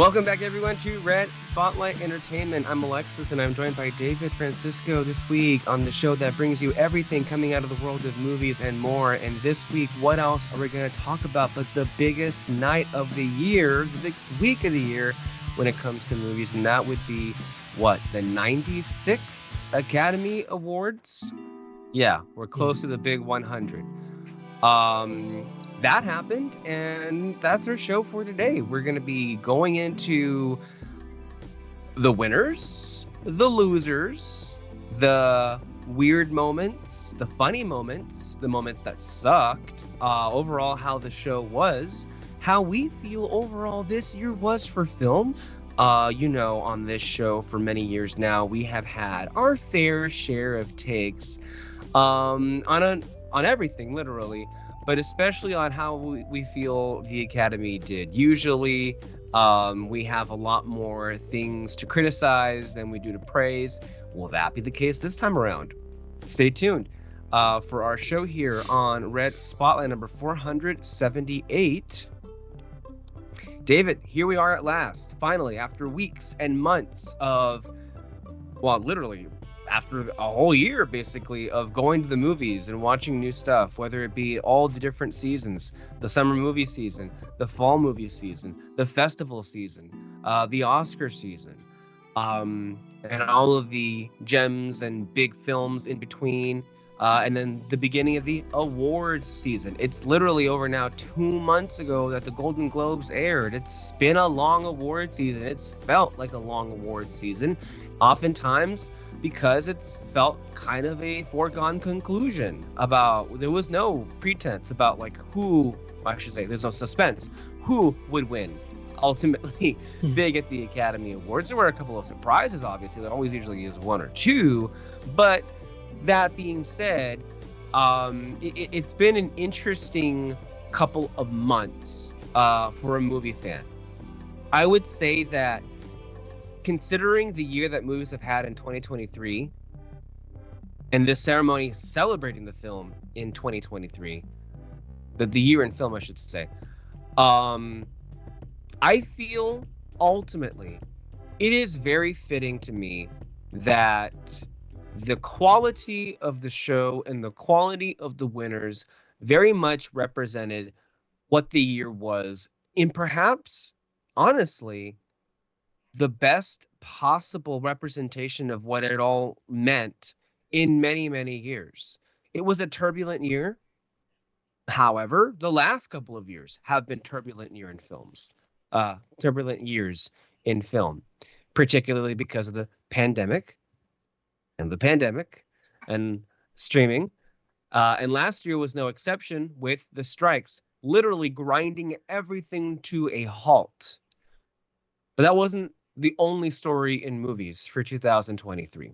Welcome back, everyone, to Red Spotlight Entertainment. I'm Alexis, and I'm joined by David Francisco this week on the show that brings you everything coming out of the world of movies and more. And this week, what else are we going to talk about but the biggest night of the year, the biggest week of the year when it comes to movies? And that would be, what, the 96th Academy Awards? Yeah, we're close to the big 100. That happened, and that's our show for today. We're going to be going into the winners, the losers, the weird moments, the funny moments, the moments that sucked, overall how the show was, how we feel overall this year was for film. On this show for many years now, we have had our fair share of takes on everything, literally, but especially on how we feel the Academy did. Usually, we have a lot more things to criticize than we do to praise. Will that be the case this time around? Stay tuned for our show here on Red Spotlight number 478. David, here we are at last, finally, after weeks and months of, well, literally, after a whole year, basically, of going to the movies and watching new stuff, whether it be all the different seasons, the summer movie season, the fall movie season, the festival season, the Oscar season, and all of the gems and big films in between, and then the beginning of the awards season. It's literally over now 2 months ago that the Golden Globes aired. It's been a long award season. It's felt like a long award season, oftentimes because it's felt kind of a foregone conclusion about, there was no pretense about like there's no suspense, who would win ultimately big at the Academy Awards. There were a couple of surprises, obviously. There always usually is one or two, but that being said, it's been an interesting couple of months for a movie fan. I would say that considering the year that movies have had in 2023 and this ceremony celebrating the film in 2023, the year in film, I should say, I feel ultimately it is very fitting to me that the quality of the show and the quality of the winners very much represented what the year was in perhaps, honestly, the best possible representation of what it all meant in many, many years. It was a turbulent year. However, the last couple of years have been turbulent years in film, particularly because of the pandemic and streaming. And last year was no exception, with the strikes literally grinding everything to a halt. But that wasn't the only story in movies for 2023.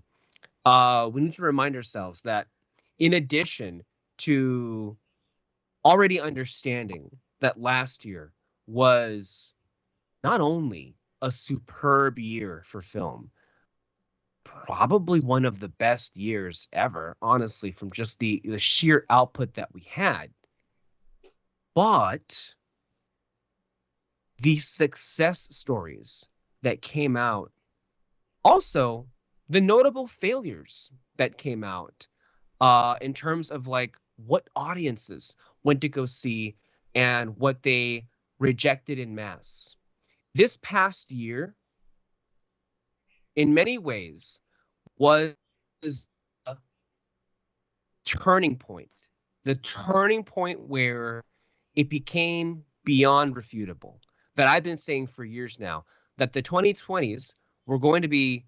We need to remind ourselves that in addition to already understanding that last year was not only a superb year for film, probably one of the best years ever, honestly, from just the sheer output that we had, but the success stories that came out, also the notable failures that came out, in terms of like what audiences went to go see and what they rejected in mass. This past year, in many ways, was a turning point. The turning point where it became beyond refutable. That I've been saying for years now, that the 2020s were going to be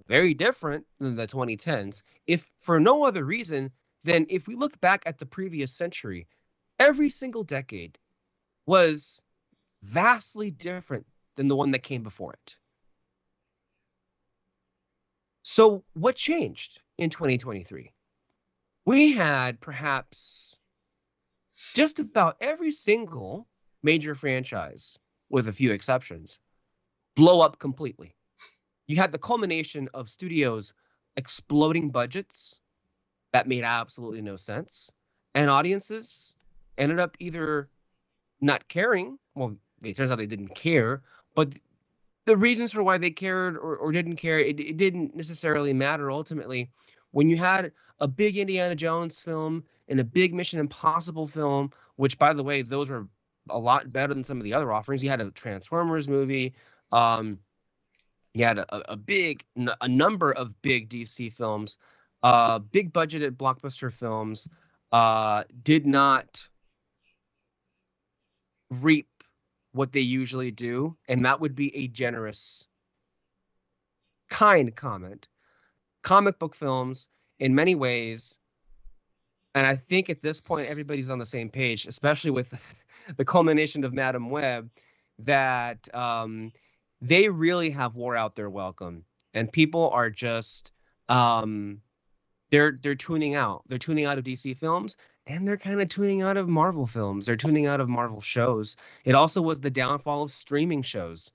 very different than the 2010s, if for no other reason than if we look back at the previous century, every single decade was vastly different than the one that came before it. So what changed in 2023? We had perhaps just about every single major franchise, with a few exceptions, blow up completely. You had the culmination of studios exploding budgets that made absolutely no sense, and audiences ended up either not caring. Well, it turns out they didn't care, but the reasons for why they cared or didn't care, it didn't necessarily matter ultimately. When you had a big Indiana Jones film and a big Mission Impossible film, which, by the way, those were a lot better than some of the other offerings. You had a Transformers movie. You had a number of big DC films, big budgeted blockbuster films, did not reap what they usually do, and that would be a generous, kind comment. Comic book films, in many ways, and I think at this point everybody's on the same page, especially with the culmination of Madam Web, that they really have wore out their welcome, and people are just they're tuning out. They're tuning out of DC films, and they're kind of tuning out of Marvel films. They're tuning out of Marvel shows. It also was the downfall of streaming shows,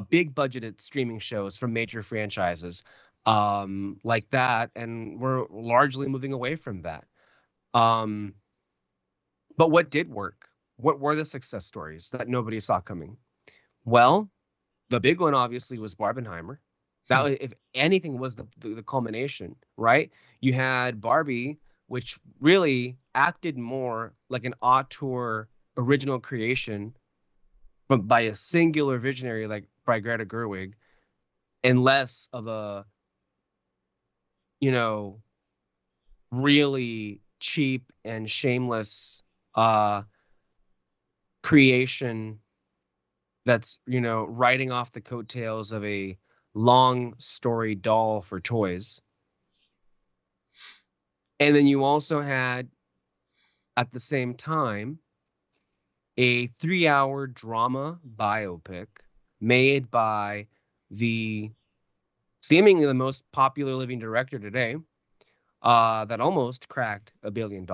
big budgeted streaming shows from major franchises like that, and we're largely moving away from that. But what did work? What were the success stories that nobody saw coming? Well, the big one obviously was Barbenheimer. That, if anything, was the culmination, right? You had Barbie, which really acted more like an auteur original creation by a singular visionary like by Greta Gerwig, and less of a, really cheap and shameless creation that's, riding off the coattails of a long story doll for toys. And then you also had, at the same time, a 3-hour drama biopic made by the seemingly the most popular living director today, that almost cracked $1 billion.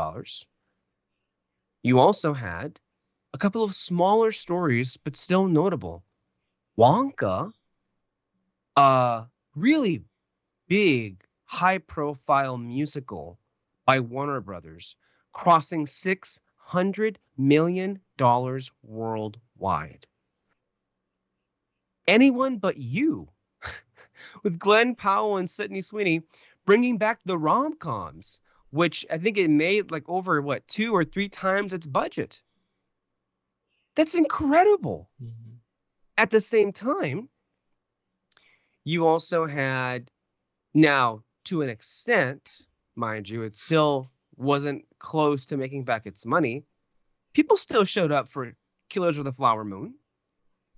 You also had a couple of smaller stories, but still notable. Wonka, really big, high-profile musical by Warner Brothers, crossing $600 million worldwide. Anyone But You, with Glenn Powell and Sydney Sweeney, bringing back the rom-coms, which I think it made like over 2 or 3 times its budget. That's incredible. Mm-hmm. At the same time, you also had, now to an extent, mind you, it still wasn't close to making back its money. People still showed up for Killers of the Flower Moon.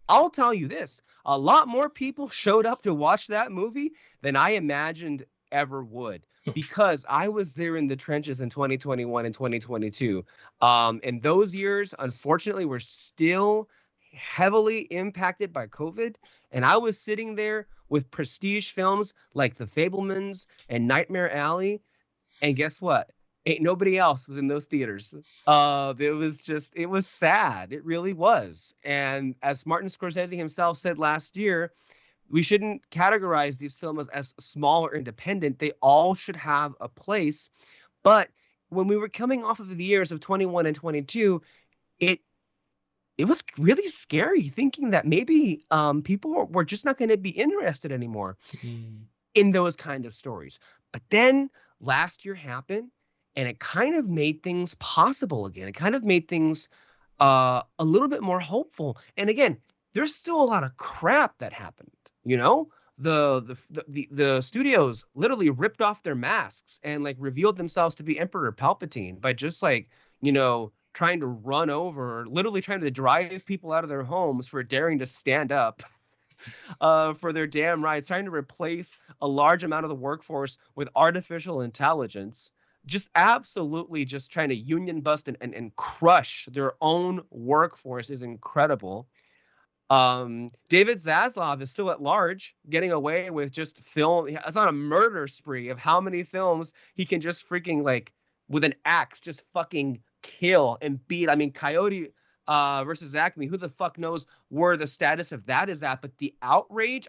I'll tell you this, a lot more people showed up to watch that movie than I imagined ever would, because I was there in the trenches in 2021 and 2022. And those years, unfortunately, were still heavily impacted by COVID. And I was sitting there with prestige films like The Fabelmans and Nightmare Alley. And guess what? Ain't nobody else was in those theaters. It was sad. It really was. And as Martin Scorsese himself said last year, we shouldn't categorize these films as small or independent. They all should have a place. But when we were coming off of the years of 21 and 22, it was really scary thinking that maybe people were just not going to be interested anymore in those kind of stories. But then last year happened, and it kind of made things possible again. It kind of made things a little bit more hopeful. And again, there's still a lot of crap that happened. The studios literally ripped off their masks and revealed themselves to be Emperor Palpatine by just trying to run over, literally trying to drive people out of their homes for daring to stand up for their damn rights, trying to replace a large amount of the workforce with artificial intelligence, just absolutely just trying to union bust and crush their own workforce is incredible. David Zaslav is still at large, getting away with just film. It's on a murder spree of how many films he can just freaking with an axe just fucking kill and beat. I mean, Coyote versus Acme, who the fuck knows where the status of that is at? But the outrage,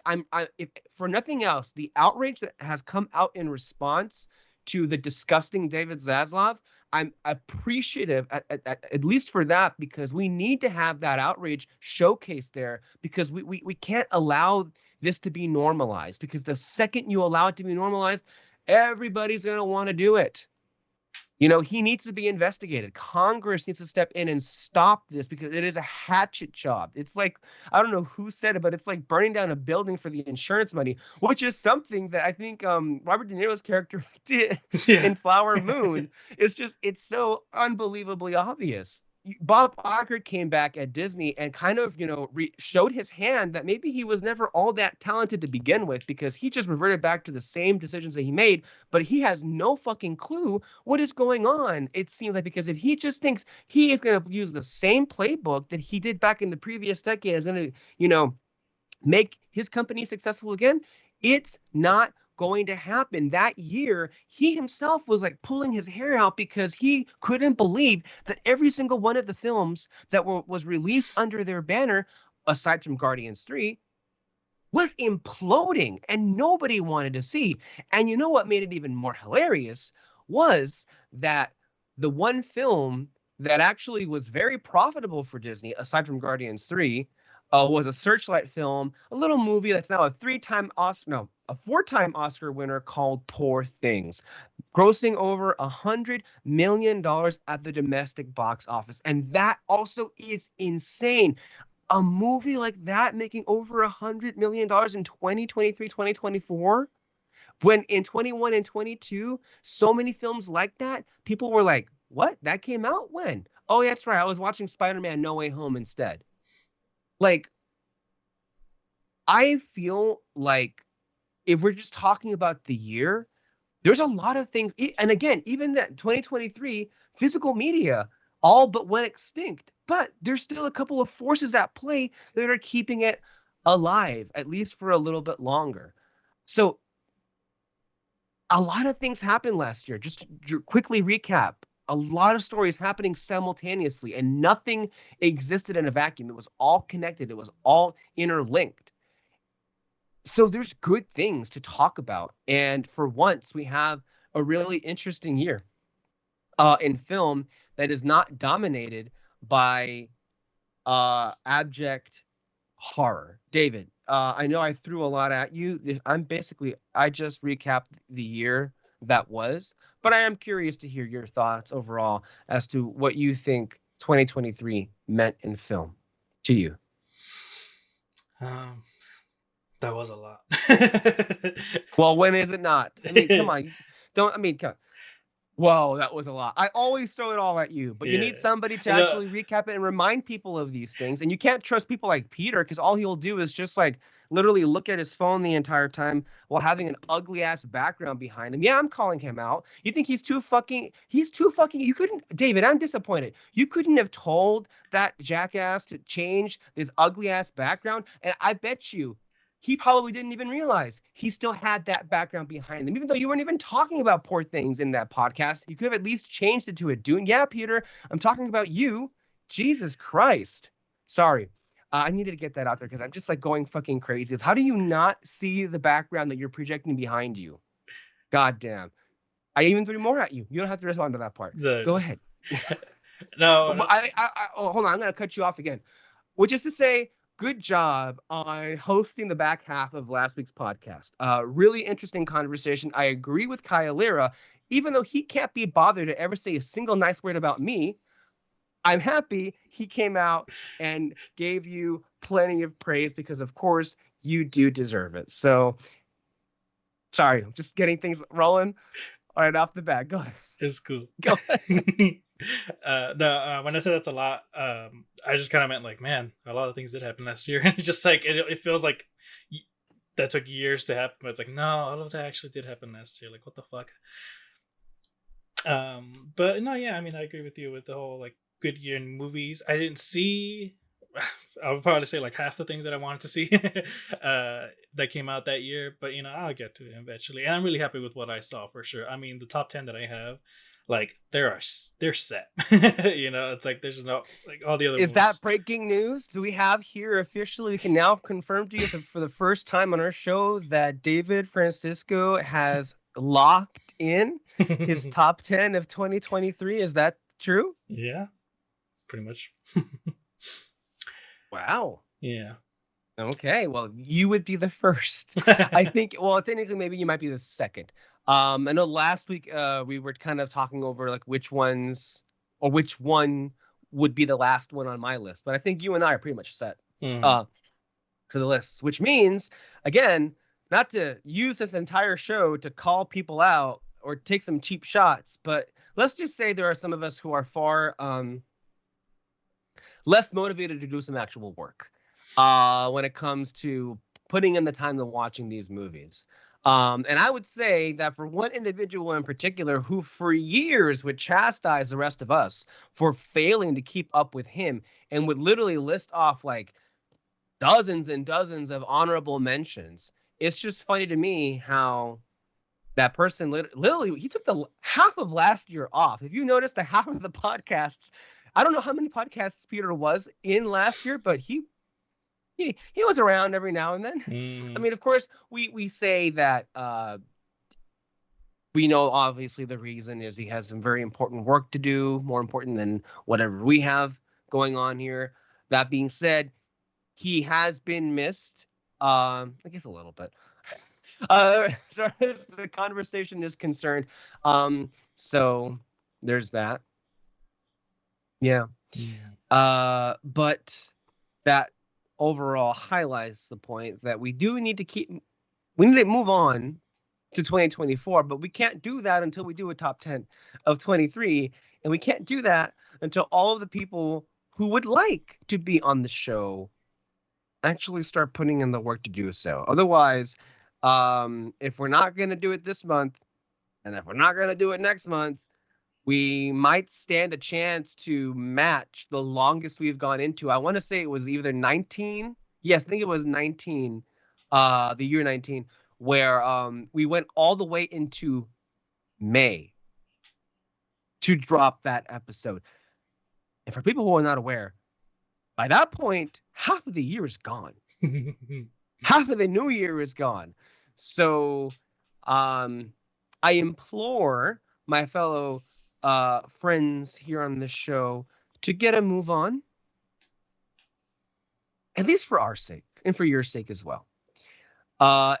if for nothing else, the outrage that has come out in response to the disgusting David Zaslav, I'm appreciative at least for that, because we need to have that outrage showcased there, because we can't allow this to be normalized, because the second you allow it to be normalized, everybody's going to want to do it. You know, he needs to be investigated. Congress needs to step in and stop this, because it is a hatchet job. It's like, I don't know who said it, but it's like burning down a building for the insurance money, which is something that I think Robert De Niro's character did in Flower Moon. It's so unbelievably obvious. Bob Iger came back at Disney and kind of, showed his hand that maybe he was never all that talented to begin with, because he just reverted back to the same decisions that he made, but he has no fucking clue what is going on. It seems like, because if he just thinks he is going to use the same playbook that he did back in the previous decade, is going to, make his company successful again, it's not going to happen. That year, he himself was like pulling his hair out, because he couldn't believe that every single one of the films that was released under their banner, aside from Guardians 3, was imploding and nobody wanted to see. And you know what made it even more hilarious was that the one film that actually was very profitable for Disney, aside from Guardians 3, was a Searchlight film, a little movie that's now a four-time Oscar winner, called Poor Things, grossing over $100 million at the domestic box office. And that also is insane. A movie like that making over $100 million in 2023, 2024, when in 21 and 22, so many films like that, people were like, what? That came out when? Oh, yeah, that's right. I was watching Spider-Man No Way Home instead. Like, I feel like if we're just talking about the year, there's a lot of things. And again, even that 2023 physical media all but went extinct, but there's still a couple of forces at play that are keeping it alive, at least for a little bit longer. So a lot of things happened last year. Just to quickly recap, a lot of stories happening simultaneously, and nothing existed in a vacuum. It was all connected. It was all interlinked. So there's good things to talk about. And for once, we have a really interesting year in film that is not dominated by abject horror. David, I know I threw a lot at you. I just recapped the year that was, but I am curious to hear your thoughts overall as to what you think 2023 meant in film to you. That was a lot. Well, when is it not? I mean, come on. Come on. Whoa, that was a lot. I always throw it all at you, but you need somebody to actually recap it and remind people of these things. And you can't trust people like Peter, because all he'll do is just like literally look at his phone the entire time while having an ugly ass background behind him. Yeah, I'm calling him out. You think he's too fucking, you couldn't, David, I'm disappointed. You couldn't have told that jackass to change this ugly ass background. And I bet you, he probably didn't even realize he still had that background behind him, even though you weren't even talking about Poor Things in that podcast. You could have at least changed it to a Dune. Yeah, Peter, I'm talking about you. Jesus Christ. Sorry. I needed to get that out there, because I'm just like going fucking crazy. How do you not see the background that you're projecting behind you? God damn. I even threw more at you. You don't have to respond to that part. Go ahead. No. Hold on. I'm going to cut you off again. Which is to say, good job on hosting the back half of last week's podcast. Really interesting conversation. I agree with Kaya Lira. Even though he can't be bothered to ever say a single nice word about me, I'm happy he came out and gave you plenty of praise, because, of course, you do deserve it. So, sorry, I'm just getting things rolling right off the bat. Go ahead. It's cool. Go ahead. When I said that's a lot, I just kind of meant like, man, a lot of things did happen last year. And it's just like, it feels like that took years to happen, but it's like, no, all of that actually did happen last year. Like, what the fuck? But no, yeah, I mean, I agree with you with the whole like good year in movies. I didn't see, I would probably say like half the things that I wanted to see that came out that year, but I'll get to it eventually. And I'm really happy with what I saw, for sure. I mean, the top 10 that I have, like they're set. It's like there's no like all the other. Is that breaking news? Do we have here officially? We can now confirm to you for the first time on our show that David Francisco has locked in his top 10 of 2023. Is that true? Yeah, pretty much. Wow. Yeah. Okay, well, you would be the first. I think, well, technically, maybe you might be the second. I know last week we were kind of talking over like which ones or which one would be the last one on my list, but I think you and I are pretty much set to the lists, which means, again, not to use this entire show to call people out or take some cheap shots, but let's just say there are some of us who are far less motivated to do some actual work when it comes to putting in the time to watching these movies. And I would say that for one individual in particular who for years would chastise the rest of us for failing to keep up with him and would literally list off like dozens and dozens of honorable mentions. It's just funny to me how that person literally, he took the half of last year off. If you notice, the half of the podcasts, I don't know how many podcasts Peter was in last year, but he was around every now and then. I mean, of course, we say that we know obviously the reason is he has some very important work to do, more important than whatever we have going on here. That being said, he has been missed, I guess a little bit, as far as the conversation is concerned. So there's that. Yeah. But that overall highlights the point that we need to move on to 2024, but we can't do that until we do a top 10 of 23, and we can't do that until all of the people who would like to be on the show actually start putting in the work to do so. Otherwise, if we're not going to do it this month, and if we're not going to do it next month, we might stand a chance to match the longest we've gone into. I want to say it was either 19. Yes, I think it was 19, the year 19, where we went all the way into May to drop that episode. And for people who are not aware, by that point, half of the year is gone. Half of the new year is gone. So I implore my fellow friends here on this show to get a move on, at least for our sake and for your sake as well.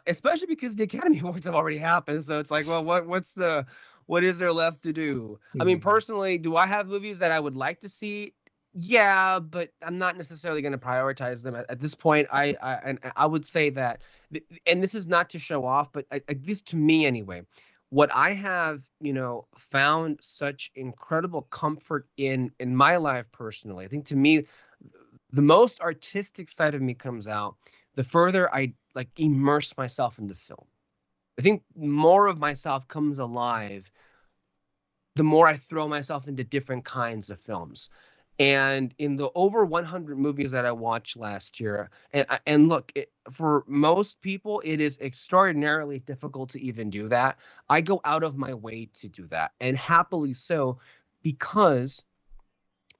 Especially because the Academy Awards have already happened, so it's like, well, what is there left to do? I mean, personally, do I have movies that I would like to see? Yeah, but I'm not necessarily going to prioritize them at this point. I would say that, and this is not to show off, but at least to me anyway, what I have, found such incredible comfort in my life personally. I think to me, the most artistic side of me comes out the further I immerse myself in the film. I think more of myself comes alive the more I throw myself into different kinds of films. And in the over 100 movies that I watched last year, and look, for most people, it is extraordinarily difficult to even do that. I go out of my way to do that, and happily so, because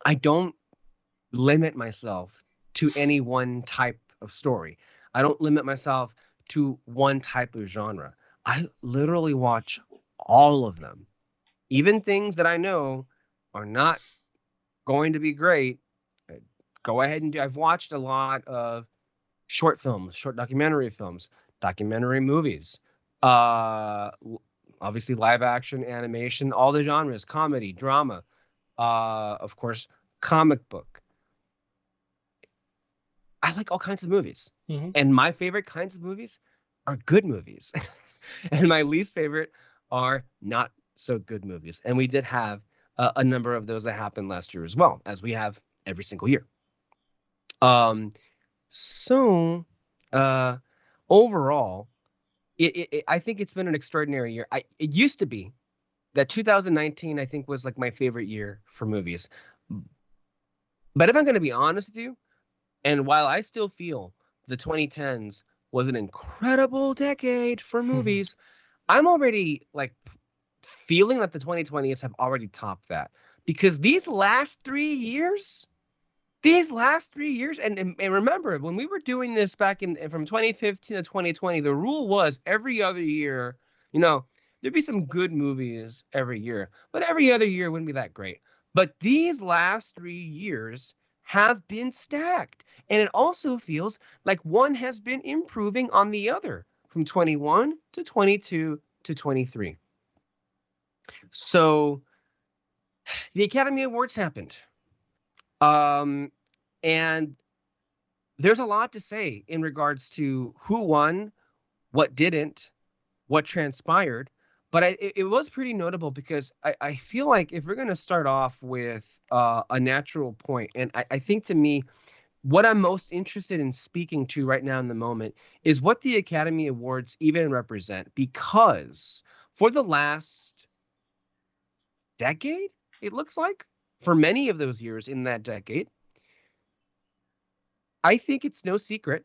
I don't limit myself to any one type of story. I don't limit myself to one type of genre. I literally watch all of them, even things that I know are not going to be great. Go ahead and do. I've watched a lot of short films, short documentary films, documentary movies, obviously live action, animation, all the genres, comedy, drama, of course, comic book. I like all kinds of movies. And my favorite kinds of movies are good movies. And my least favorite are not so good movies. And we did have a number of those that happened last year as well, as we have every single year. So overall, I think it's been an extraordinary year. It used to be that 2019, I think, was like my favorite year for movies. But if I'm going to be honest with you, and while I still feel the 2010s was an incredible decade for movies, I'm already feeling that the 2020s have already topped that, because these last 3 years, and remember, when we were doing this back from 2015 to 2020, the rule was every other year, there'd be some good movies every year, but every other year wouldn't be that great. But these last 3 years have been stacked, and it also feels like one has been improving on the other from 21 to 22 to 23. So the Academy Awards happened. And there's a lot to say in regards to who won, what didn't, what transpired. But it was pretty notable because I feel like if we're going to start off with a natural point, and I think to me, what I'm most interested in speaking to right now in the moment is what the Academy Awards even represent. Because for the last decade, it looks like, for many of those years in that decade, I think it's no secret,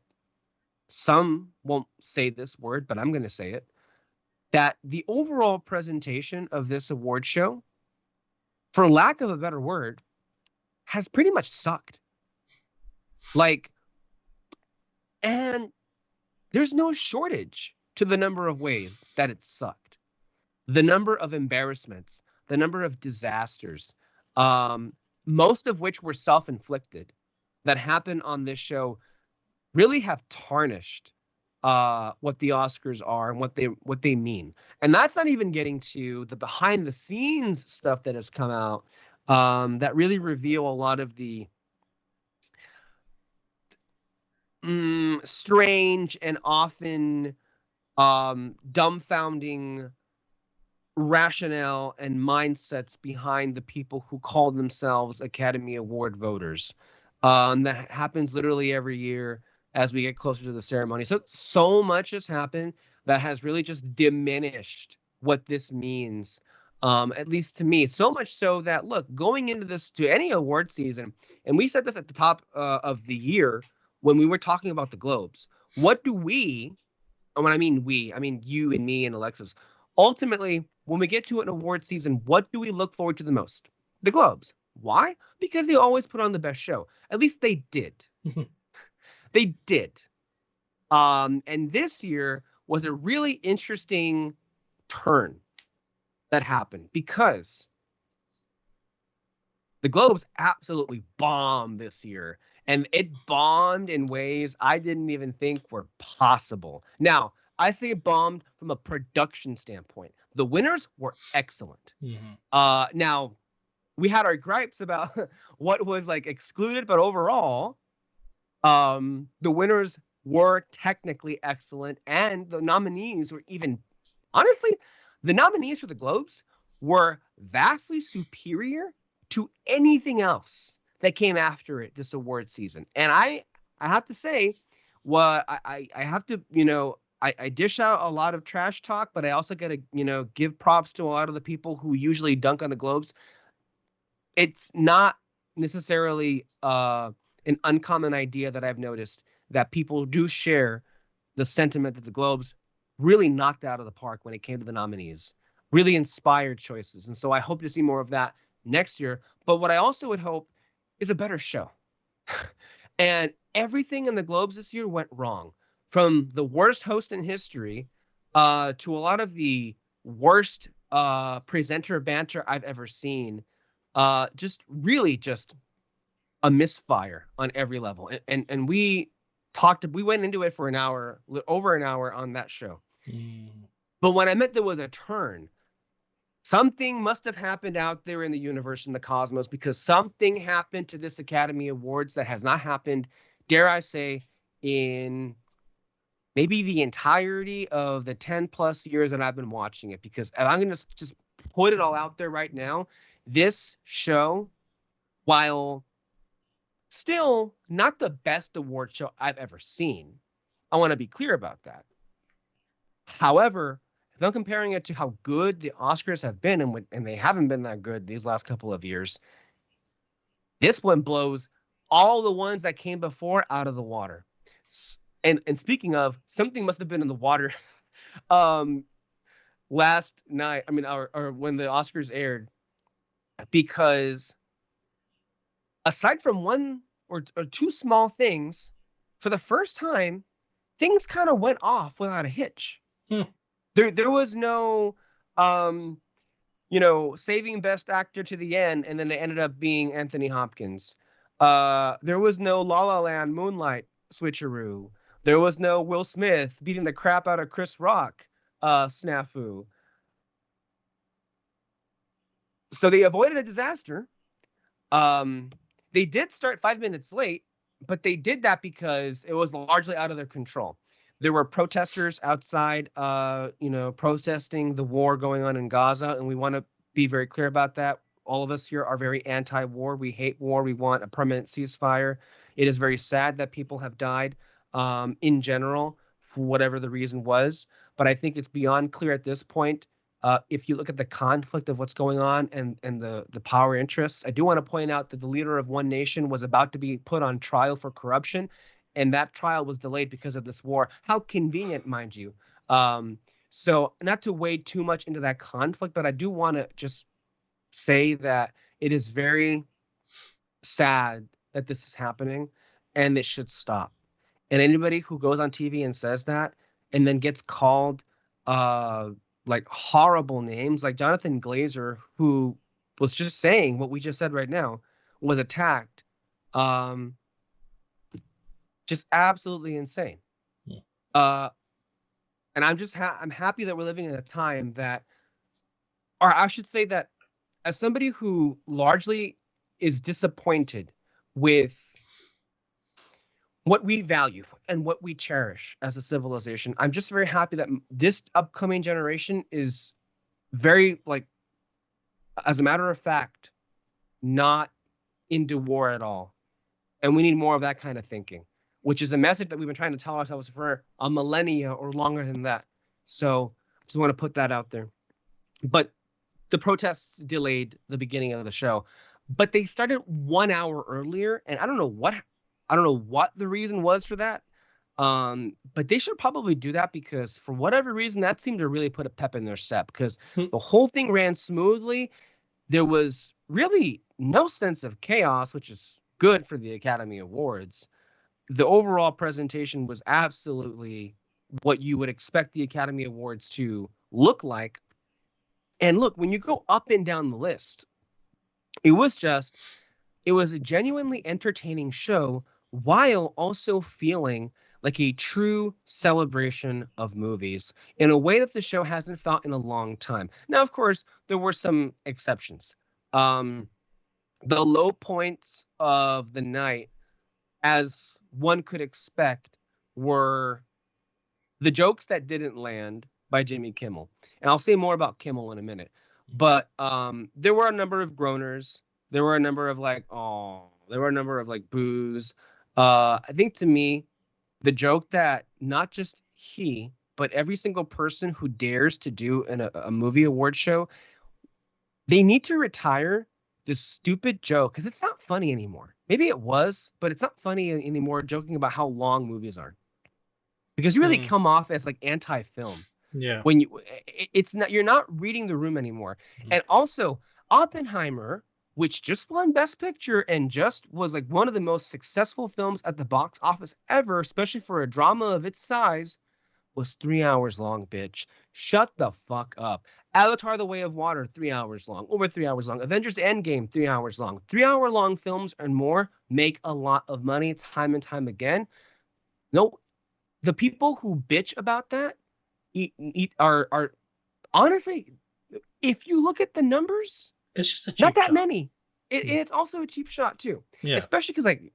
some won't say this word, but I'm going to say it, that the overall presentation of this award show, for lack of a better word, has pretty much sucked. Like, and there's no shortage to the number of ways that it sucked. The number of embarrassments, the number of disasters, most of which were self-inflicted, that happened on this show really have tarnished what the Oscars are and what they mean. And that's not even getting to the behind the scenes stuff that has come out that really reveal a lot of the strange and often dumbfounding rationale and mindsets behind the people who call themselves Academy Award voters. That happens literally every year as we get closer to the ceremony. So much has happened that has really just diminished what this means, at least to me. So much so that, look, going into this, to any award season, and we said this at the top of the year when we were talking about the Globes, what do we, and when I mean we, I mean you and me and Alexis, ultimately, when we get to an award season, what do we look forward to the most? The Globes. Why? Because they always put on the best show. At least they did. They did. And this year was a really interesting turn that happened because the Globes absolutely bombed this year. And it bombed in ways I didn't even think were possible. Now, I say bombed from a production standpoint. The winners were excellent. Mm-hmm. Now, we had our gripes about what was like excluded, but overall, the winners were technically excellent, and the nominees were even, honestly, the nominees for the Globes were vastly superior to anything else that came after it this award season. And I have to say, well, I have to, I dish out a lot of trash talk, but I also got to, give props to a lot of the people who usually dunk on the Globes. It's not necessarily an uncommon idea that I've noticed that people do share the sentiment that the Globes really knocked out of the park when it came to the nominees, really inspired choices. And so I hope to see more of that next year. But what I also would hope is a better show. And everything in the Globes this year went wrong, from the worst host in history to a lot of the worst presenter banter I've ever seen. Just a misfire on every level. And we went into it for an hour, over an hour on that show. But when I meant there was a turn, something must have happened out there in the universe, in the cosmos, because something happened to this Academy Awards that has not happened, dare I say, in maybe the entirety of the 10 plus years that I've been watching it. Because I'm going to just put it all out there right now. This show, while still not the best award show I've ever seen, I want to be clear about that. However, if I'm comparing it to how good the Oscars have been, and they haven't been that good these last couple of years, this one blows all the ones that came before out of the water. And speaking of, something must have been in the water last night, or when the Oscars aired, because aside from one or two small things, for the first time, things kind of went off without a hitch. There was no Saving Best Actor to the end, and then it ended up being Anthony Hopkins. There was no La La Land Moonlight switcheroo. There was no Will Smith beating the crap out of Chris Rock snafu. So they avoided a disaster. They did start 5 minutes late, but they did that because it was largely out of their control. There were protesters outside, protesting the war going on in Gaza, and we want to be very clear about that. All of us here are very anti-war. We hate war. We want a permanent ceasefire. It is very sad that people have died in general, for whatever the reason was. But I think it's beyond clear at this point. If you look at the conflict of what's going on and the power interests, I do want to point out that the leader of one nation was about to be put on trial for corruption, and that trial was delayed because of this war. How convenient, mind you. So not to wade too much into that conflict, but I do want to just say that it is very sad that this is happening, and it should stop. And anybody who goes on TV and says that and then gets called like horrible names, like Jonathan Glazer, who was just saying what we just said right now, was attacked. Just absolutely insane. Yeah. And I'm happy that we're living in a time that, or I should say that as somebody who largely is disappointed with what we value and what we cherish as a civilization, I'm just very happy that this upcoming generation is very, like, as a matter of fact, not into war at all. And we need more of that kind of thinking, which is a message that we've been trying to tell ourselves for a millennia or longer than that. So I just want to put that out there. But the protests delayed the beginning of the show, but they started 1 hour earlier, and I don't know what the reason was for that. But they should probably do that, because for whatever reason, that seemed to really put a pep in their step, because the whole thing ran smoothly. There was really no sense of chaos, which is good for the Academy Awards. The overall presentation was absolutely what you would expect the Academy Awards to look like. And look, when you go up and down the list, it was a genuinely entertaining show, while also feeling like a true celebration of movies in a way that the show hasn't felt in a long time. Now, of course, there were some exceptions. The low points of the night, as one could expect, were the jokes that didn't land by Jimmy Kimmel. And I'll say more about Kimmel in a minute. But there were a number of groaners. There were a number of boos. I think, to me, the joke that not just he, but every single person who dares to do a movie award show, they need to retire this stupid joke, because it's not funny anymore. Maybe it was, but it's not funny anymore, joking about how long movies are, because you really come off as like anti-film. Yeah. When you're not reading the room anymore. And also, Oppenheimer, which just won Best Picture and just was like one of the most successful films at the box office ever, especially for a drama of its size, was 3 hours long, bitch. Shut the fuck up. Avatar: The Way of Water, 3 hours long. Over 3 hours long. Avengers Endgame, 3 hours long. 3 hour long films and more make a lot of money time and time again. No, the people who bitch about that are honestly, if you look at the numbers, it's just a cheap not that shot. many. It's also a cheap shot too. Yeah. Especially because, like,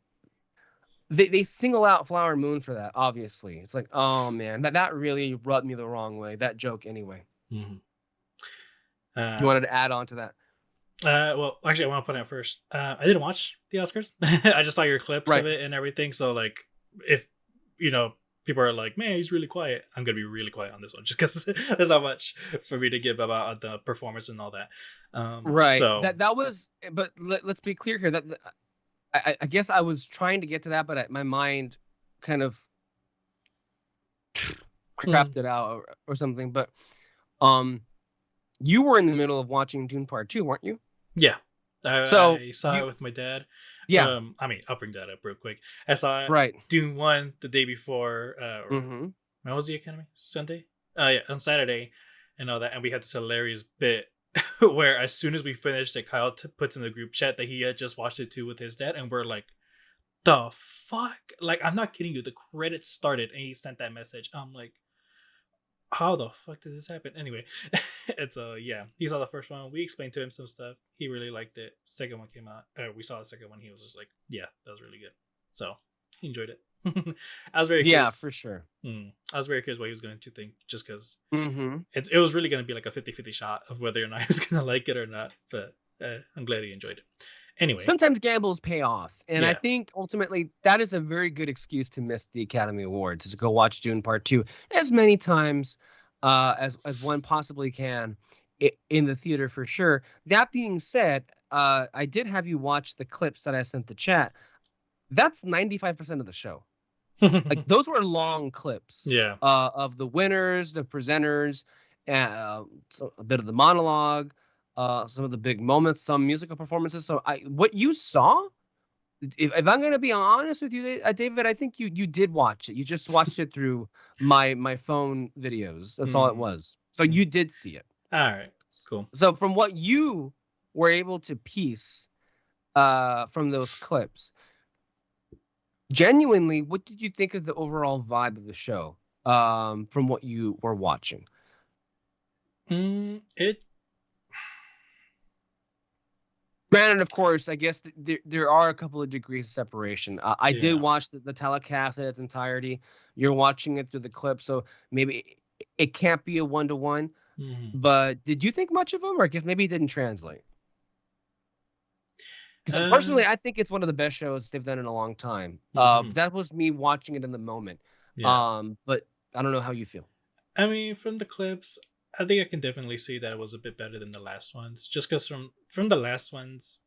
they single out Flower Moon for that. Obviously, it's like, oh man, that really rubbed me the wrong way. That joke, anyway. Mm-hmm. You wanted to add on to that? Well, actually, I want to put it out first. I didn't watch the Oscars. I just saw your clips of it and everything. So, like, if people are like, man, he's really quiet, I'm gonna be really quiet on this one, just because there's not much for me to give about the performance and all that. Right. So that was, but let's be clear here. That I guess I was trying to get to that, but my mind kind of crapped it out or something. But you were in the middle of watching Dune Part 2, weren't you? Yeah. I saw it with my dad. Yeah. I'll bring that up real quick. I saw Dune 1 the day before. When was the Academy? Sunday? Yeah, on Saturday. and all that. And we had this hilarious bit where as soon as we finished it, Kyle puts in the group chat that he had just watched it too with his dad, and we're like, the fuck? Like, I'm not kidding you. The credits started and he sent that message. I'm like, how the fuck did this happen? Anyway, and so yeah, he saw the first one. We explained to him some stuff. He really liked it. Second one came out. We saw the second one. He was just like, yeah, that was really good. So he enjoyed it. I was very curious. Yeah, for sure. I was very curious what he was going to think, just because Mm-hmm. it was really going to be like a 50-50 shot of whether or not he was going to like it or not. But I'm glad he enjoyed it. Anyway, sometimes gambles pay off, and Yeah. I think ultimately that is a very good excuse to miss the Academy Awards, is to go watch Dune Part 2 as many times as one possibly can in the theater, for sure. That being said, I did have you watch the clips that I sent the chat. That's 95% of the show. Like, those were long clips. Yeah. Of the winners, the presenters, so a bit of the monologue, some of the big moments, some musical performances. So what you saw, if I'm going to be honest with you, David, I think you did watch it. You just watched it through my phone videos. That's all it was. So you did see it. All right. Cool. So from what you were able to piece from those clips, genuinely, what did you think of the overall vibe of the show from what you were watching? Granted, of course, I guess there are a couple of degrees of separation. I did watch the telecast in its entirety. You're watching it through the clip, so maybe it can't be a 1-to-1. But did you think much of them, or I guess maybe it didn't translate? Because personally, I think it's one of the best shows they've done in a long time. That was me watching it in the moment. But I don't know how you feel. I mean, from the clips, I think I can definitely see that it was a bit better than the last ones. Just because from the last ones,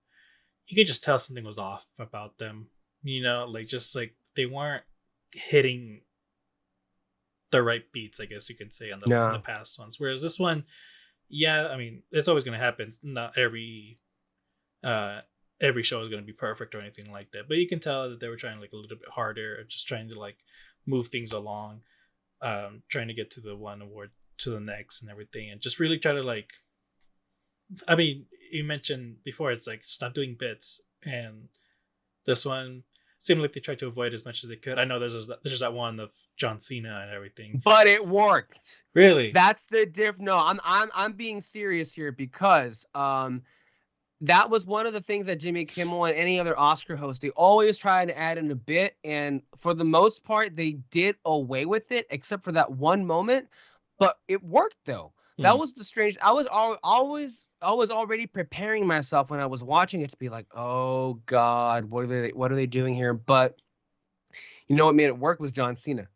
you could just tell something was off about them. You know, just like they weren't hitting the right beats, I guess you could say, on the past ones. Whereas this one, yeah, I mean, it's always going to happen. Not every show is going to be perfect or anything like that. But you can tell that they were trying like a little bit harder, just trying to like move things along, trying to get to the one award to the next and everything, and just really try to like, I mean, you mentioned before, it's like stop doing bits, and this one seemed like they tried to avoid as much as they could. I know there's that one of John Cena and everything, but it worked. Really, that's the diff. No, I'm being serious here, because that was one of the things that Jimmy Kimmel and any other Oscar host, they always try to add in a bit, and for the most part they did away with it, except for that one moment. But it worked, though. That was the strange. I was already preparing myself when I was watching it to be like, oh God, what are they doing here? But you know what made it work was John Cena.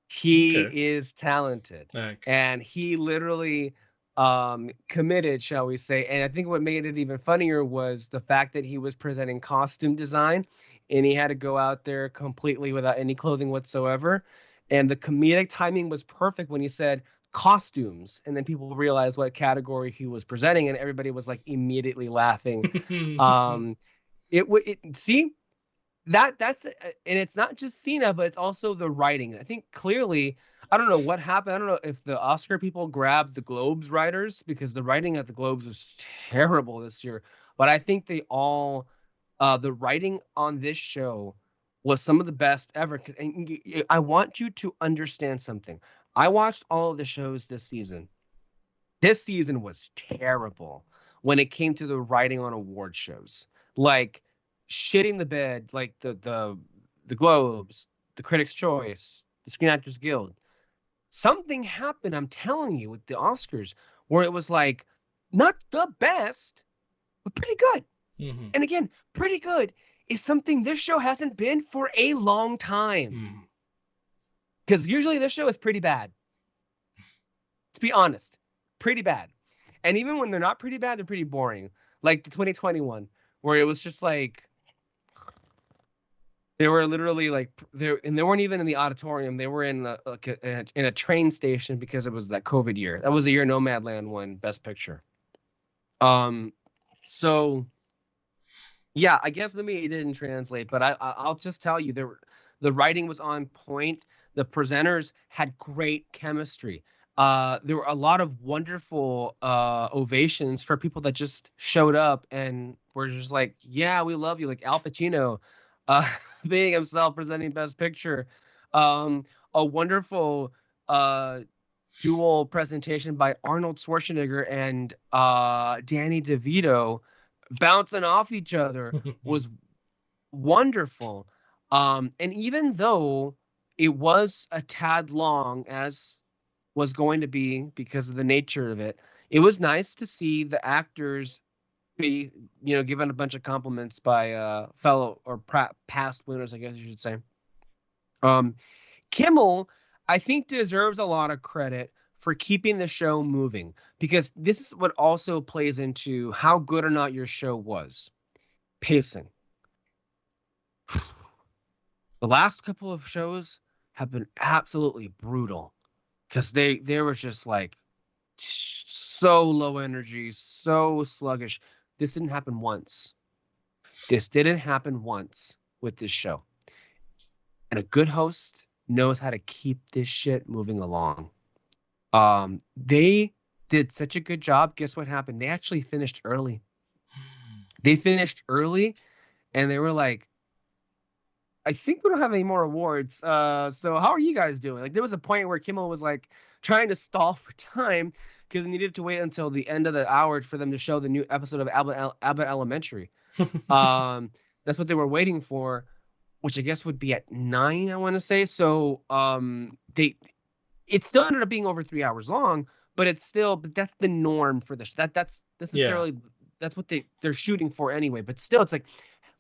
He is talented, and he literally committed, shall we say. And I think what made it even funnier was the fact that he was presenting costume design, and he had to go out there completely without any clothing whatsoever. And the comedic timing was perfect when he said costumes, and then people realized what category he was presenting, and everybody was like immediately laughing. See, that's and it's not just Cena, but it's also the writing. I think clearly, I don't know what happened. I don't know if the Oscar people grabbed the Globes writers, because the writing at the Globes was terrible this year. But I think they all, the writing on this show was some of the best ever. And I want you to understand something. I watched all of the shows this season. This season was terrible when it came to the writing on award shows. Like shitting the bed, like the Globes, the Critics' Choice, the Screen Actors Guild. Something happened, I'm telling you, with the Oscars, where it was like not the best, but pretty good. And again, pretty good is something this show hasn't been for a long time. Because usually this show is pretty bad. Let's be honest. Pretty bad. And even when they're not pretty bad, they're pretty boring. Like the 2021, where it was just like, they were literally like, they weren't even in the auditorium. They were in in a train station, because it was that COVID year. That was the year Nomadland won Best Picture. So yeah, I guess maybe it didn't translate, but I'll just tell you, the writing was on point. The presenters had great chemistry. there were a lot of wonderful ovations for people that just showed up and were just like, yeah, we love you, like Al Pacino uh, being himself presenting Best Picture. A wonderful dual presentation by Arnold Schwarzenegger and Danny DeVito bouncing off each other was wonderful. And even though it was a tad long, as was going to be because of the nature of it, it was nice to see the actors be, given a bunch of compliments by fellow or past winners, I guess you should say. Um, Kimmel, I think, deserves a lot of credit for keeping the show moving, because this is what also plays into how good or not your show was. Pacing. The last couple of shows have been absolutely brutal because they were just like so low energy, so sluggish. This didn't happen once. This didn't happen once with this show. And a good host knows how to keep this shit moving along. They did such a good job. Guess what happened? They actually finished early. They finished early, and they were like, I think we don't have any more awards. So how are you guys doing? Like, there was a point where Kimmel was like trying to stall for time because he needed to wait until the end of the hour for them to show the new episode of Abbott Elementary. That's what they were waiting for, which I guess would be at 9, I want to say. So it still ended up being over 3 hours long, but that's the norm for this. That's necessarily that's what they're shooting for anyway. But still, it's like,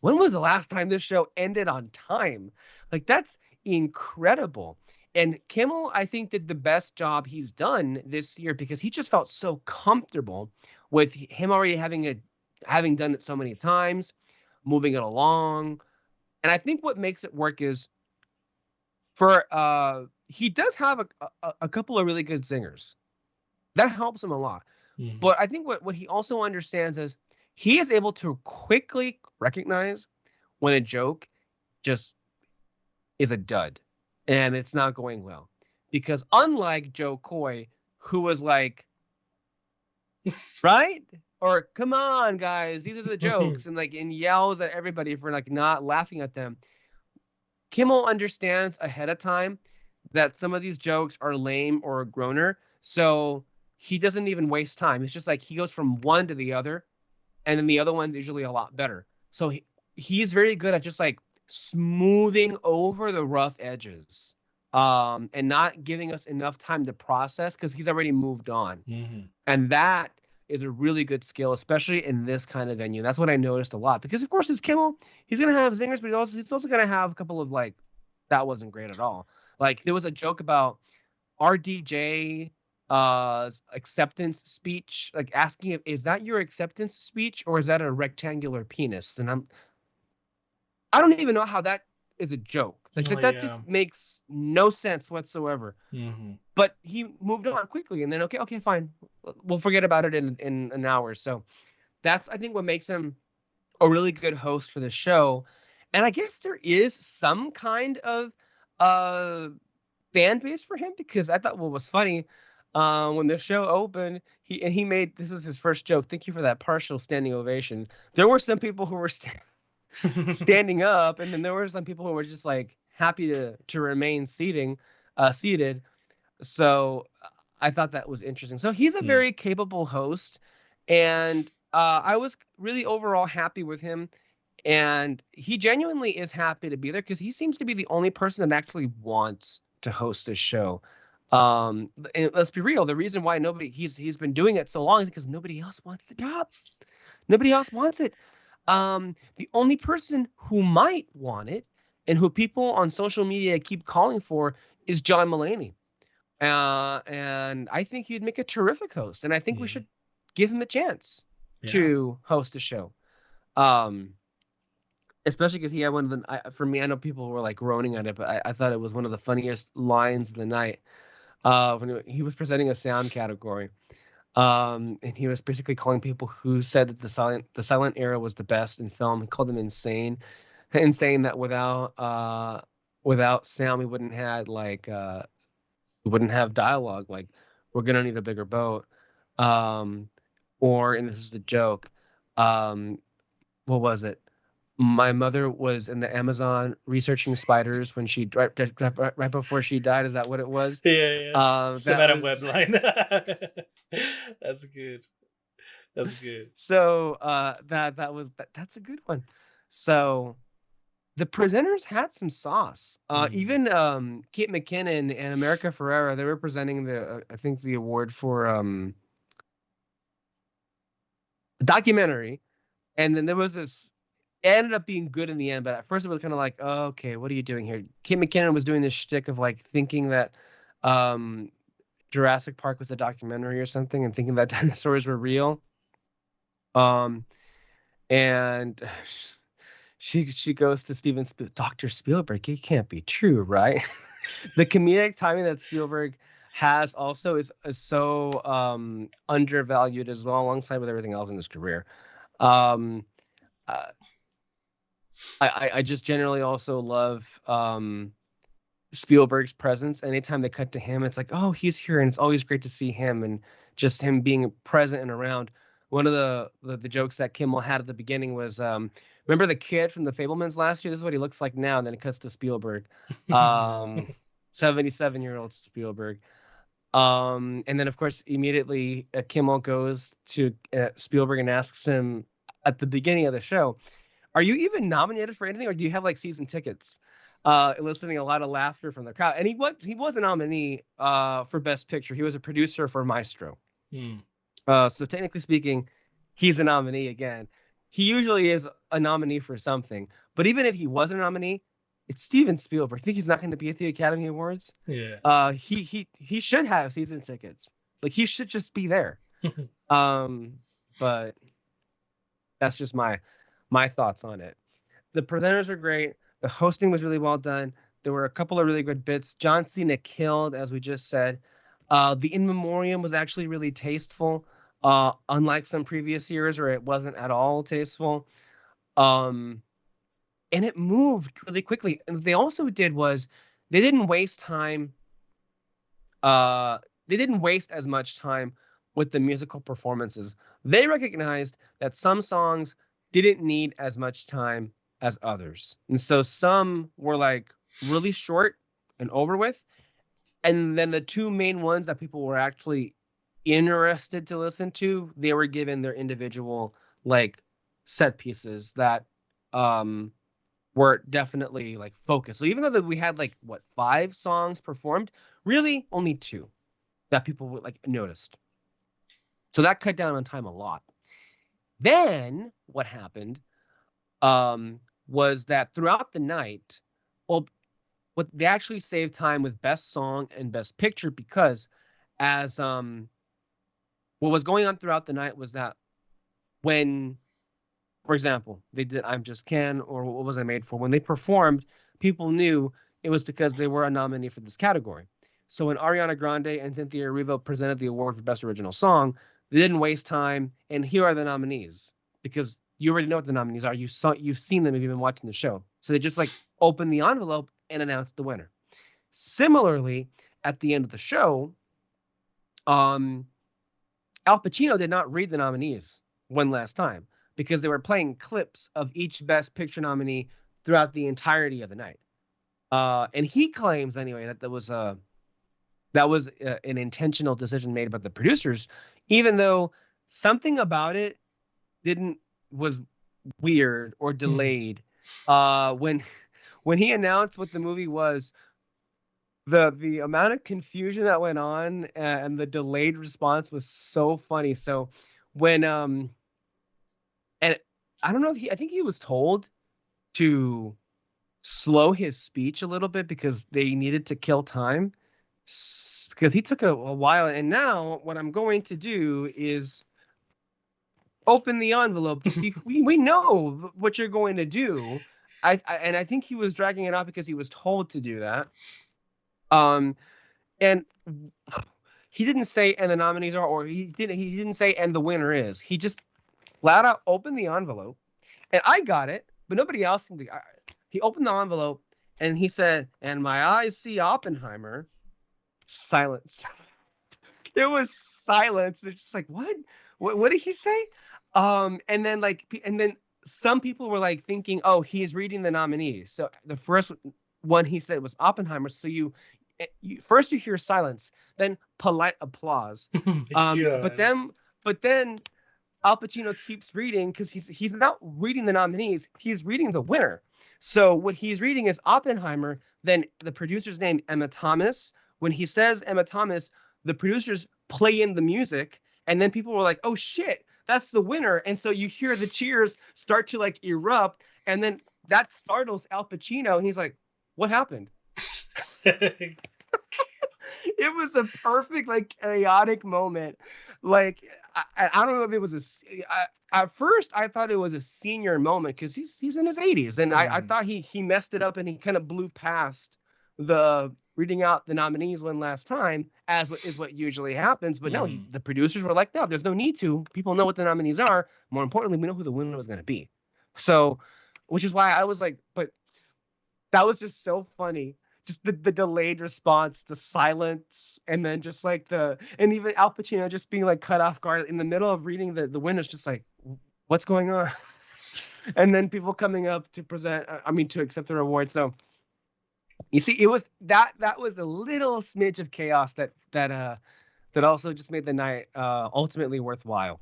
when was the last time this show ended on time? Like, that's incredible. And Kimmel, I think, did the best job he's done this year because he just felt so comfortable with him already having done it so many times, moving it along. And I think what makes it work is he does have a couple of really good singers. That helps him a lot. Mm-hmm. But I think what he also understands is he is able to quickly recognize when a joke just is a dud and it's not going well. Because unlike Joe Coy, who was like, right? Or, come on, guys, these are the jokes, and yells at everybody for not laughing at them. Kimmel understands ahead of time that some of these jokes are lame or a groaner, so he doesn't even waste time. It's just like he goes from one to the other, and then the other one's usually a lot better. So he's very good at just smoothing over the rough edges, and not giving us enough time to process because he's already moved on. Mm-hmm. And that is a really good skill, especially in this kind of venue. That's what I noticed a lot because, of course, it's Kimmel. He's going to have zingers, but he's also going to have a couple of that wasn't great at all. There was a joke about RDJ acceptance speech, asking is that your acceptance speech or is that a rectangular penis? And I don't even know how that is a joke. That just makes no sense whatsoever. Mm-hmm. But he moved on quickly, and then okay, fine, we'll forget about it in an hour. So that's, I think, what makes him a really good host for the show. And I guess there is some kind of fan base for him, because I thought what was funny when the show opened, he made, this was his first joke. Thank you for that partial standing ovation. There were some people who were standing up, and then there were some people who were just happy to remain seated. So I thought that was interesting. So he's a very capable host, and I was really overall happy with him. And he genuinely is happy to be there because he seems to be the only person that actually wants to host this show. And let's be real, the reason why he's been doing it so long is because nobody else wants the job. Nobody else wants it. The only person who might want it and who people on social media keep calling for is John Mulaney. And I think he'd make a terrific host, and I think we should give him a chance to host a show. Especially because he had one of the, for me, I know people were groaning at it, but I thought it was one of the funniest lines of the night when he was presenting a sound category. And he was basically calling people who said that the silent era was the best in film. He called them insane, and saying that without sound we wouldn't have dialogue. we're gonna need a bigger boat. Or, and this is the joke, what was it? My mother was in the Amazon researching spiders when she right before she died. Is that what it was? Yeah. The That Madam was Web line. That's good. That's good. so that's a good one. So the presenters had some sauce. Even Kate McKinnon and America Ferrera, they were presenting the I think the award for documentary, and then there was this. It ended up being good in the end, but at first it was kind of like, oh, okay, what are you doing here? Kate McKinnon was doing this shtick of like thinking that Jurassic Park was a documentary or something, and thinking that dinosaurs were real. And she goes to Dr. Spielberg. It can't be true, right? The comedic timing that Spielberg has also is so undervalued as well, alongside with everything else in his career. I just generally also love Spielberg's presence. Anytime they cut to him, it's like, oh, he's here, and it's always great to see him, and just him being present and around. One of the jokes that Kimmel had at the beginning was, remember the kid from the Fablemans last year? This is what he looks like now. And then it cuts to Spielberg, 77-year-old Spielberg. And then, of course, immediately Kimmel goes to Spielberg and asks him at the beginning of the show, are you even nominated for anything, or do you have like season tickets? Eliciting a lot of laughter from the crowd. And he was a nominee for Best Picture. He was a producer for Maestro. So technically speaking, he's a nominee again. He usually is a nominee for something. But even if he wasn't a nominee, it's Steven Spielberg. I think he's not going to be at the Academy Awards. Yeah. He should have season tickets. Like, he should just be there. But that's just my thoughts on it. The presenters are great. The hosting was really well done. There were a couple of really good bits. John Cena killed, as we just said. The In Memoriam was actually really tasteful, unlike some previous years where it wasn't at all tasteful. And it moved really quickly. And what they also did was they didn't waste time. They didn't waste as much time with the musical performances. They recognized that some songs didn't need as much time as others. And so some were like really short and over with. And then the two main ones that people were actually interested to listen to, they were given their individual like set pieces that were definitely like focused. So even though that we had like 5 songs performed, really only 2 that people would like noticed. So that cut down on time a lot. Then what happened was that throughout the night, what they actually saved time with Best Song and Best Picture, because as what was going on throughout the night was that when, for example, they did I'm Just Ken or What Was I Made For, when they performed, people knew it was because they were a nominee for this category. So when Ariana Grande and Cynthia Erivo presented the award for Best Original Song, they didn't waste time, and here are the nominees, because you already know what the nominees are. You've seen them if you've been watching the show. So they just like opened the envelope and announced the winner. Similarly, at the end of the show, Al Pacino did not read the nominees one last time, because they were playing clips of each Best Picture nominee throughout the entirety of the night. And he claims anyway that that was an intentional decision made by the producers, even though something about it was weird or delayed. When he announced what the movie was, the amount of confusion that went on and the delayed response was so funny. So when and I don't know if I think he was told to slow his speech a little bit because they needed to kill time, because he took a while. And now what I'm going to do is open the envelope to see. we know what you're going to do. I think he was dragging it out because he was told to do that. And he didn't say and the nominees are, or he didn't say and the winner is. He just flat out opened the envelope, and I got it, but nobody else. He opened the envelope and he said, "And my eyes see Oppenheimer." Silence. There was silence. It's just like, what did he say? And then some people were like thinking, oh, he's reading the nominees. So the first one he said was Oppenheimer. So first you hear silence, then polite applause. But God. then Al Pacino keeps reading because he's not reading the nominees, he's reading the winner. So what he's reading is Oppenheimer. Then the producer's name Emma Thomas. When he says Emma Thomas, the producers play in the music, and then people were like, "Oh shit, that's the winner!" And so you hear the cheers start to like erupt, and then that startles Al Pacino, and he's like, "What happened?" It was a perfect, like, chaotic moment. Like, I don't know if it was at first I thought it was a senior moment because he's in his 80s, and I thought he messed it up and he kind of blew past the reading out the nominees one last time, as is what usually happens. But no, the producers were like, no, there's no need to. People know what the nominees are. More importantly, we know who the winner was going to be. So, which is why I was like, but that was just so funny. Just the delayed response, the silence, and then just like and even Al Pacino just being like cut off guard in the middle of reading the winners, just like, what's going on? And then people coming up to to accept the reward. So you see, it was that was a little smidge of chaos that also just made the night ultimately worthwhile.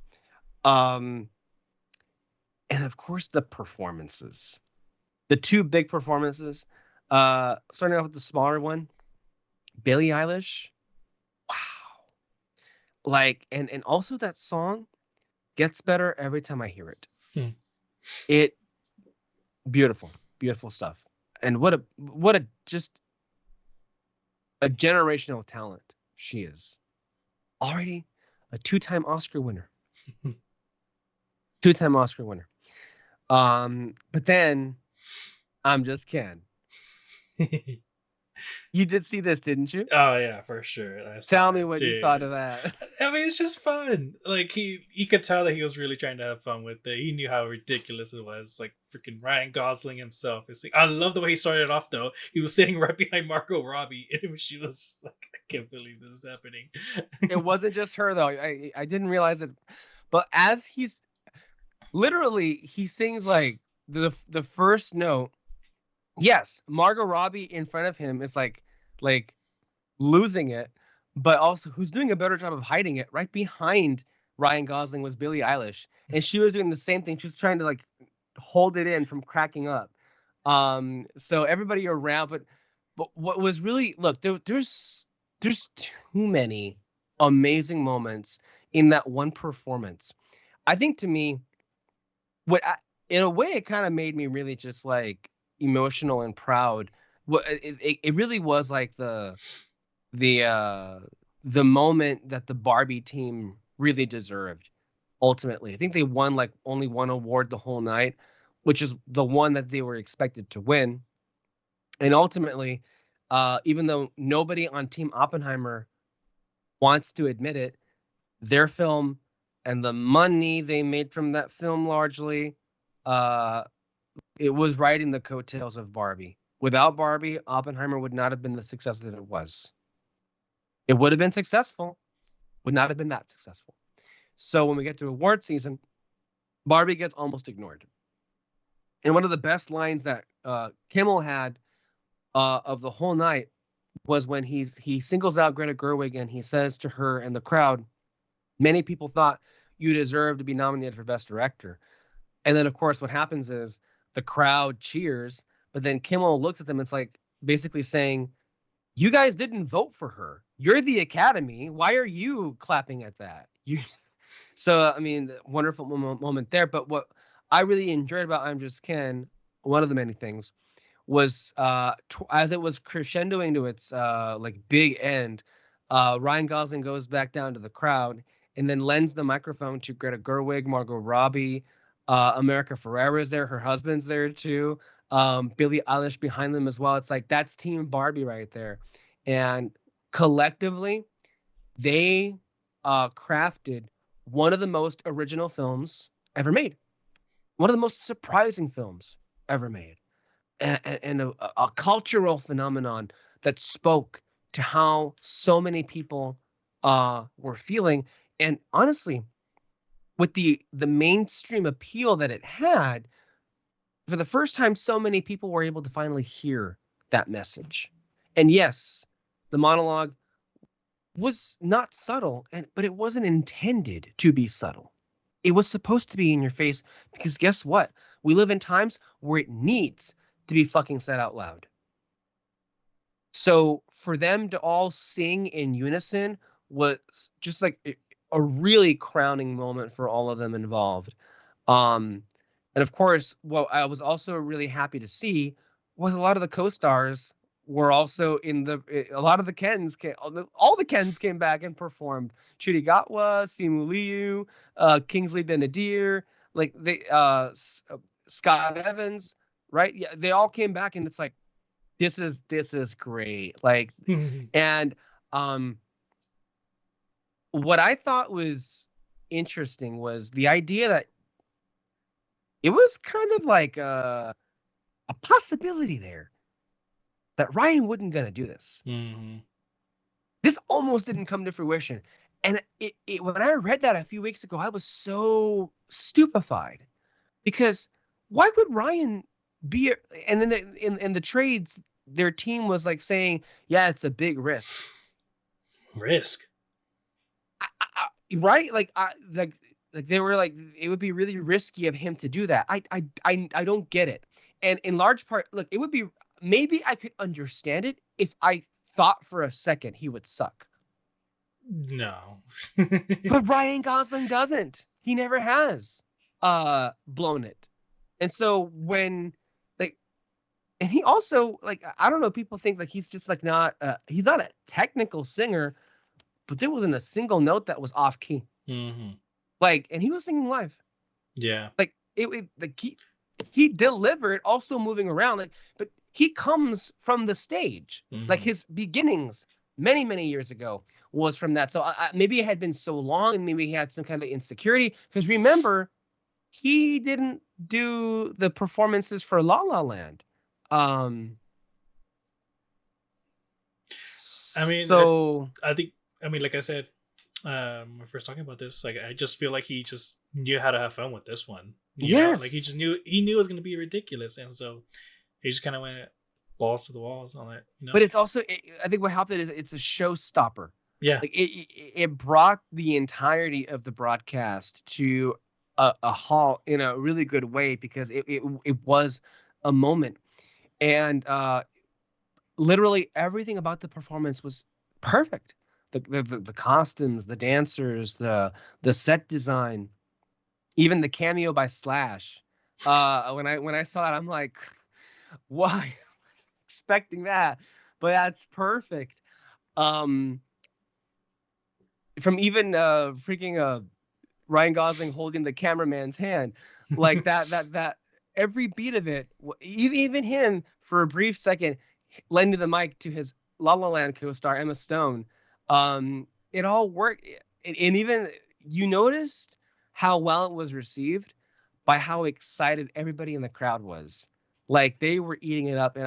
And of course the performances, the two big performances. Starting off with the smaller one, Billie Eilish. Wow. Like, and also that song gets better every time I hear it. It beautiful stuff. And what a just a generational talent she is. Already a two-time Oscar winner. Two-time Oscar winner. But then I'm just Ken. You did see this, didn't you? Oh yeah, for sure. Tell me what you thought of that. I mean, it's just fun. Like he could tell that he was really trying to have fun with it. He knew how ridiculous it was. Like freaking Ryan Gosling himself. It's like, I love the way he started off though. He was sitting right behind Margot Robbie, and she was just like, I can't believe this is happening. It wasn't just her though. I didn't realize it, but as he sings like the first note. Yes, Margot Robbie in front of him is like losing it, but also who's doing a better job of hiding it right behind Ryan Gosling was Billie Eilish, and she was doing the same thing. She was trying to like hold it in from cracking up. So everybody around, but what was really there's too many amazing moments in that one performance. I think to me, in a way, it kind of made me really just like emotional and proud. It really was like the moment that the Barbie team really deserved. Ultimately, I think they won like only one award the whole night, which is the one that they were expected to win. And ultimately, even though nobody on Team Oppenheimer wants to admit it, their film and the money they made from that film largely, it was riding the coattails of Barbie. Without Barbie, Oppenheimer would not have been the success that it was. It would have been successful, would not have been that successful. So when we get to award season, Barbie gets almost ignored. And one of the best lines that Kimmel had of the whole night was when he singles out Greta Gerwig and he says to her and the crowd, many people thought you deserve to be nominated for Best Director. And then, of course, what happens is the crowd cheers, but then Kimmel looks at them and it's like basically saying, you guys didn't vote for her. You're the Academy. Why are you clapping at that? So, I mean, wonderful moment there. But what I really enjoyed about I'm Just Ken, one of the many things, was as it was crescendoing to its like big end, Ryan Gosling goes back down to the crowd and then lends the microphone to Greta Gerwig, Margot Robbie, America Ferrera is there. Her husband's there too. Billie Eilish behind them as well. It's like, that's Team Barbie right there. And collectively, they crafted one of the most original films ever made. One of the most surprising films ever made. And a cultural phenomenon that spoke to how so many people were feeling. And honestly, with the mainstream appeal that it had, for the first time, so many people were able to finally hear that message. And yes, the monologue was not subtle, but it wasn't intended to be subtle. It was supposed to be in your face because guess what? We live in times where it needs to be fucking said out loud. So for them to all sing in unison was just like a really crowning moment for all of them involved. And of course, what I was also really happy to see was a lot of the co-stars were also in a lot of the Kens all the Kens came back and performed. Chudi Gatwa, Simu Liu, Kingsley Ben-Adir, like Scott Evans, right? Yeah, they all came back, and it's like this is great. Like, and what I thought was interesting was the idea that it was kind of like a possibility there that Ryan wasn't gonna do this. Mm-hmm. This almost didn't come to fruition, and when I read that a few weeks ago, I was so stupefied because why would Ryan be? And then in the trades, their team was like saying, "Yeah, it's a big risk." Risk, right? Like they were like, it would be really risky of him to do that. I don't get it. And in large part, look, it would be, maybe I could understand it if I thought for a second he would suck. No. But Ryan Gosling doesn't. He never has blown it. And so when like, and he also, like, I don't know, people think like he's just like he's not a technical singer, but there wasn't a single note that was off key. Mm-hmm. Like, and he was singing live. Yeah. Like he delivered, also moving around. Like, but he comes from the stage. Mm-hmm. Like his beginnings many years ago was from that. So maybe it had been so long, and maybe he had some kind of insecurity. Because remember, he didn't do the performances for La La Land. I mean, so I think, I mean, like I said, when we first talking about this, like, I just feel like he just knew how to have fun with this one. You know? Like he knew it was going to be ridiculous, and so he just kind of went balls to the walls on it. You know? But it's also, I think what happened is it's a showstopper. Yeah, like it brought the entirety of the broadcast to a halt in a really good way, because it was a moment, and literally everything about the performance was perfect. The costumes, the dancers, the set design, even the cameo by Slash. When I saw it, I'm like, why? Expecting that, but that's perfect. From even freaking Ryan Gosling holding the cameraman's hand, like that every beat of it, even him for a brief second lending the mic to his La La Land co-star Emma Stone, it all worked. And even you noticed how well it was received by how excited everybody in the crowd was. Like, they were eating it up. And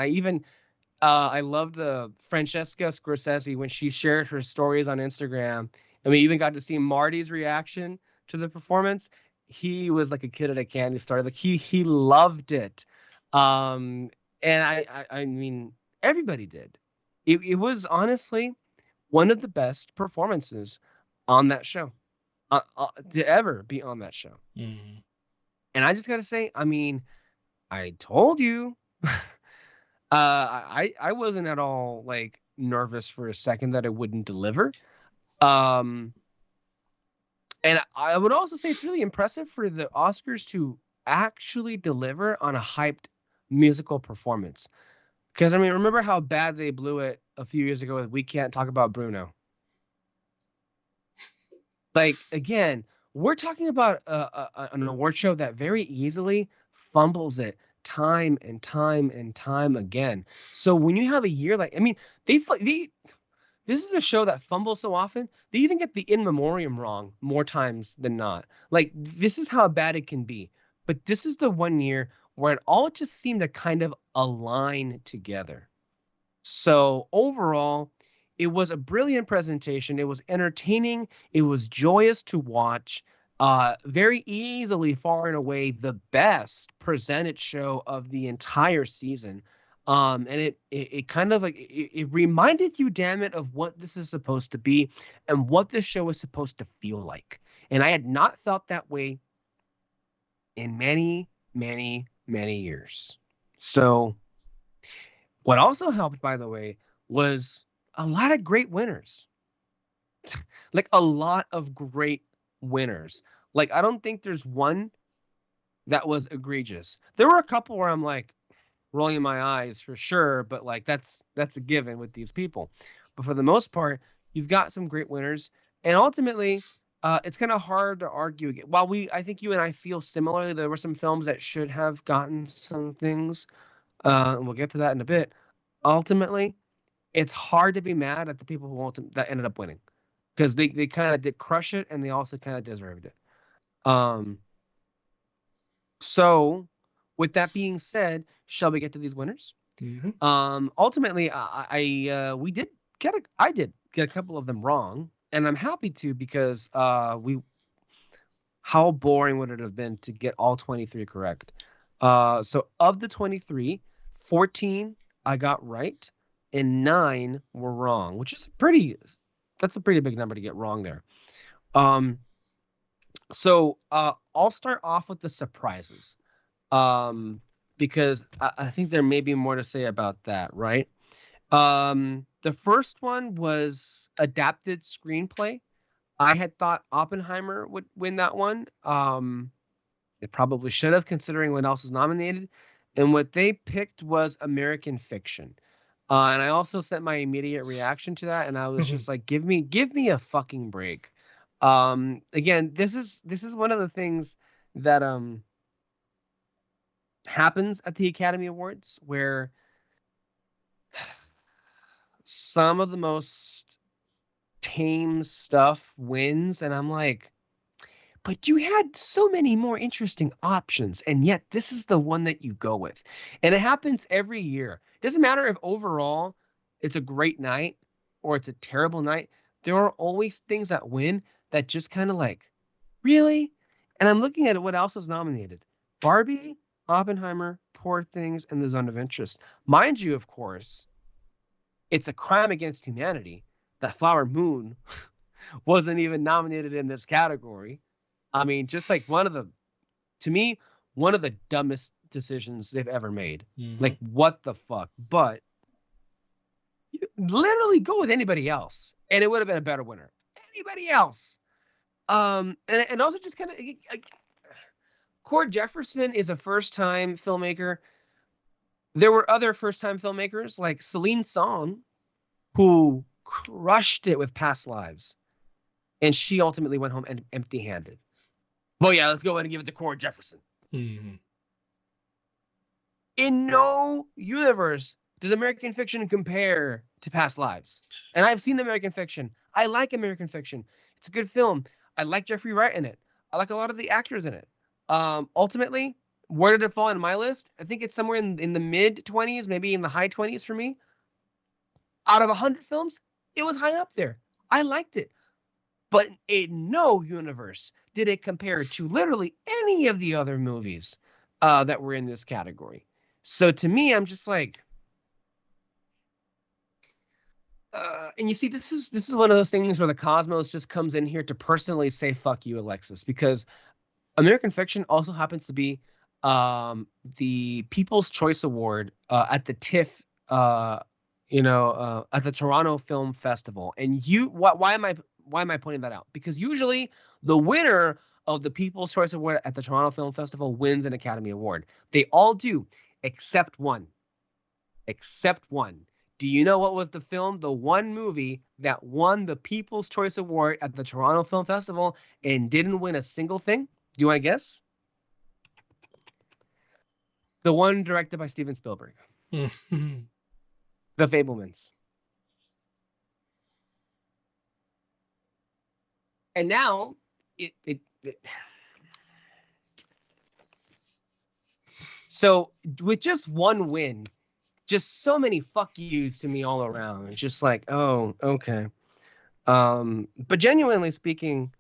I loved the Francesca Scorsese when she shared her stories on Instagram, and we even got to see Marty's reaction to the performance. He was like a kid at a candy store. Like he loved it. And I mean, everybody did. It was honestly one of the best performances on that show, to ever be on that show. Mm-hmm. And I just got to say, I mean, I told you, I wasn't at all like nervous for a second that it wouldn't deliver. And I would also say it's really impressive for the Oscars to actually deliver on a hyped musical performance. Because, I mean, remember how bad they blew it a few years ago with We Can't Talk About Bruno. Like, again, we're talking about an award show that very easily fumbles it time and time and time again. So when you have a year like, I mean, this is a show that fumbles so often, they even get the in memoriam wrong more times than not. Like, this is how bad it can be. But this is the one year where it all just seemed to kind of align together. So overall, It was a brilliant presentation. It was entertaining. It was joyous to watch. Very easily, far and away, the best presented show of the entire season. And it kind of like it reminded you, damn it, of what this is supposed to be and what this show is supposed to feel like. And I had not felt that way in many, many, many years. So what also helped, by the way, was a lot of great winners. Like a lot of great winners. Like I don't think there's one that was egregious. There were a couple where I'm like rolling my eyes for sure, but like that's a given with these people. But for the most part, you've got some great winners, and ultimately, it's kind of hard to argue again. While I think you and I feel similarly, there were some films that should have gotten some things, and we'll get to that in a bit. Ultimately, it's hard to be mad at the people that ended up winning, because they kind of did crush it, and they also kind of deserved it. So with that being said, shall we get to these winners? Mm-hmm. Ultimately, I did get a couple of them wrong, and I'm happy to, because how boring would it have been to get all 23 correct? So of the 23, 14 I got right, and 9 were wrong, which is that's a pretty big number to get wrong there. So I'll start off with the surprises, because I think there may be more to say about that, right? The first one was adapted screenplay. I had thought Oppenheimer would win that one. It probably should have, considering what else was nominated. And what they picked was American Fiction. And I also sent my immediate reaction to that, and I was just like, give me a fucking break. Again, this is one of the things that happens at the Academy Awards, where some of the most tame stuff wins, and I'm like, but you had so many more interesting options, and yet this is the one that you go with. And it happens every year. It doesn't matter if overall it's a great night or it's a terrible night. There are always things that win that just kind of like, really? And I'm looking at what else was nominated. Barbie, Oppenheimer, Poor Things, and The Zone of Interest. Mind you, of course, it's a crime against humanity that Flower Moon wasn't even nominated in this category. I mean, just like to me, one of the dumbest decisions they've ever made. Mm-hmm. Like, what the fuck? But you literally go with anybody else, and it would have been a better winner. Anybody else. And also just kind of, Cord Jefferson is a first-time filmmaker. There were other first-time filmmakers like Celine Song, who crushed it with Past Lives, and she ultimately went home empty-handed. Well, yeah, let's go ahead and give it to Cord Jefferson. Mm-hmm. In no universe does American Fiction compare to Past Lives. And I've seen American Fiction. I like American Fiction. It's a good film. I like Jeffrey Wright in it. I like a lot of the actors in it. Ultimately, where did it fall in my list? I think it's somewhere in the mid-20s, maybe in the high 20s for me. Out of 100 films, it was high up there. I liked it. But in no universe did it compare to literally any of the other movies that were in this category. So to me, I'm just like, and you see, this is one of those things where the Cosmos just comes in here to personally say "fuck you, Alexis," because American Fiction also happens to be the People's Choice Award at the TIFF, at the Toronto Film Festival. And why am I pointing that out? Because usually the winner of the People's Choice Award at the Toronto Film Festival wins an Academy Award. They all do, except one. Except one. Do you know what was the one movie that won the People's Choice Award at the Toronto Film Festival and didn't win a single thing? Do you want to guess? The one directed by Steven Spielberg. The Fabelmans. And now so with just one win, just so many fuck yous to me all around. It's just like, oh, okay. But genuinely speaking,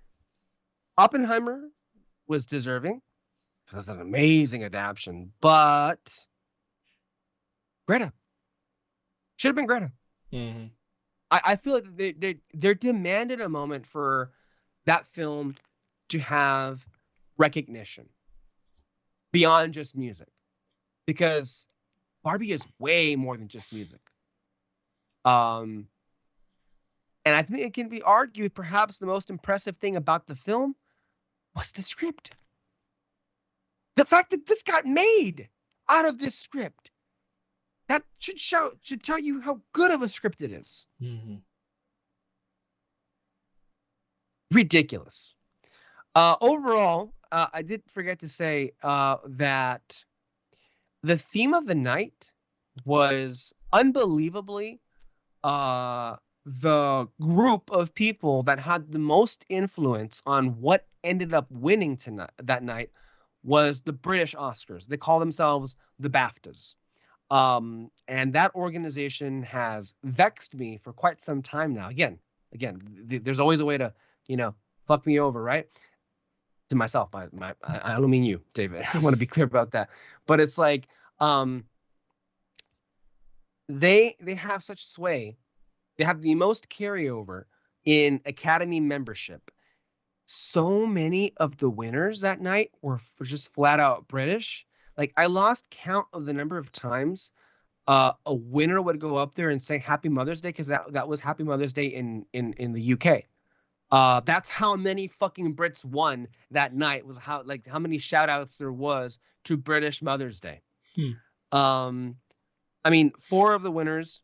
Oppenheimer was deserving because it's an amazing adaptation. But Greta should have been Greta. Mm-hmm. I feel like they're demanded a moment for that film to have recognition beyond just music, because Barbie is way more than just music. And I think it can be argued perhaps the most impressive thing about the film was the script. The fact that this got made out of this script, that should tell you how good of a script it is. Mm-hmm. Ridiculous. Overall, I did forget to say that the theme of the night was unbelievably the group of people that had the most influence on what ended up winning that night was the British Oscars. They call themselves the BAFTAs. And that organization has vexed me for quite some time now. Again, there's always a way to, fuck me over, right? To myself, I don't mean you, David. I want to be clear about that. But it's like, they have such sway. They have the most carryover in Academy membership. So many of the winners that night were just flat out British. Like, I lost count of the number of times a winner would go up there and say Happy Mother's Day, because that was Happy Mother's Day in the UK. That's how many fucking Brits won that night, was how many shout outs there was to British Mother's Day. I mean, 4 of the winners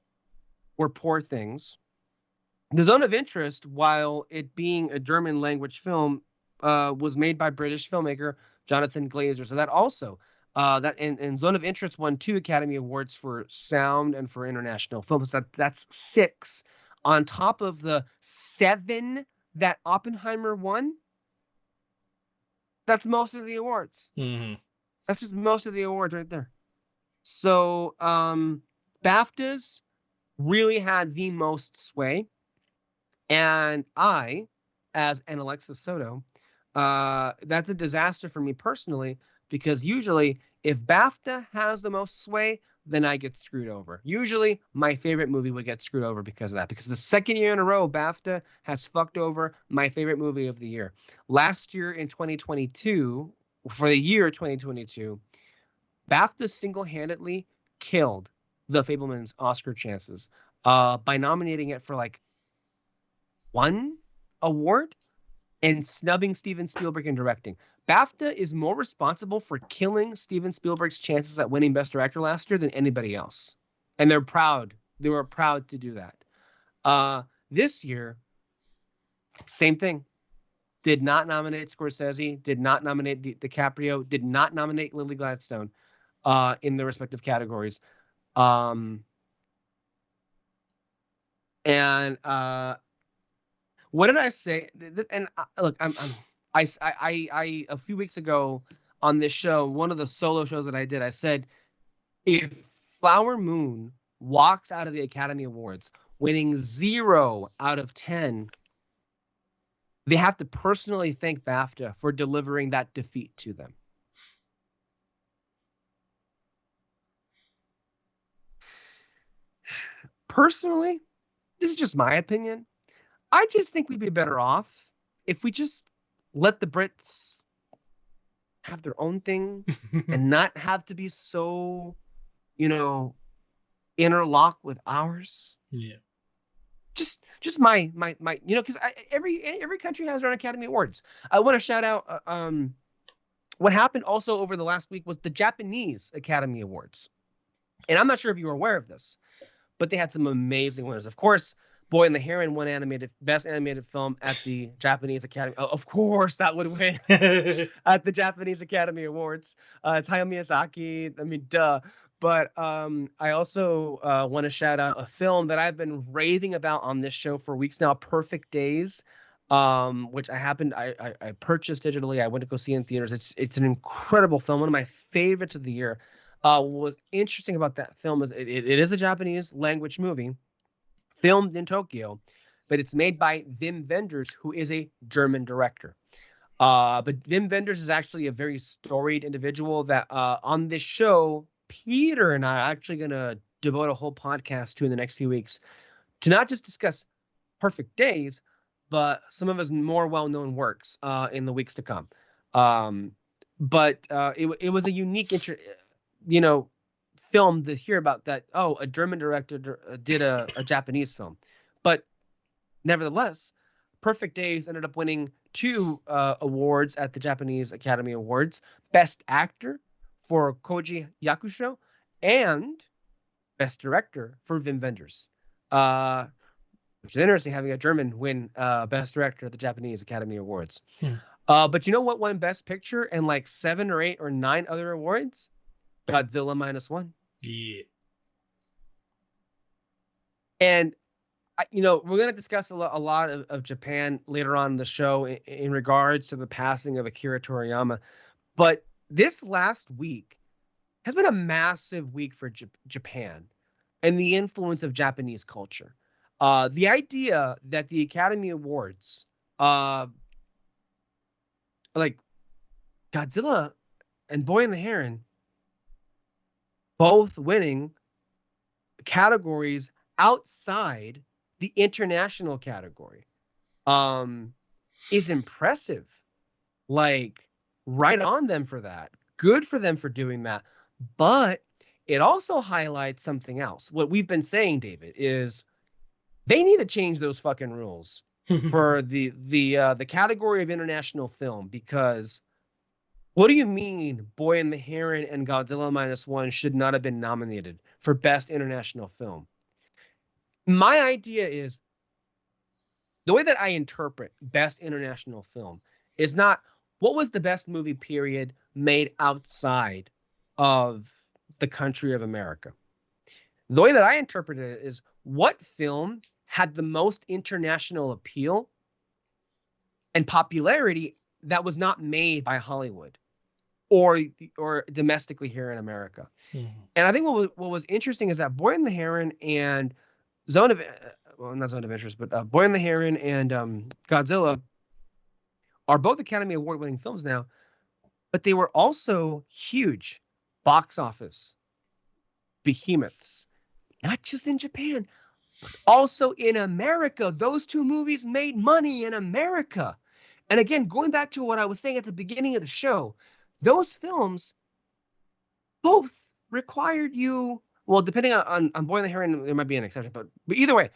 were Poor Things. The Zone of Interest, while it being a German language film, was made by British filmmaker Jonathan Glazer. So that also, and Zone of Interest won 2 Academy Awards for sound and for international films. That's 6 on top of the 7 that Oppenheimer won. That's most of the awards. Mm-hmm. That's just most of the awards right there. So BAFTAs really had the most sway. And I, as an Alexis Soto, that's a disaster for me personally, because usually if BAFTA has the most sway, then I get screwed over. Usually my favorite movie would get screwed over because of that, because the second year in a row, BAFTA has fucked over my favorite movie of the year. Last year in 2022, for the year 2022, BAFTA single-handedly killed The Fabelmans' Oscar chances by nominating it for like 1 award and snubbing Steven Spielberg in directing. BAFTA is more responsible for killing Steven Spielberg's chances at winning Best Director last year than anybody else. And they're proud. They were proud to do that. This year, same thing. Did not nominate Scorsese, did not nominate DiCaprio, did not nominate Lily Gladstone in their respective categories. What did I say? And look, I a few weeks ago on this show, one of the solo shows that I did, I said, if Flower Moon walks out of the Academy Awards winning 0 out of 10, they have to personally thank BAFTA for delivering that defeat to them. Personally, this is just my opinion. I just think we'd be better off if we just let the Brits have their own thing and not have to be so, interlocked with ours. Yeah. Just my, because every country has their own Academy Awards. I want to shout out what happened also over the last week was the Japanese Academy Awards. And I'm not sure if you were aware of this, but they had some amazing winners. Of course, Boy and the Heron won Best Animated Film at the Japanese Academy. Oh, of course, that would win at the Japanese Academy Awards. It's Hayao Miyazaki. I mean, duh. But I also want to shout out a film that I've been raving about on this show for weeks now, Perfect Days, which I purchased digitally. I went to go see in theaters. It's an incredible film, one of my favorites of the year. What was interesting about that film is it is a Japanese language movie filmed in Tokyo, but it's made by Wim Wenders, who is a German director. But Wim Wenders is actually a very storied individual that on this show, Peter and I are actually going to devote a whole podcast to in the next few weeks to not just discuss Perfect Days, but some of his more well-known works in the weeks to come. But it was a unique, film to hear about that. Oh, a German director did a Japanese film, but nevertheless, Perfect Days ended up winning 2 awards at the Japanese Academy Awards: Best Actor for Koji Yakusho and Best Director for Wim Wenders. Which is interesting, having a German win Best Director at the Japanese Academy Awards. But you know what won Best Picture and like 7 or 8 or 9 other awards? Godzilla -1. Yeah. And we're going to discuss a lot of Japan later on in the show in regards to the passing of Akira Toriyama. But this last week has been a massive week for Japan and the influence of Japanese culture. The idea that the Academy Awards, like Godzilla and Boy and the Heron, both winning categories outside the international category, is impressive. Like, right on them for that. Good for them for doing that. But it also highlights something else. What we've been saying, David, is they need to change those fucking rules for the category of international film, because what do you mean Boy and the Heron and Godzilla -1 should not have been nominated for Best International Film? My idea is, the way that I interpret Best International Film is not what was the best movie period made outside of the country of America. The way that I interpret it is what film had the most international appeal and popularity that was not made by Hollywood or domestically here in America. And I think what was interesting is that Boy and the Heron and not Zone of Interest, but Boy and the Heron and Godzilla are both Academy Award-winning films now, but they were also huge box office behemoths, not just in Japan, but also in America. Those 2 movies made money in America. And again, going back to what I was saying at the beginning of the show, those films both required you, well, depending on Boy and the Heron, there might be an exception, but either way,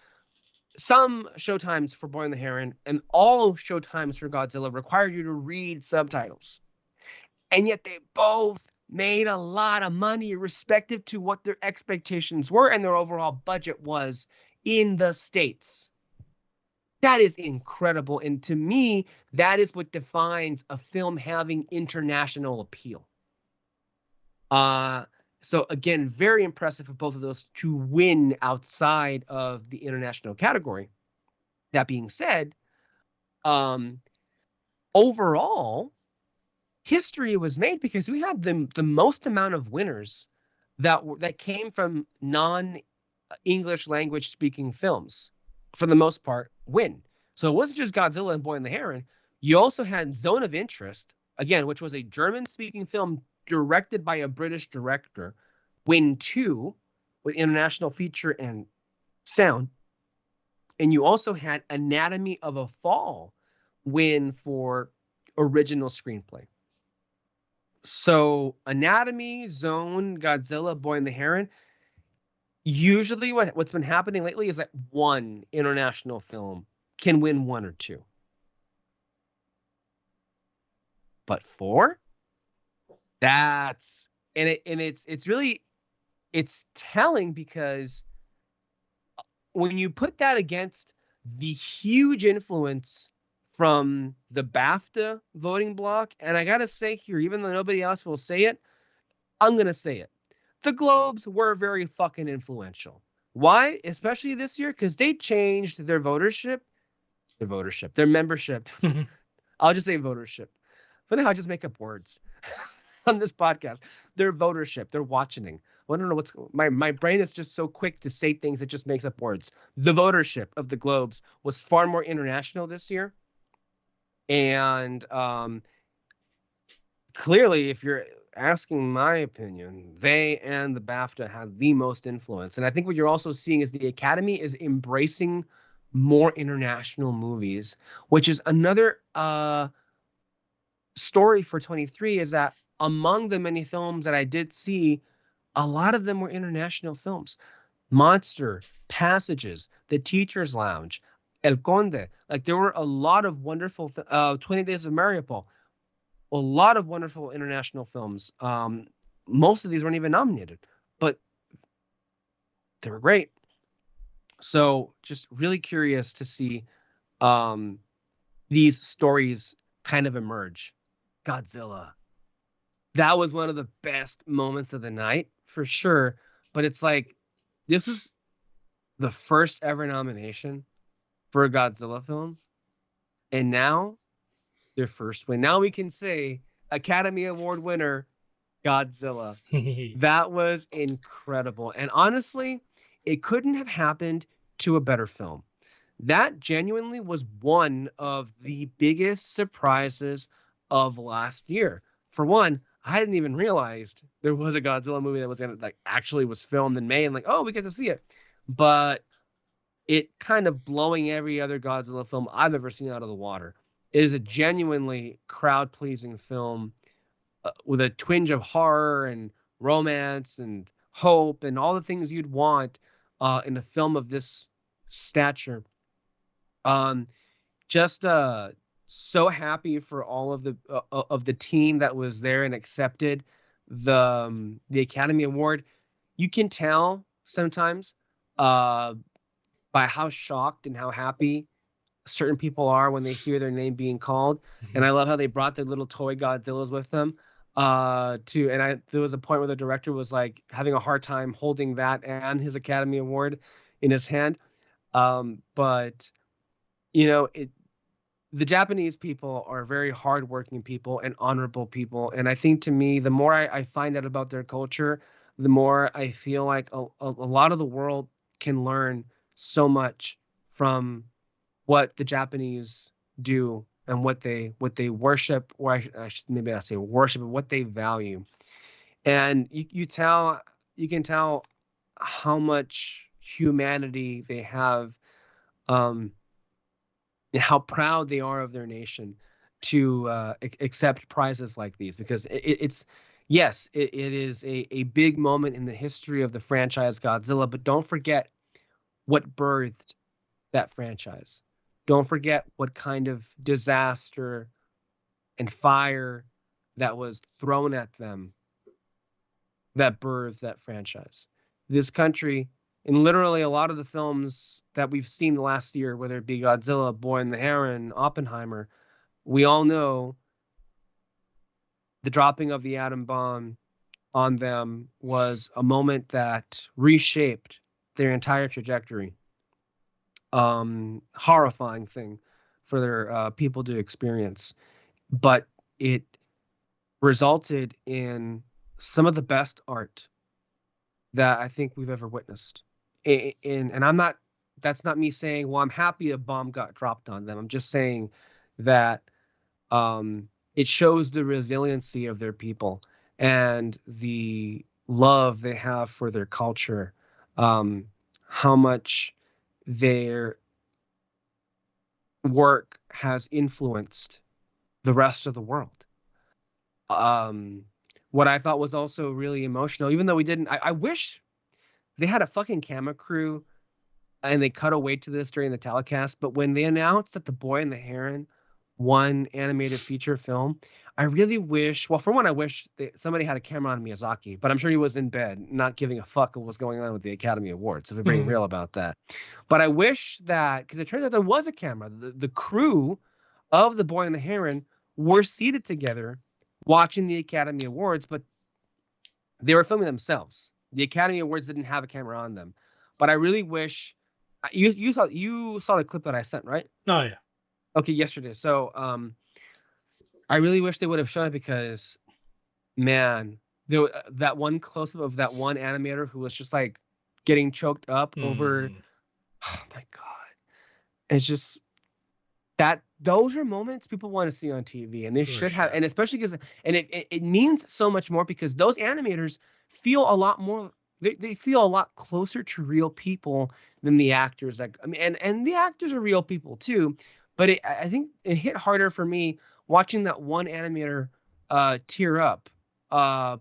some showtimes for Boy and the Heron and all showtimes for Godzilla require you to read subtitles. And yet they both made a lot of money respective to what their expectations were and their overall budget was in the States. That is incredible. And to me, that is what defines a film having international appeal. So again, very impressive for both of those to win outside of the international category. That being said, overall, history was made because we had the most amount of winners that came from non-English language speaking films, for the most part, win. So it wasn't just Godzilla and Boy and the Heron. You also had Zone of Interest, again, which was a German-speaking film directed by a British director, win 2 with international feature and sound. And you also had Anatomy of a Fall win for original screenplay. So Anatomy, Zone, Godzilla, Boy and the Heron. Usually what's been happening lately is that one international film can win 1 or 2. But 4? It's telling, because when you put that against the huge influence from the BAFTA voting block, and I gotta say here, even though nobody else will say it, I'm gonna say it. The Globes were very fucking influential. Why? Especially this year, because they changed their membership. I'll just say votership. Funny how I just make up words. on this podcast. Their votership, their watching. I don't know what's my brain is just so quick to say things it just makes up words. The votership of the Globes was far more international this year, and clearly, if you're asking my opinion, they and the BAFTA have the most influence. And I think what you're also seeing is the Academy is embracing more international movies, which is another story for 23, is that among the many films that I did see, a lot of them were international films. Monster, Passages, The Teacher's Lounge, El Conde. Like, there were a lot of wonderful 20 Days of Mariupol. A lot of wonderful international films. Most of these weren't even nominated, but they were great. So just really curious to see these stories kind of emerge. Godzilla. That was one of the best moments of the night, for sure. But it's like, this is the first ever nomination for a Godzilla film. And now, their first win. Now we can say Academy Award winner, Godzilla. That was incredible. And honestly, it couldn't have happened to a better film. That genuinely was one of the biggest surprises of last year. For one, I hadn't even realized there was a Godzilla movie that was gonna, like, actually was filmed in May, and like, oh, we get to see it. But it kind of blowing every other Godzilla film I've ever seen out of the water. It is a genuinely crowd-pleasing film with a twinge of horror and romance and hope and all the things you'd want in a film of this stature. Just so happy for all of the team that was there and accepted the Academy Award. You can tell sometimes by how shocked and how happy certain people are when they hear their name being called. And I love how they brought their little toy Godzillas with them there was a point where the director was like having a hard time holding that and his Academy Award in his hand. But you know, the Japanese people are very hardworking people and honorable people. And I think, to me, the more I find out about their culture, the more I feel like a lot of the world can learn so much from what the Japanese do and what they worship, or I should maybe not say worship, but what they value. And you can tell how much humanity they have, and how proud they are of their nation to accept prizes like these, because it's yes, it is a big moment in the history of the franchise Godzilla, but don't forget what birthed that franchise. Don't forget what kind of disaster and fire that was thrown at them that birthed that franchise. This country, in literally a lot of the films that we've seen the last year, whether it be Godzilla, Boy and the Heron, Oppenheimer, we all know the dropping of the atom bomb on them was a moment that reshaped their entire trajectory. Horrifying thing for their people to experience, but it resulted in some of the best art that I think we've ever witnessed. And that's not me saying, well, I'm happy a bomb got dropped on them. I'm just saying that it shows the resiliency of their people and the love they have for their culture, how much their work has influenced the rest of the world. What I thought was also really emotional, even though we didn't, I wish they had a fucking camera crew and they cut away to this during the telecast. But when they announced that The Boy and the Heron won animated feature film, I really wish, well, for one, I wish somebody had a camera on Miyazaki, but I'm sure he was in bed, not giving a fuck what was going on with the Academy Awards, if we're being real about that. But I wish that, because it turns out there was a camera, the crew of The Boy and the Heron were seated together watching the Academy Awards, but they were filming themselves. The Academy Awards didn't have a camera on them. But I really wish, you saw the clip that I sent, right? Oh yeah. Okay, yesterday. So I really wish they would have shown it, because Man, that one close up of that one animator who was just like getting choked up over. Mm, Oh my god! It's just that those are moments people want to see on TV, and they for should have, sure. and especially because, and it means so much more because those animators feel a lot more. They feel a lot closer to real people than the actors. Like I mean, and the actors are real people too, but I think it hit harder for me watching that one animator tear up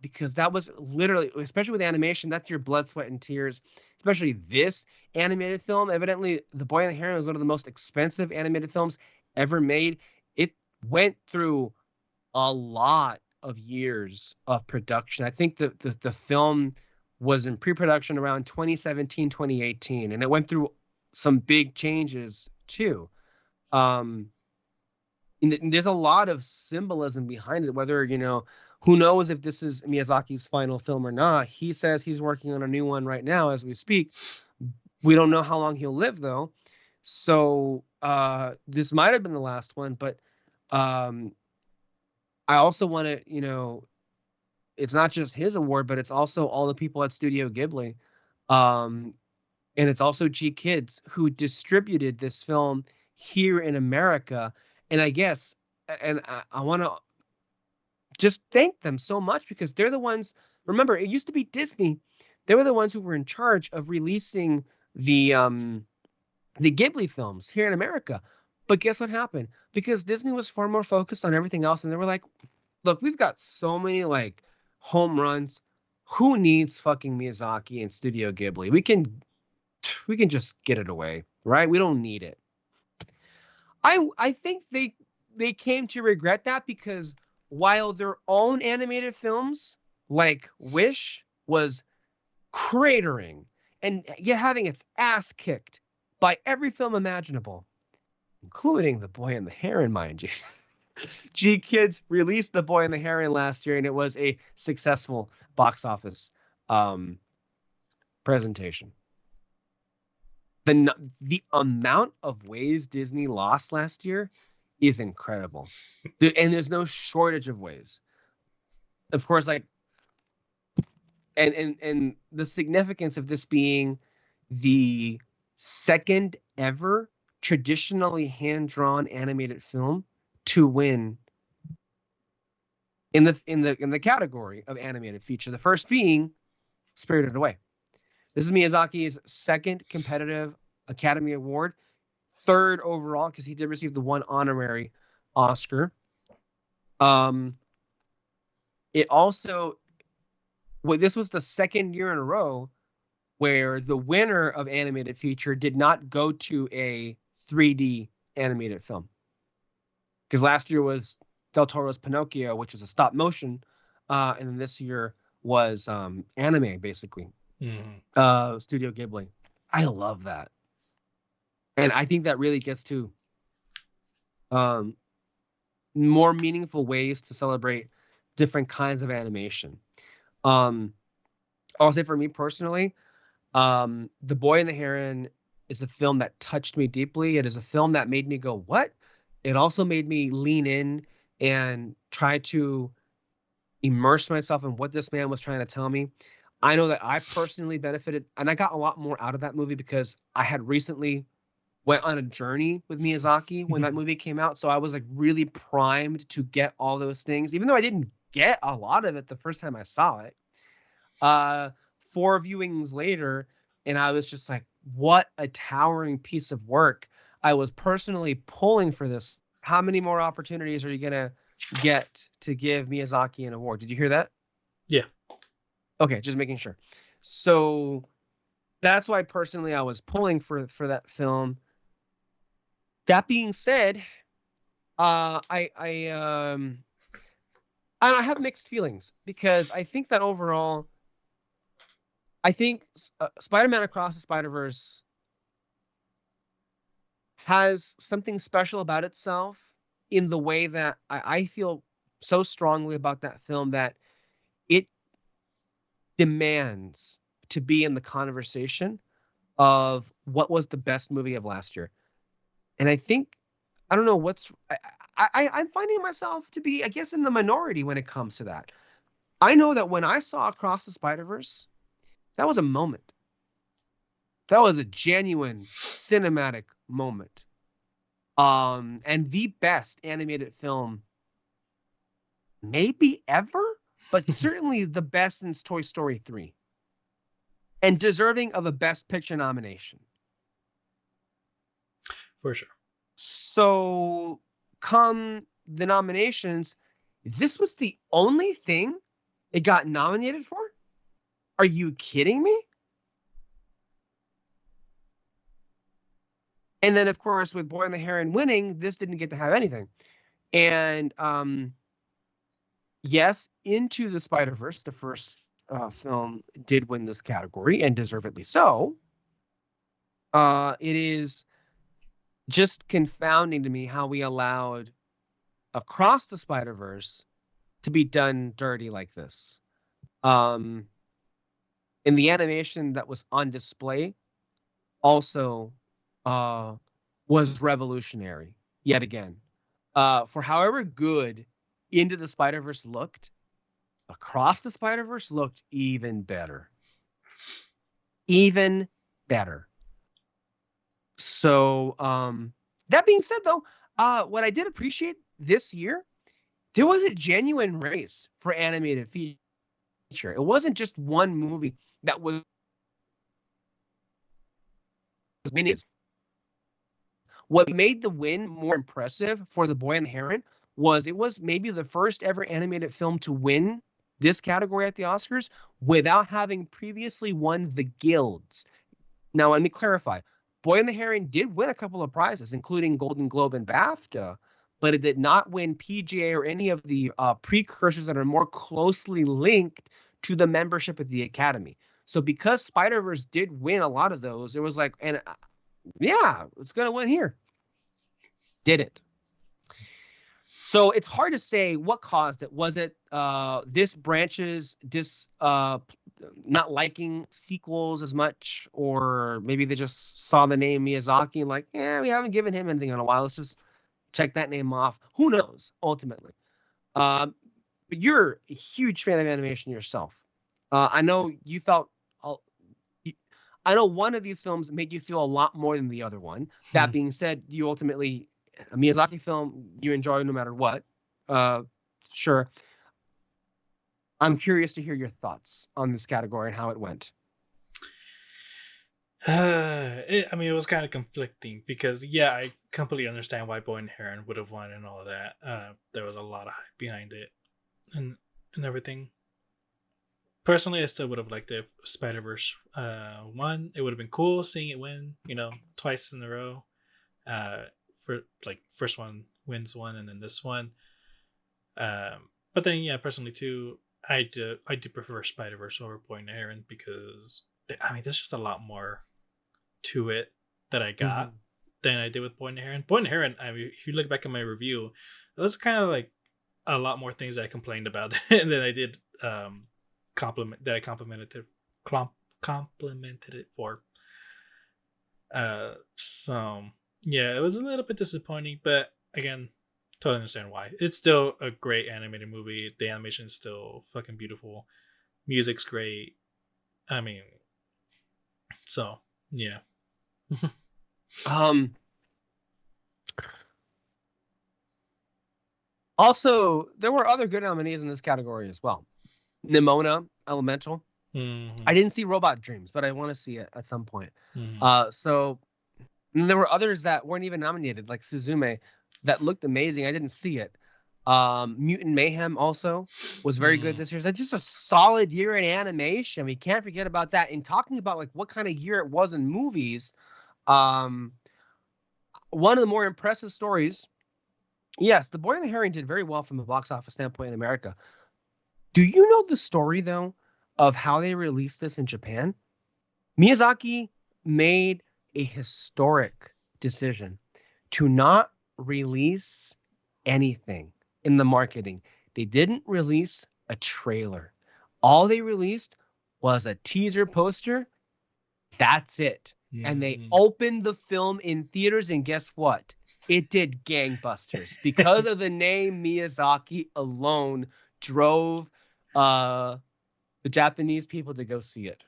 because that was literally, especially with animation, that's your blood, sweat, and tears. Especially this animated film. Evidently, The Boy and the Heron was one of the most expensive animated films ever made. It went through a lot of years of production. I think the film was in pre-production around 2017, 2018, and it went through some big changes too. Um, and there's a lot of symbolism behind it, whether, who knows if this is Miyazaki's final film or not. He says he's working on a new one right now as we speak. We don't know how long he'll live though. So this might have been the last one, but um, I also want to, it's not just his award, but it's also all the people at Studio Ghibli. Um, and it's also G Kids who distributed this film here in America. And I guess, and I want to just thank them so much because they're the ones. Remember, it used to be Disney. They were the ones who were in charge of releasing the Ghibli films here in America. But guess what happened? Because Disney was far more focused on everything else, and they were like, "Look, we've got so many like home runs. Who needs fucking Miyazaki and Studio Ghibli? We can just get it away, right? We don't need it." I think they came to regret that because while their own animated films like Wish was cratering and yet having its ass kicked by every film imaginable, including The Boy and the Heron, mind you. G Kids released The Boy and the Heron last year, and it was a successful box office um, presentation. The amount of ways Disney lost last year is incredible, and there's no shortage of ways. Of course, like and the significance of this being the second ever traditionally hand-drawn animated film to win in the category of animated feature. The first being Spirited Away. This is Miyazaki's second competitive Academy Award, third overall because he did receive the one honorary Oscar. It also, this was the second year in a row where the winner of animated feature did not go to a 3D animated film. Because last year was Del Toro's Pinocchio, which was a stop motion, and then this year was anime, basically. Studio Ghibli. I love that. And I think that really gets to more meaningful ways to celebrate different kinds of animation. I'll say for me personally, The Boy and the Heron is a film that touched me deeply. It is a film that made me go, what? It also made me lean in and try to immerse myself in what this man was trying to tell me. I know that I personally benefited, and I got a lot more out of that movie because I had recently went on a journey with Miyazaki when that movie came out. So I was like really primed to get all those things, even though I didn't get a lot of it the first time I saw it. 4 viewings later, and I was just like, what a towering piece of work. I was personally pulling for this. How many more opportunities are you going to get to give Miyazaki an award? Did you hear that? Yeah. Okay, just making sure. So that's why personally I was pulling for that film. That being said, I have mixed feelings because I think that overall, I think Spider-Man Across the Spider-Verse has something special about itself in the way that I feel so strongly about that film that it demands to be in the conversation of what was the best movie of last year. And I think, I don't know I'm finding myself to be, I guess, in the minority when it comes to that. I know that when I saw Across the Spider-Verse, that was a moment. That was a genuine cinematic moment. And the best animated film maybe ever, but certainly the best since Toy Story 3. And deserving of a Best Picture nomination. For sure. So come the nominations, this was the only thing it got nominated for? Are you kidding me? And then, of course, with Boy and the Heron winning, this didn't get to have anything. And yes, Into the Spider-Verse, the first film, did win this category, and deservedly so. It is just confounding to me how we allowed Across the Spider-Verse to be done dirty like this. And the animation that was on display also was revolutionary yet again. For however good Into the Spider-Verse looked, Across the Spider-Verse looked even better. Even better. So that being said, though, what I did appreciate this year, there was a genuine race for animated feature. It wasn't just one movie that was winning. What made the win more impressive for The Boy and the Heron was it was maybe the first ever animated film to win this category at the Oscars without having previously won the guilds. Now, let me clarify. Boy and the Heron did win a couple of prizes, including Golden Globe and BAFTA, but it did not win PGA or any of the precursors that are more closely linked to the membership of the Academy. So because Spider-Verse did win a lot of those, it was like, and yeah, it's going to win here. Didn't. So it's hard to say what caused it. Was it this branch's not liking sequels as much, or maybe they just saw the name Miyazaki and like, we haven't given him anything in a while. Let's just check that name off. Who knows, ultimately. But you're a huge fan of animation yourself. I know you felt... I know one of these films made you feel a lot more than the other one. That being said, you ultimately... A Miyazaki film you enjoy no matter what. Sure. I'm curious to hear your thoughts on this category and how it went. It was kind of conflicting because, I completely understand why Boy and Heron would have won and all of that. There was a lot of hype behind it and everything. Personally, I still would have liked the Spider-Verse one. It would have been cool seeing it win, twice in a row. For like first one wins one and then this one. But then personally too, I do prefer Spider-Verse over Boy and Heron because there's just a lot more to it that I got than I did with Boy and Heron. Boy and Heron, if you look back at my review, it was kind of like a lot more things I complained about than I did complimented it for. So yeah, it was a little bit disappointing, but again, totally understand why. It's still a great animated movie. The animation is still fucking beautiful. Music's great. So yeah. Also, there were other good nominees in this category as well. Nimona, Elemental. I didn't see Robot Dreams, but I want to see it at some point. So there were others that weren't even nominated, like Suzume, that looked amazing. I didn't see it. Mutant Mayhem also was very good this year. So just a solid year in animation. We can't forget about that. And talking about like what kind of year it was in movies, one of the more impressive stories. Yes, The Boy and the Heron did very well from a box office standpoint in America. Do you know the story though of how they released this in Japan? Miyazaki made a historic decision to not release anything in the marketing. They didn't release a trailer. All they released was a teaser poster. That's it. And they opened the film in theaters, and guess what? It did gangbusters because of the name Miyazaki alone drove the Japanese people to go see it.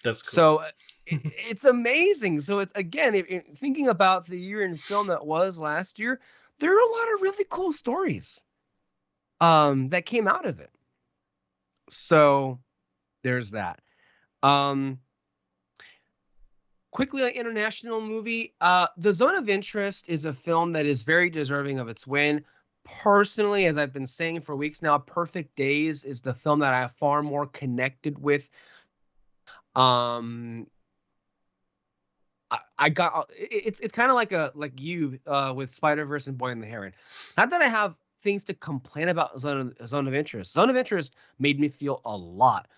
That's cool. So it's amazing. So it's, again, thinking about the year in film that was last year, there are a lot of really cool stories that came out of it. So there's that. Quickly, an international movie. The Zone of Interest is a film that is very deserving of its win. Personally, as I've been saying for weeks now, Perfect Days is the film that I have far more connected with. I got it's kind of like you with Spider-Verse and Boy and the Heron. Not that I have things to complain about Zone of Interest. Zone of Interest made me feel a lot,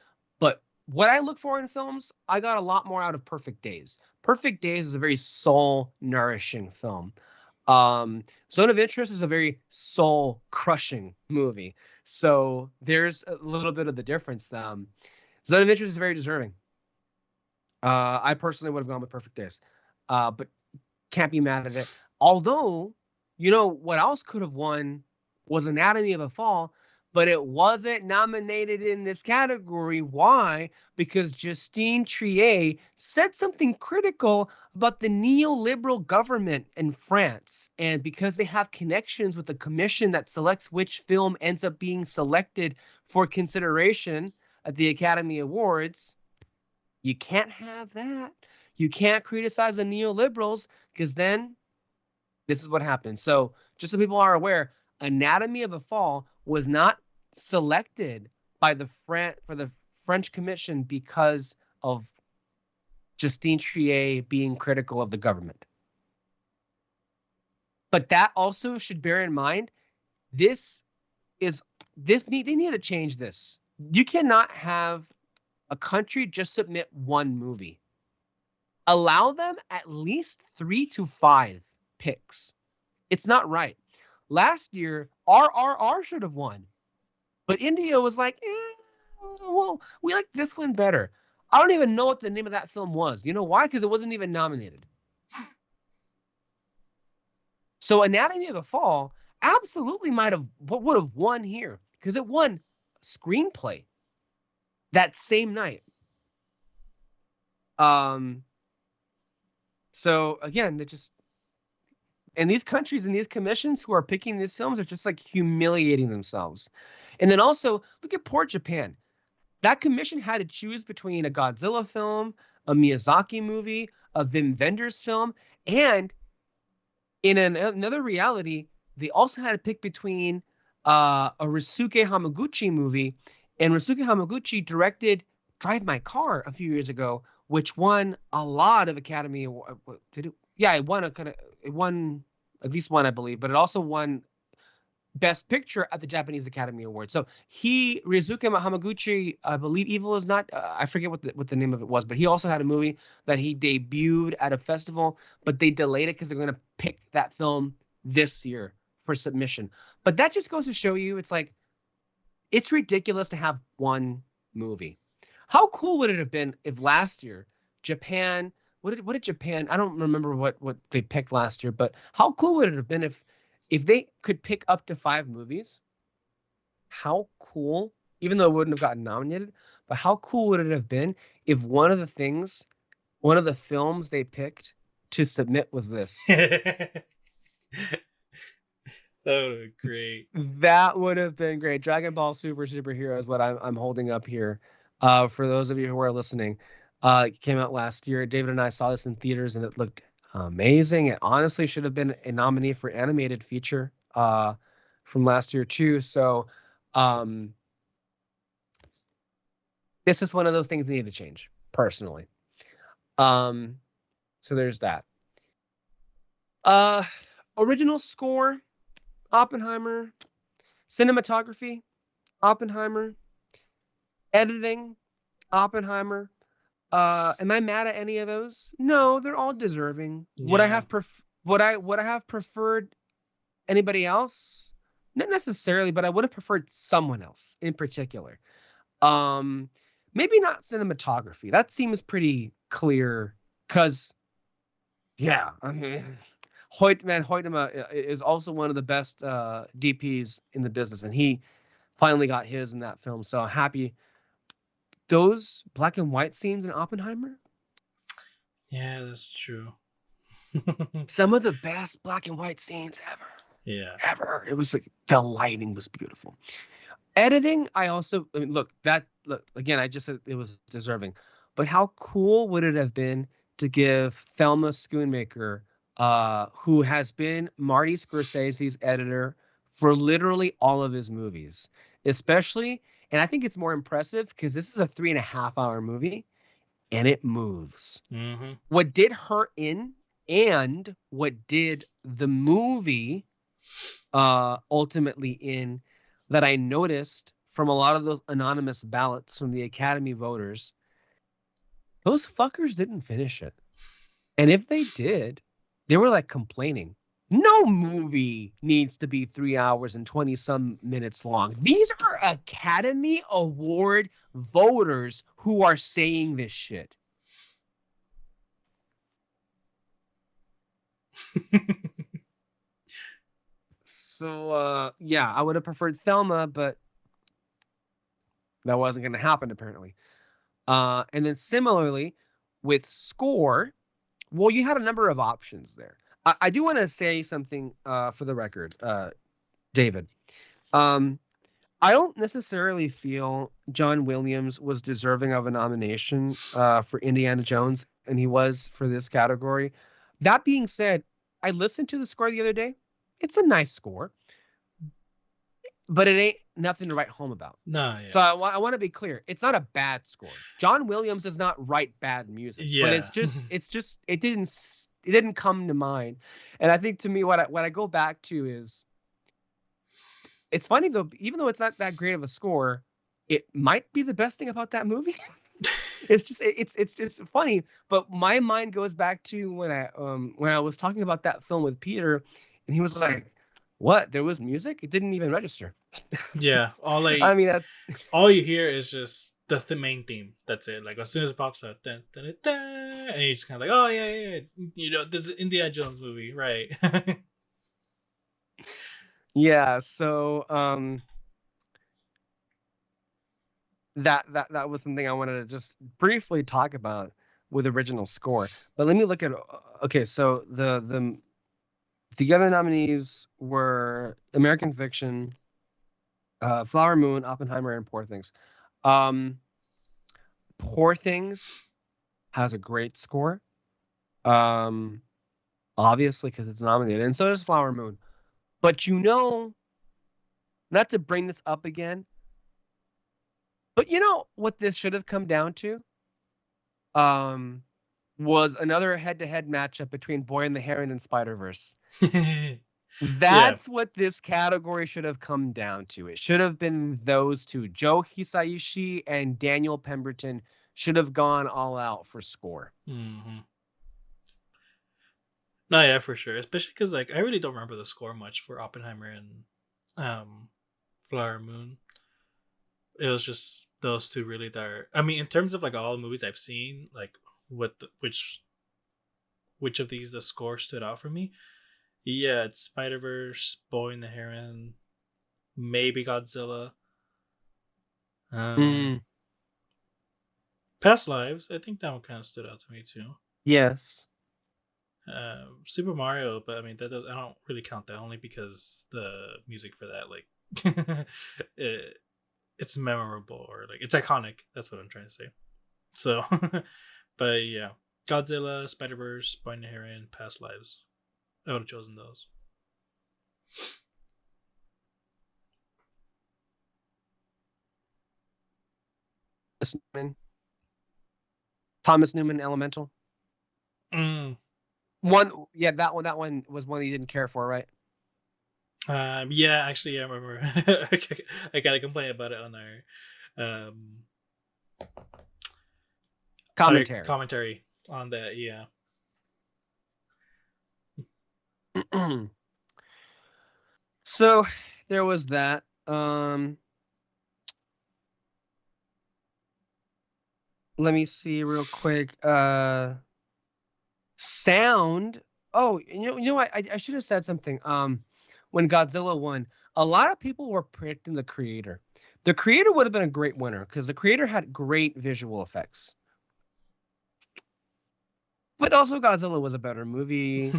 but what I look for in films, I got a lot more out of Perfect Days. Perfect Days is a very soul nourishing film. Zone of Interest is a very soul crushing movie. So there's a little bit of the difference. Zone of Interest is very deserving. I personally would have gone with Perfect Days, but can't be mad at it. Although, you know what else could have won was Anatomy of a Fall, but it wasn't nominated in this category. Why? Because Justine Triet said something critical about the neoliberal government in France, and because they have connections with the commission that selects which film ends up being selected for consideration at the Academy Awards. You can't have that. You can't criticize the neoliberals, because then this is what happens. So just so people are aware, Anatomy of a Fall was not selected by for the French Commission because of Justine Triet being critical of the government. But that also should bear in mind, they need to change this. You cannot have a country just submit one movie. Allow them at least 3 to 5 picks. It's not right. Last year, RRR should have won, but India was like, well, we like this one better. I don't even know what the name of that film was. You know why? Because it wasn't even nominated. So Anatomy of a Fall absolutely would have won here, because it won screenplay that same night. So again, and these countries and these commissions who are picking these films are just like humiliating themselves. And then also look at poor Japan. That commission had to choose between a Godzilla film, a Miyazaki movie, a Wim Wenders film, and in another reality, they also had to pick between a Ryusuke Hamaguchi movie, and Ryusuke Hamaguchi directed Drive My Car a few years ago, which won a lot of Academy Awards. It won at least one, I believe, but it also won Best Picture at the Japanese Academy Awards. So Ryusuke Hamaguchi, I believe Evil Is Not, I forget what the name of it was, but he also had a movie that he debuted at a festival, but they delayed it because they're going to pick that film this year for submission. But that just goes to show you, it's like, it's ridiculous to have one movie. How cool would it have been if last year Japan, what did Japan, I don't remember what they picked last year, but how cool would it have been if they could pick up to 5 movies? How cool, even though it wouldn't have gotten nominated, but how cool would it have been if one of the films they picked to submit was this? That would have been great. That would have been great. Dragon Ball Superhero is what I'm holding up here. For those of you who are listening, it came out last year. David and I saw this in theaters, and it looked amazing. It honestly should have been a nominee for animated feature from last year too. So this is one of those things that need to change, personally. So there's that. Original score, Oppenheimer. Cinematography, Oppenheimer. Editing, Oppenheimer. Am I mad at any of those? No, they're all deserving. Yeah. Would I have preferred anybody else? Not necessarily, but I would have preferred someone else in particular. Maybe not cinematography. That seems pretty clear, because yeah, I mean, Hoytema is also one of the best DPs in the business, and he finally got his in that film. So happy. Those black and white scenes in Oppenheimer, Yeah, that's true. some of the best black and white scenes ever. Yeah. Ever. It was like the lighting was beautiful. Editing, I mean, look again, I just said it was deserving. But how cool would it have been to give Thelma Schoonmaker, who has been Marty Scorsese's editor for literally all of his movies, especially, and I think it's more impressive because this is a 3.5-hour movie and it moves. Mm-hmm. What did her in and what did the movie ultimately in that I noticed from a lot of those anonymous ballots from the Academy voters, those fuckers didn't finish it. And if they did, they were like complaining. No movie needs to be 3 hours and 20 some minutes long. These are Academy Award voters who are saying this shit. So, yeah, I would have preferred Thelma, but that wasn't going to happen, apparently. And then similarly, with score, well, you had a number of options there. I do want to say something for the record, David. I don't necessarily feel John Williams was deserving of a nomination for Indiana Jones, and he was for this category. That being said, I listened to the score the other day. It's a nice score, but it ain't nothing to write home about. No, yeah. So I want to be clear. It's not a bad score. John Williams does not write bad music, but it didn't come to mind. And I think to me, what I go back to is, it's funny though, even though it's not that great of a score, it might be the best thing about that movie. It's just funny. But my mind goes back to when I was talking about that film with Peter, and he was like, "What? There was music? It didn't even register." Yeah, I mean, all you hear is just the main theme. That's it. Like as soon as it pops out, dun, dun, dun, dun, and you're just kind of like, oh yeah, this is Indiana Jones movie, right? yeah. So that was something I wanted to just briefly talk about with original score. But let me look at okay. So the other nominees were American Fiction, Flower Moon, Oppenheimer, and Poor Things. Poor Things has a great score. Obviously because it's nominated, and so does Flower Moon. But not to bring this up again, but you know what this should have come down to? Was another head-to-head matchup between Boy and the Heron and Spider-Verse. That's what this category should have come down to. It should have been those two. Joe Hisaishi and Daniel Pemberton should have gone all out for score. Mm-hmm. No, yeah, for sure. Especially because like I really don't remember the score much for Oppenheimer and Flower Moon. It was just those two really that are. I mean, in terms of like all the movies I've seen, like which of these the score stood out for me? Yeah, it's Spider-Verse, Boy and the Heron, maybe Godzilla. Past Lives, I think that one kind of stood out to me too. Yes. Super Mario, but I mean I don't really count that only because the music for that, like, it's memorable or like it's iconic. That's what I'm trying to say. So, but yeah, Godzilla, Spider-Verse, Boy and the Heron, Past Lives. I would have chosen those. Thomas Newman, Elemental. Mm. That one was one you didn't care for, right? Yeah, actually, I remember. I gotta complain about it on our commentary on that. Yeah. So there was that. Let me see real quick. Sound. Oh, you know what? I should have said something. When Godzilla won, a lot of people were predicting The Creator. The Creator would have been a great winner because The Creator had great visual effects. But also Godzilla was a better movie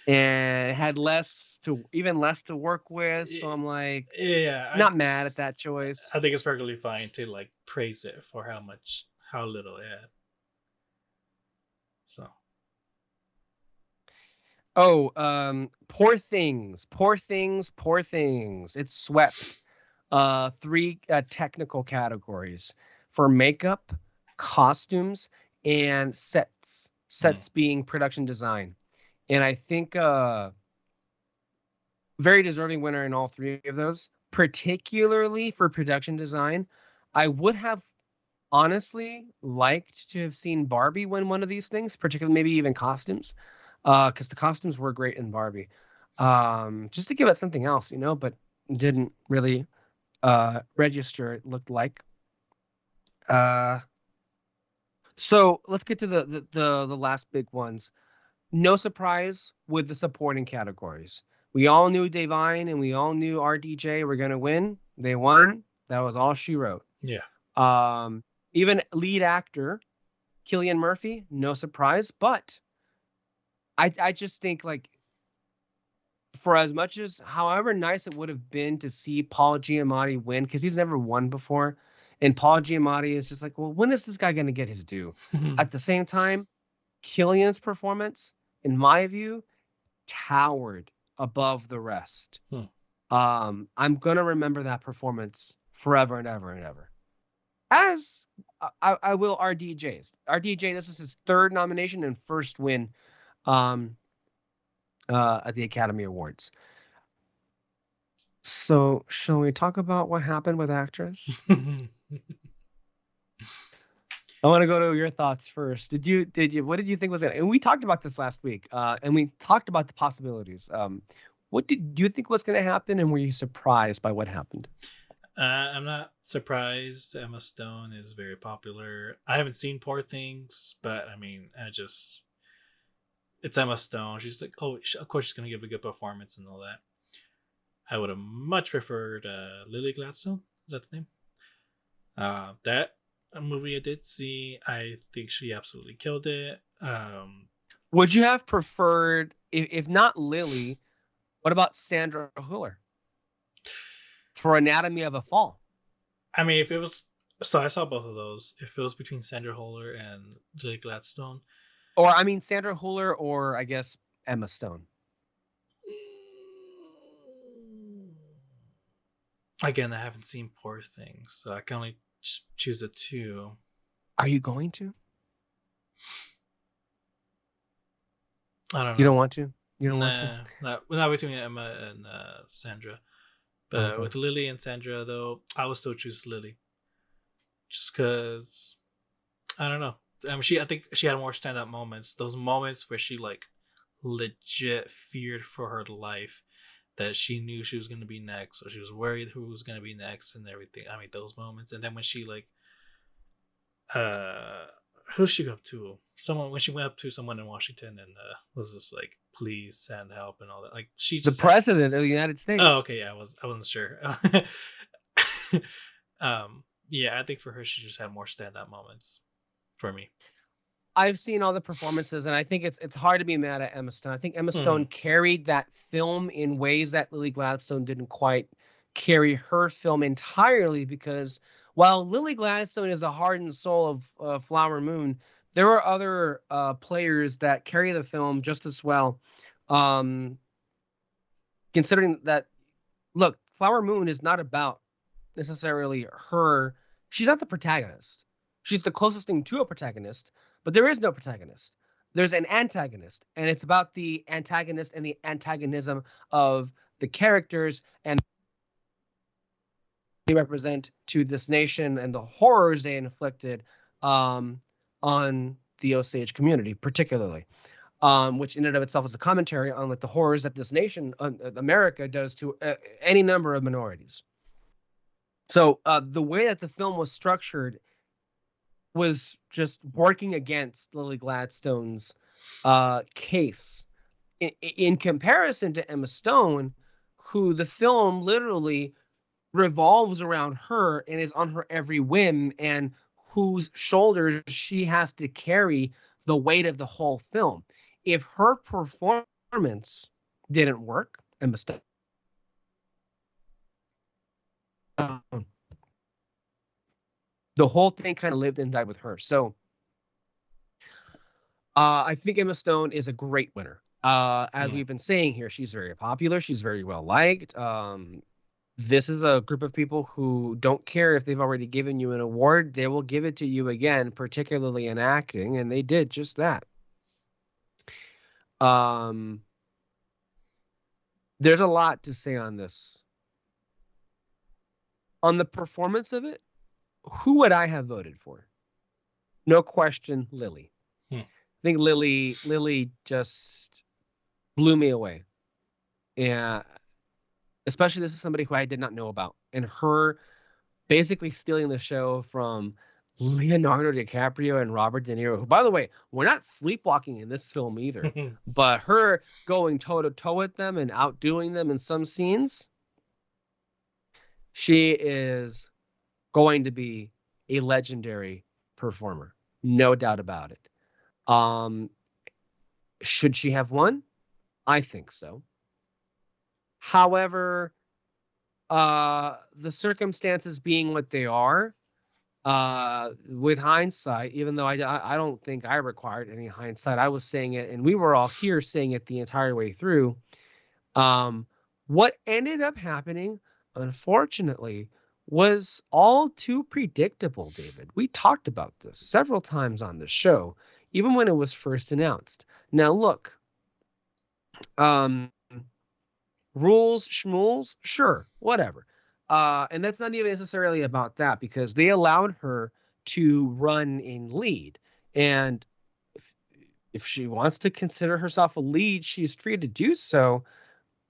and had less to work with. So I'm like, not mad at that choice. I think it's perfectly fine to like praise it for how little it had. So. Oh, Poor Things. It swept 3 technical categories for makeup, costumes, and sets. Sets being production design. And I think very deserving winner in all 3 of those, particularly for production design. I would have honestly liked to have seen Barbie win one of these things, particularly maybe even costumes, because the costumes were great in Barbie. Just to give it something else, but didn't really register, it looked like. So let's get to the last big ones. No surprise with the supporting categories. We all knew Devine and we all knew RDJ were going to win. They won. That was all she wrote. Yeah. Even lead actor, Cillian Murphy, no surprise. But I just think, like, for as much as, however nice it would have been to see Paul Giamatti win, because he's never won before, and Paul Giamatti is just like, well, when is this guy going to get his due? At the same time, Cillian's performance, in my view, towered above the rest. I'm going to remember that performance forever and ever and ever. As I will RDJ's. RDJ, this is his 3rd nomination and 1st win at the Academy Awards. So, shall we talk about what happened with actress? I want to go to your thoughts first. What did you think was it? And we talked about this last week, and we talked about the possibilities. What did you think was going to happen, and were you surprised by what happened? I'm not surprised. Emma Stone is very popular. I haven't seen Poor Things, but I mean, it's Emma Stone. She's like, of course she's going to give a good performance and all that. I would have much preferred Lily Gladstone. Is that the name? That movie I did see, I think she absolutely killed it. Would you have preferred, if not Lily, what about Sandra Hüller for Anatomy of a Fall? I mean, if it was, so I saw both of those. If it was between Sandra Hüller and Lily Gladstone, or I mean Sandra Hüller, or I guess Emma Stone. Again, I haven't seen Poor Things, so I can only choose the 2. Are you going to? I don't know. You don't want to? You don't want to? Not between Emma and Sandra. But with Lily and Sandra, though, I would still choose Lily. Just because, I don't know. I think she had more standout moments. Those moments where she, like, legit feared for her life, that she knew she was going to be next, or she was worried who was going to be next and everything. I mean, those moments. And then when she, like, who's she go up to? When she went up to someone in Washington and was just like, please send help and all that. Like, she just president of the United States. Oh, okay. Yeah, I wasn't sure. Yeah, I think for her, she just had more standout moments for me. I've seen all the performances, and I think it's hard to be mad at Emma Stone. I think Emma Stone carried that film in ways that Lily Gladstone didn't quite carry her film entirely, because while Lily Gladstone is the heart and soul of Flower Moon, there are other players that carry the film just as well. Considering that, look, Flower Moon is not about necessarily her. She's not the protagonist. She's the closest thing to a protagonist, but there is no protagonist. There's an antagonist, and it's about the antagonist and the antagonism of the characters and they represent to this nation and the horrors they inflicted on the Osage community, particularly, which in and of itself is a commentary on, like, the horrors that this nation, America, does to any number of minorities. So the way that the film was structured was just working against Lily Gladstone's case in comparison to Emma Stone, who the film literally revolves around her and is on her every whim, and whose shoulders she has to carry the weight of the whole film. If her performance didn't work, a mistake. The whole thing kind of lived and died with her. So I think Emma Stone is a great winner. As we've been saying here, she's very popular. She's very well liked. This is a group of people who don't care if they've already given you an award. They will give it to you again, particularly in acting, and they did just that. There's a lot to say on this. On the performance of it, who would I have voted for? No question, Lily. I think Lily just blew me away. Yeah. Especially this is somebody who I did not know about. And her basically stealing the show from Leonardo DiCaprio and Robert De Niro, who, by the way, were not sleepwalking in this film either. But her going toe-to-toe with them and outdoing them in some scenes, she is going to be a legendary performer. No doubt about it. Should she have won? I think so. However, the circumstances being what they are, with hindsight, even though I don't think I required any hindsight, I was saying it, and we were all here saying it the entire way through. What ended up happening, unfortunately, was all too predictable, David. We talked about this several times on the show, even when it was first announced. Now, look, rules, schmools, sure, whatever. And that's not even necessarily about that, because they allowed her to run in lead. And if she wants to consider herself a lead, she's free to do so.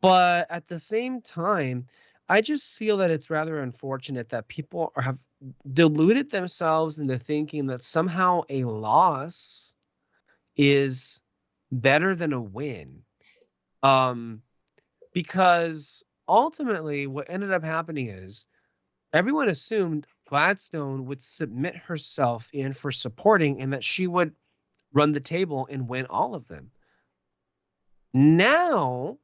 But at the same time, I just feel that it's rather unfortunate that people have deluded themselves into thinking that somehow a loss is better than a win. Because ultimately what ended up happening is everyone assumed Gladstone would submit herself in for supporting and that she would run the table and win all of them. Now,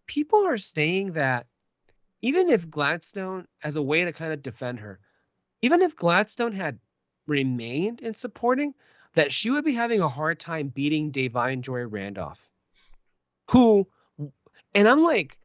people are saying that even if Gladstone, as a way to kind of defend her, even if Gladstone had remained in supporting, that she would be having a hard time beating Da'Vine Joy Randolph. And I'm like,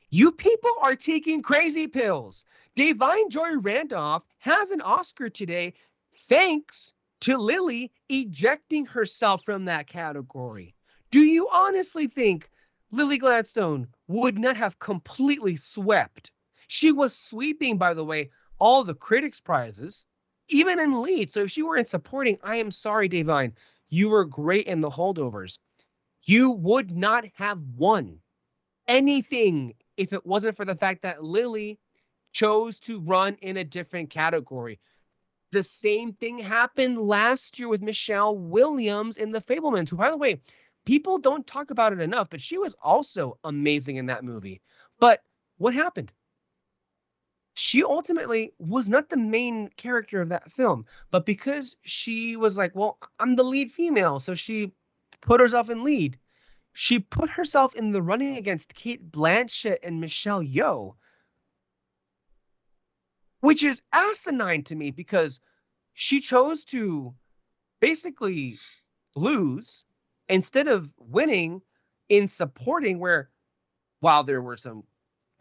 you people are taking crazy pills. Da'Vine Joy Randolph has an Oscar today thanks to Lily ejecting herself from that category. Do you honestly think Lily Gladstone would not have completely swept? She was sweeping, by the way, all the critics' prizes, even in lead. So if she were in supporting, I am sorry, Da'Vine, you were great in the holdovers. You would not have won anything if it wasn't for the fact that Lily chose to run in a different category. The same thing happened last year with Michelle Williams in The Fabelmans, who, by the way, people don't talk about it enough, but she was also amazing in that movie. But what happened? She ultimately was not the main character of that film, but because she was like, well, I'm the lead female, so she put herself in lead. She put herself in the running against Cate Blanchett and Michelle Yeoh, which is asinine to me because she chose to basically lose instead of winning in supporting, where while there were some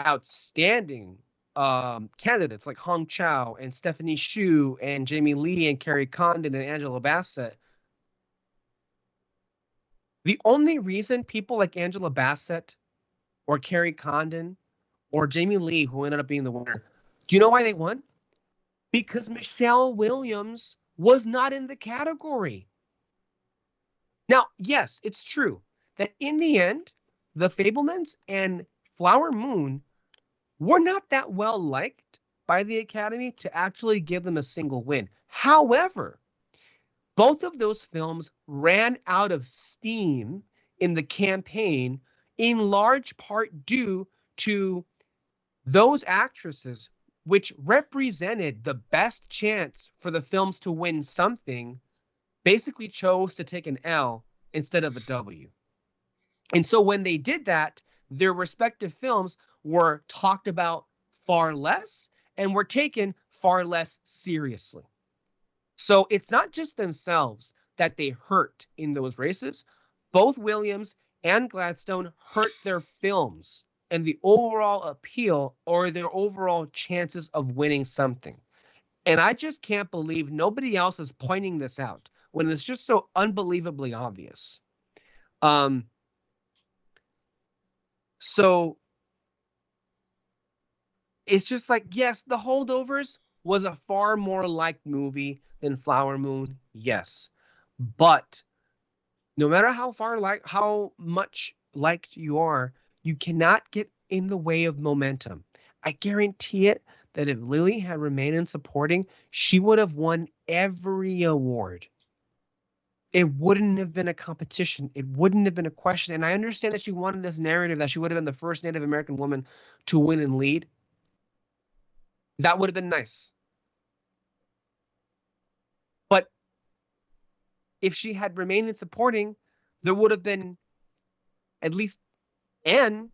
outstanding candidates like Hong Chow and Stephanie Hsu and Jamie Lee and Carrie Condon and Angela Bassett, the only reason people like Angela Bassett or Carrie Condon or Jamie Lee, who ended up being the winner, do you know why they won? Because Michelle Williams was not in the category. Now, yes, it's true that in the end, The Fabelmans and Flower Moon were not that well liked by the Academy to actually give them a single win. However, both of those films ran out of steam in the campaign, in large part due to those actresses, which represented the best chance for the films to win something, basically chose to take an L instead of a W. And so when they did that, their respective films were talked about far less and were taken far less seriously. So it's not just themselves that they hurt in those races. Both Williams and Gladstone hurt their films and the overall appeal or their overall chances of winning something. And I just can't believe nobody else is pointing this out when it's just so unbelievably obvious. So it's just like, yes, The Holdovers was a far more liked movie than Flower Moon, yes. But no matter how much liked you are, you cannot get in the way of momentum. I guarantee it that if Lily had remained in supporting, she would have won every award. It wouldn't have been a competition. It wouldn't have been a question. And I understand that she wanted this narrative that she would have been the first Native American woman to win and lead. That would have been nice. But if she had remained in supporting, there would have been at least a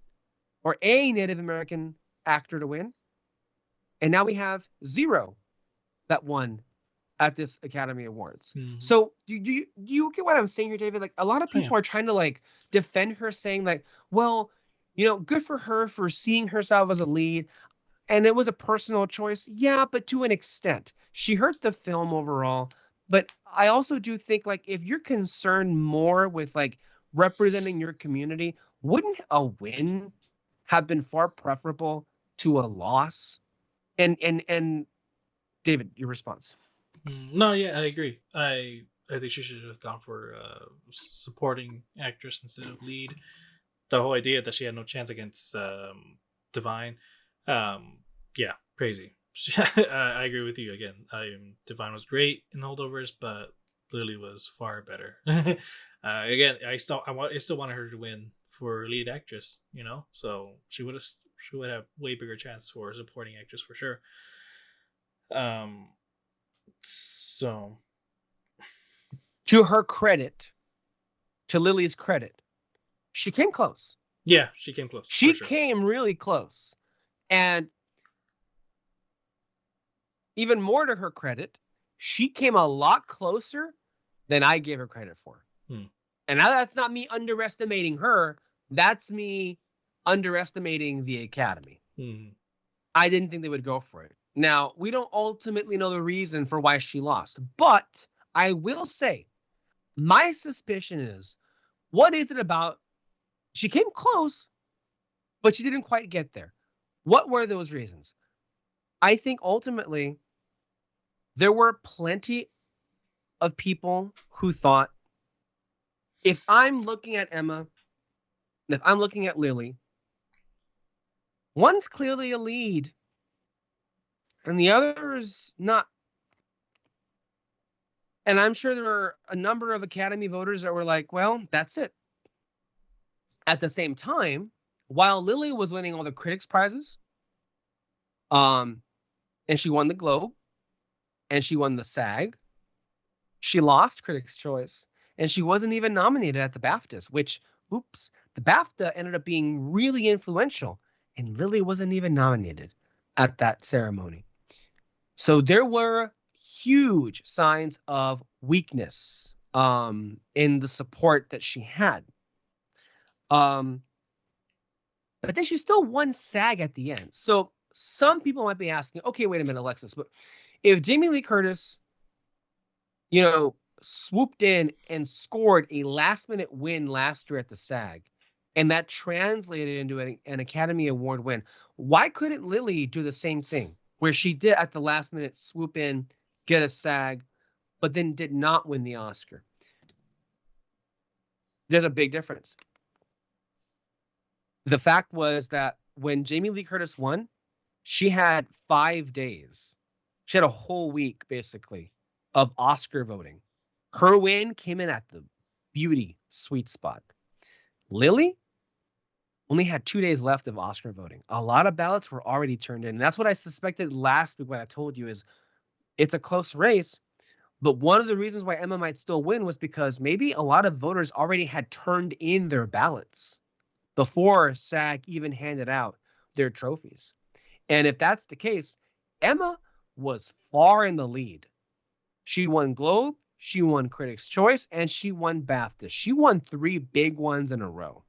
Native American actor to win. And now we have 0 that won at this Academy Awards. Mm-hmm. So do you get what I'm saying here, David? Like, a lot of people are trying to like defend her, saying like, well, good for her for seeing herself as a lead. And it was a personal choice. Yeah, but to an extent. She hurt the film overall. But I also do think, like, if you're concerned more with like representing your community, wouldn't a win have been far preferable to a loss? And David, your response. No, yeah, I agree. I think she should have gone for supporting actress instead of lead. The whole idea that she had no chance against Divine, yeah, crazy. I agree with you again. Divine was great in Holdovers, but Lily was far better. Again, I still wanted her to win for lead actress. So she would have way bigger chance for supporting actress for sure. So, to her credit, to Lily's credit, she came close. Yeah, she came close. She came really close. And even more to her credit, she came a lot closer than I gave her credit for. And now that's not me underestimating her. That's me underestimating the Academy. I didn't think they would go for it. Now, we don't ultimately know the reason for why she lost, but I will say my suspicion is, what is it about? She came close, but she didn't quite get there. What were those reasons? I think ultimately there were plenty of people who thought, if I'm looking at Emma, and if I'm looking at Lily, one's clearly a lead and the other's not. And I'm sure there were a number of Academy voters that were like, well, that's it. At the same time, while Lily was winning all the critics' prizes, and she won the Globe, and she won the SAG, she lost Critics' Choice, and she wasn't even nominated at the BAFTAs, which, oops, the BAFTA ended up being really influential, and Lily wasn't even nominated at that ceremony. So there were huge signs of weakness in the support that she had. But then she still won SAG at the end. So some people might be asking, okay, wait a minute, Alexis, but if Jamie Lee Curtis, swooped in and scored a last-minute win last year at the SAG, and that translated into an Academy Award win, why couldn't Lily do the same thing, where she did at the last minute swoop in, get a SAG, but then did not win the Oscar? There's a big difference. The fact was that when Jamie Lee Curtis won, she had 5 days. She had a whole week, basically, of Oscar voting. Her win came in at the beauty sweet spot. Lily, only had 2 days left of Oscar voting. A lot of ballots were already turned in. And that's what I suspected last week when I told you is it's a close race. But one of the reasons why Emma might still win was because maybe a lot of voters already had turned in their ballots before SAG even handed out their trophies. And if that's the case, Emma was far in the lead. She won Globe, she won Critics' Choice, and she won BAFTA. She won 3 big ones in a row.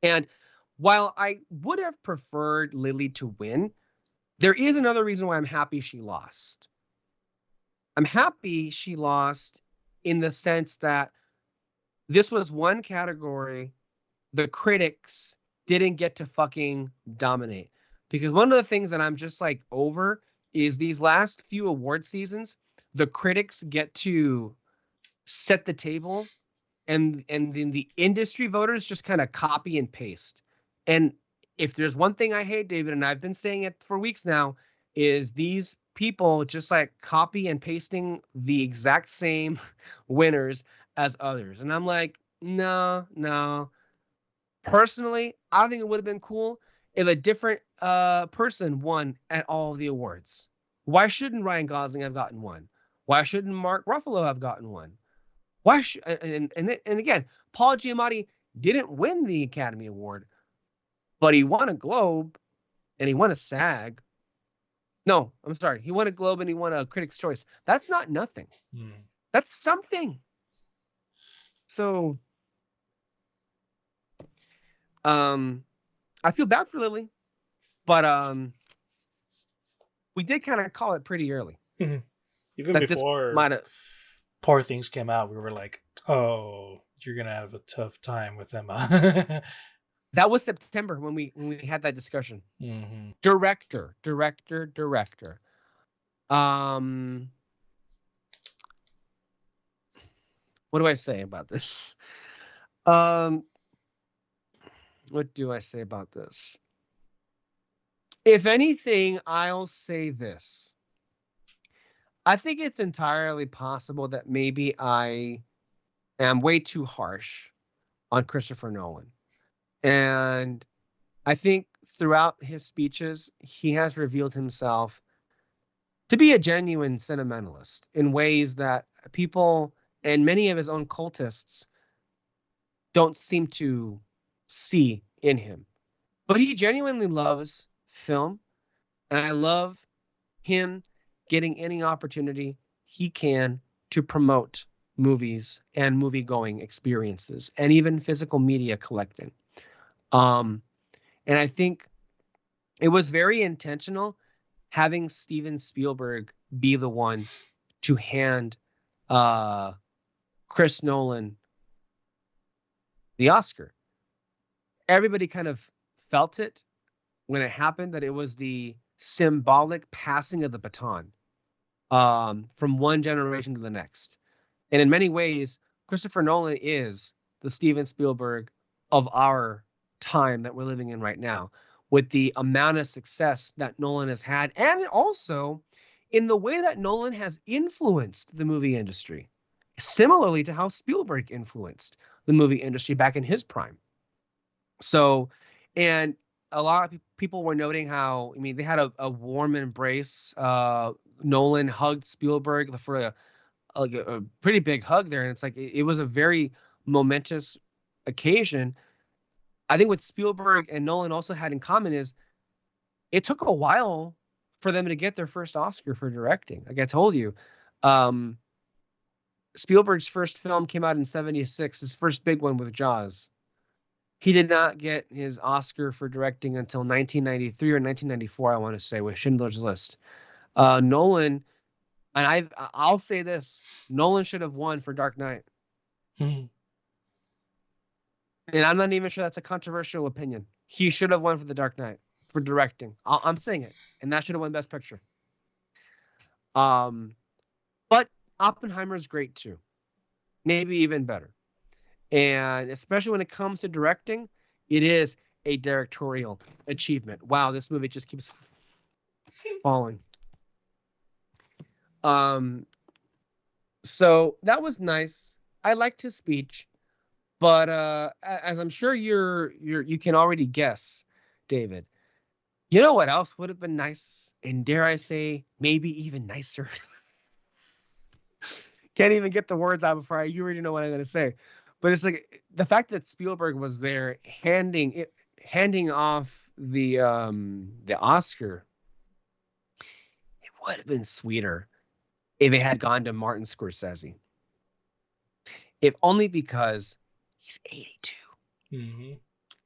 And while I would have preferred Lily to win, there is another reason why I'm happy she lost. I'm happy she lost in the sense that this was one category the critics didn't get to fucking dominate. Because one of the things that I'm just like over is these last few award seasons, the critics get to set the table and then the industry voters just kind of copy and paste. And if there's one thing I hate, David, and I've been saying it for weeks now, is these people just like copy and pasting the exact same winners as others. And I'm like, no. Personally, I think it would have been cool if a different person won at all of the awards. Why shouldn't Ryan Gosling have gotten one? Why shouldn't Mark Ruffalo have gotten one? Why should and again, Paul Giamatti didn't win the Academy Award, but he won a Globe and he won a SAG. No, I'm sorry. He won a Globe and he won a Critics' Choice. That's not nothing. That's something. So, I feel bad for Lily, but we did kind of call it pretty early. Even before Poor Things came out, we were like, "Oh, you're gonna have a tough time with Emma." That was September when we had that discussion. Mm-hmm. Director. What do I say about this? What do I say about this? If anything, I'll say this. I think it's entirely possible that maybe I am way too harsh on Christopher Nolan. And I think throughout his speeches, he has revealed himself to be a genuine sentimentalist in ways that people and many of his own cultists don't seem to see in him. But he genuinely loves film, and I love him getting any opportunity he can to promote movies and movie-going experiences and even physical media collecting. And I think it was very intentional having Steven Spielberg be the one to hand Chris Nolan the Oscar. Everybody kind of felt it when it happened, that it was the symbolic passing of the baton from one generation to the next. And in many ways, Christopher Nolan is the Steven Spielberg of our time that we're living in right now, with the amount of success that Nolan has had, and also in the way that Nolan has influenced the movie industry, similarly to how Spielberg influenced the movie industry back in his prime. So, and a lot of people were noting how, I mean, they had a warm embrace. Nolan hugged Spielberg for a pretty big hug there. And it's like, it was a very momentous occasion. I think what Spielberg and Nolan also had in common is it took a while for them to get their first Oscar for directing. Like I told you, Spielberg's first film came out in '76, his first big one with Jaws. He did not get his Oscar for directing until 1993 or 1994, I want to say, with Schindler's List. Nolan, and I'll say this, Nolan should have won for Dark Knight. And I'm not even sure that's a controversial opinion. He should have won for The Dark Knight for directing. I'm saying it. And that should have won Best Picture. But Oppenheimer is great too. Maybe even better. And especially when it comes to directing, it is a directorial achievement. Wow, this movie just keeps falling. So that was nice. I liked his speech. But as I'm sure you can already guess, David, you know what else would have been nice? And dare I say, maybe even nicer? Can't even get the words out before you already know what I'm going to say. But it's like the fact that Spielberg was there handing off the Oscar. It would have been sweeter if it had gone to Martin Scorsese. If only because he's 82. Mm-hmm.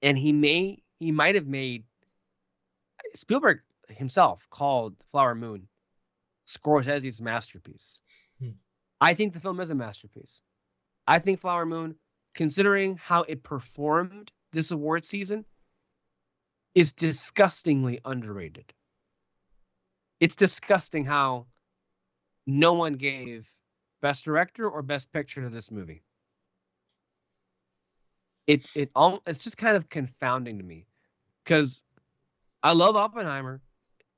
And he might have made, Spielberg himself called Flower Moon Scorsese's masterpiece. Hmm. I think the film is a masterpiece. I think Flower Moon, considering how it performed this award season, is disgustingly underrated. It's disgusting how no one gave Best Director or Best Picture to this movie. It's just kind of confounding to me, because I love Oppenheimer,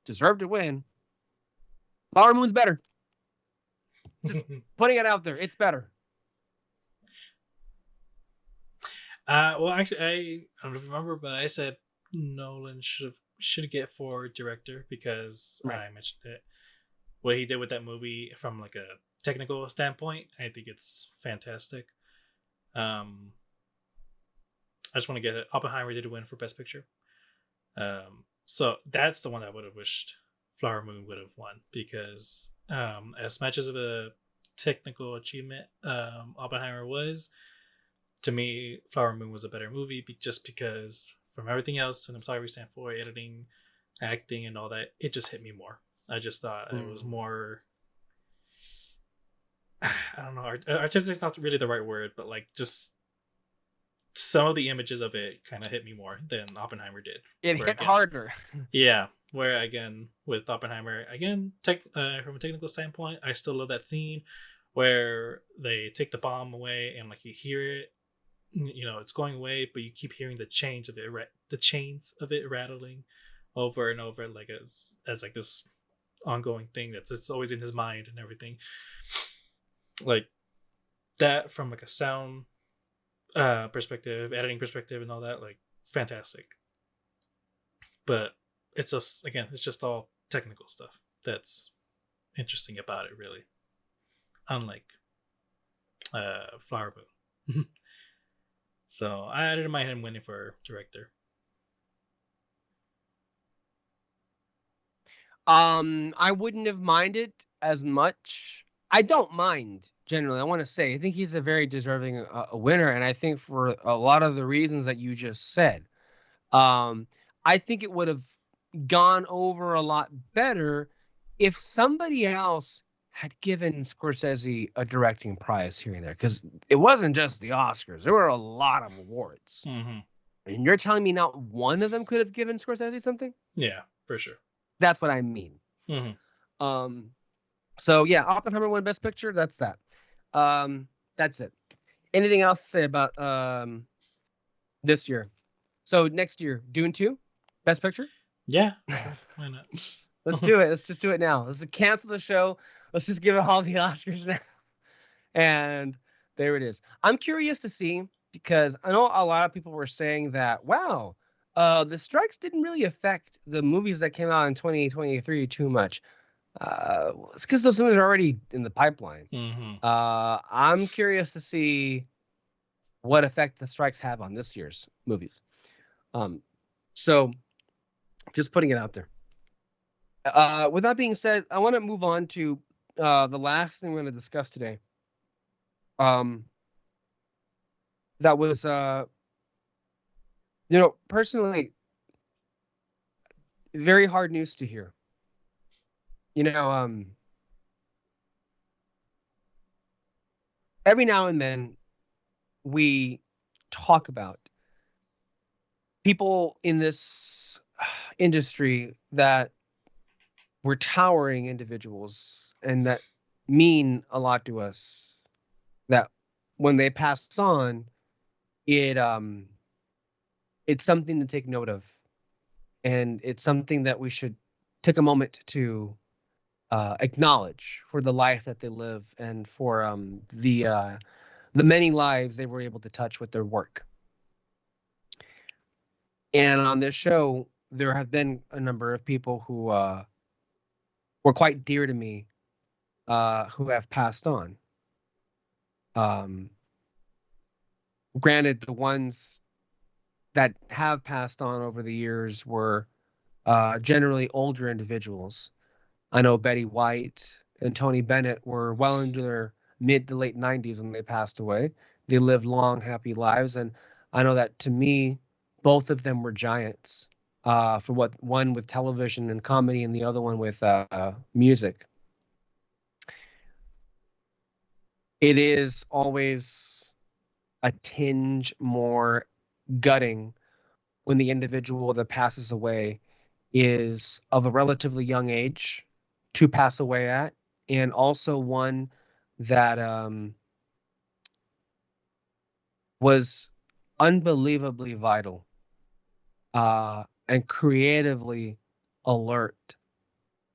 deserved to win. Flower Moon's better. Just putting it out there, it's better. Well, actually, I don't remember, but I said Nolan should get for director because I mentioned it. What he did with that movie from like a technical standpoint, I think it's fantastic. I just want to get it. Oppenheimer did win for Best Picture. So that's the one I would have wished Flower Moon would have won, because as much as of a technical achievement Oppenheimer was, to me, Flower Moon was a better movie just because from everything else, cinematography standpoint, editing, acting, and all that, it just hit me more. I just thought it was more, I don't know, artistic is not really the right word, but like just some of the images of it kind of hit me more than Oppenheimer did. It hit harder. Yeah, where again with Oppenheimer, again from a technical standpoint, I still love that scene where they take the bomb away and like you hear it, you know, it's going away, but you keep hearing the chains of it rattling over and over, like as like this ongoing thing it's always in his mind and everything. Like that from like a sound perspective, editing perspective, and all that, like fantastic. But it's just all technical stuff that's interesting about it, really. Unlike Flower Moon. So I didn't mind him winning for director. I wouldn't have minded as much. I don't mind generally. I want to say I think he's a very deserving a winner, and I think for a lot of the reasons that you just said, I think it would have gone over a lot better if somebody else had given Scorsese a directing prize here and there, because it wasn't just the Oscars. There were a lot of awards. Mm-hmm. And you're telling me not one of them could have given Scorsese something? Yeah, for sure. That's what I mean. Mm-hmm. So yeah, Oppenheimer won Best Picture. That's that. That's it. Anything else to say about this year? So next year, Dune 2, Best Picture? Yeah, sure. Why not? Let's do it. Let's just do it now. Let's cancel the show. Let's just give it all the Oscars now. And there it is. I'm curious to see, because I know a lot of people were saying that, wow, the strikes didn't really affect the movies that came out in 2023 too much. It's because those movies are already in the pipeline. Mm-hmm. I'm curious to see what effect the strikes have on this year's movies. So just putting it out there. With that being said, I want to move on to the last thing we're going to discuss today. That was, personally, very hard news to hear. Every now and then we talk about people in this industry that were towering individuals and that mean a lot to us, that when they pass on, it's something to take note of, and it's something that we should take a moment to acknowledge for the life that they live and for the the many lives they were able to touch with their work. And on this show, there have been a number of people who were quite dear to me, who have passed on. Granted, the ones that have passed on over the years were generally older individuals. I know Betty White and Tony Bennett were well into their mid to late 90s when they passed away. They lived long, happy lives. And I know that, to me, both of them were giants, for what, one with television and comedy and the other one with music. It is always a tinge more gutting when the individual that passes away is of a relatively young age to pass away at, and also one that was unbelievably vital, and creatively alert,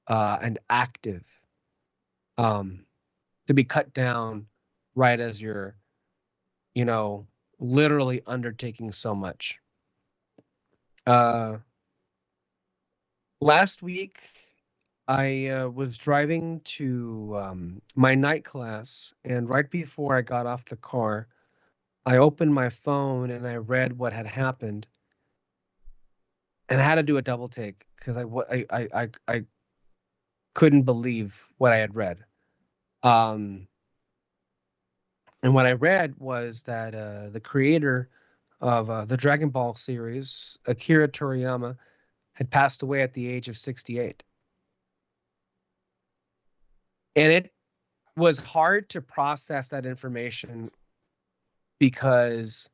and active, to be cut down right as you're, literally undertaking so much. Last week, I was driving to my night class, and right before I got off the car, I opened my phone and I read what had happened, and I had to do a double take because I couldn't believe what I had read. And what I read was that the creator of the Dragon Ball series, Akira Toriyama, had passed away at the age of 68. And it was hard to process that information because,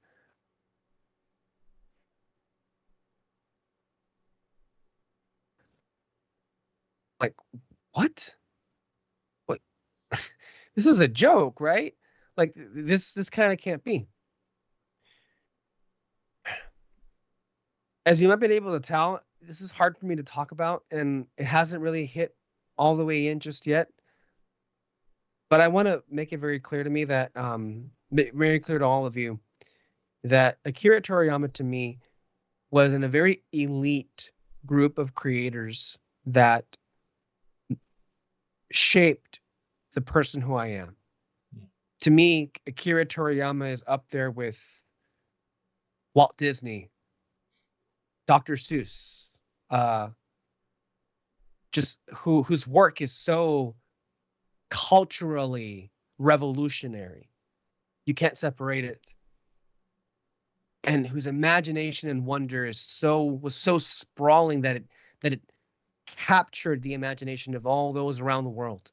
like, what? What? This is a joke, right? Like, this kind of can't be. As you might be able to tell, this is hard for me to talk about, and it hasn't really hit all the way in just yet. But I want to make it very clear to me that, very clear to all of you, that Akira Toriyama, to me, was in a very elite group of creators that shaped the person who I am. To me, Akira Toriyama is up there with Walt Disney, Dr. Seuss, just whose work is so culturally revolutionary. You can't separate it. And whose imagination and wonder was so sprawling that it captured the imagination of all those around the world.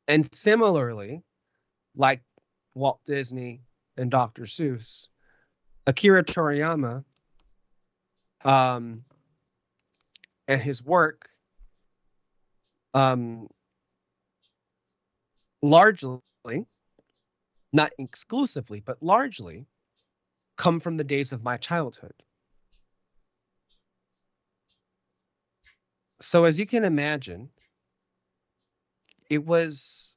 And similarly, like Walt Disney and Dr. Seuss, Akira Toriyama, and his work, largely, not exclusively, but largely, come from the days of my childhood. So as you can imagine, it was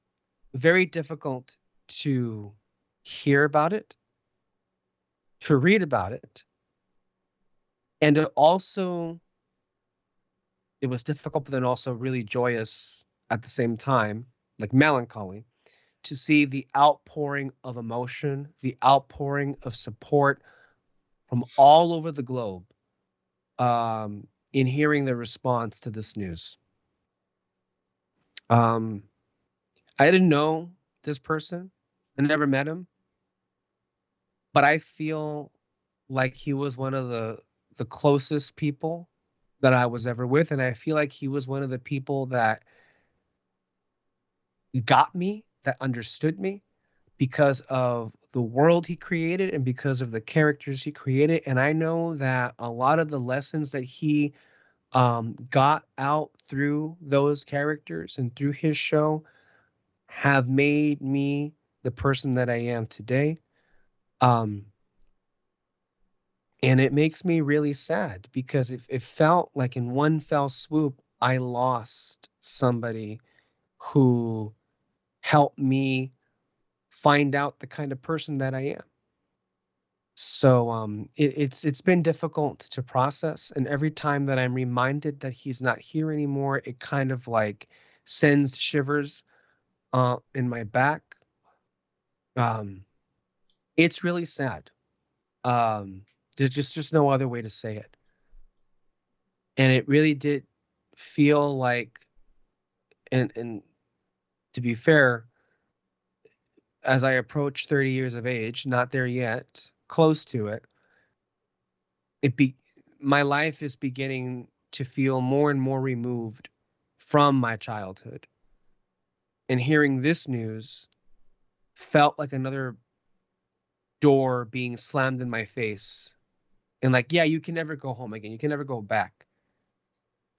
very difficult to hear about it, to read about it, and it was difficult, but then also really joyous at the same time, like melancholy, to see the outpouring of emotion, the outpouring of support from all over the globe, in hearing the response to this news. I didn't know this person. I never met him. But I feel like he was one of the closest people that I was ever with. And I feel like he was one of the people that got me, that understood me, because of the world he created and because of the characters he created. And I know that a lot of the lessons that he got out through those characters and through his show have made me the person that I am today. And it makes me really sad because it felt like in one fell swoop, I lost somebody who helped me find out the kind of person that I am. So it's been difficult to process, and every time that I'm reminded that he's not here anymore, it kind of like sends shivers in my back. Um, it's really sad. Um, there's just no other way to say it, and it really did feel like, and to be fair, as I approach 30 years of age, not there yet, close to it, it be my life is beginning to feel more and more removed from my childhood. And hearing this news felt like another door being slammed in my face. And like, yeah, you can never go home again. You can never go back.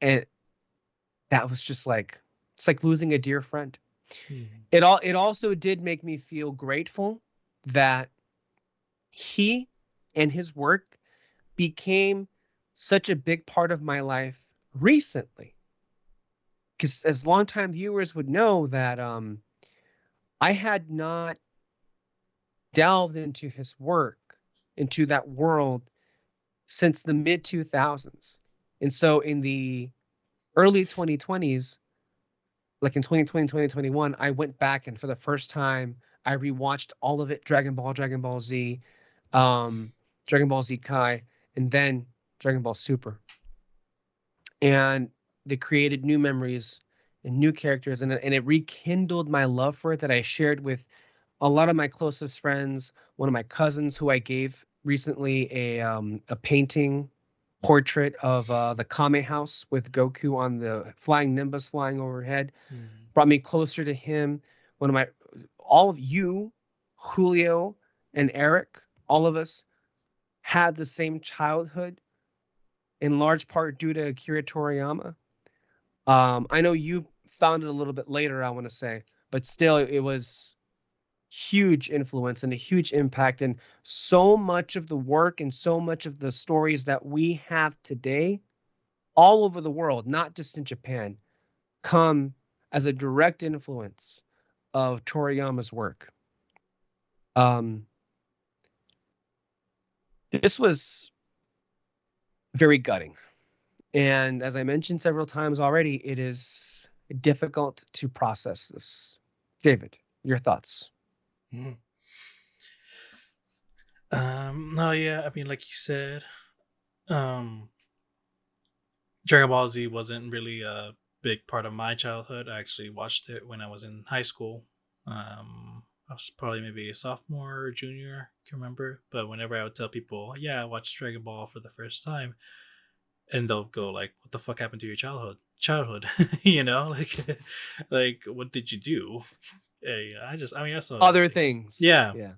And that was just like, it's like losing a dear friend. Mhm. It also did make me feel grateful that he and his work became such a big part of my life recently. Because as longtime viewers would know that I had not delved into his work, into that world since the mid 2000s. And so in the early 2020s, like in 2020, 2021, I went back and for the first time, I rewatched all of it, Dragon Ball Z, um, Dragon Ball Z Kai, and then Dragon Ball Super. And they created new memories and new characters, and it rekindled my love for it that I shared with a lot of my closest friends. One of my cousins, who I gave recently a painting portrait of the Kame House with Goku on the flying Nimbus flying overhead, Mhm. brought me closer to him. One of my, all of you, Julio and Eric, all of us had the same childhood in large part due to Akira Toriyama. I know you found it a little bit later, I want to say, but still, it was huge influence and a huge impact. And so much of the work and so much of the stories that we have today, all over the world, not just in Japan, come as a direct influence of Toriyama's work. Um, this was very gutting. And as I mentioned several times already, it is difficult to process this. David, your thoughts? Mhm. No, yeah, I mean, like you said, um, Dragon Ball Z wasn't really a big part of my childhood. I actually watched it when I was in high school. I was probably maybe a sophomore or junior, I can remember. But whenever I would tell people, yeah, I watched Dragon Ball for the first time, and they'll go like, "What the fuck happened to your childhood? Childhood, you know, like, like what did you do?" Hey, I mean, I saw other Other things. things. Yeah, Yeah.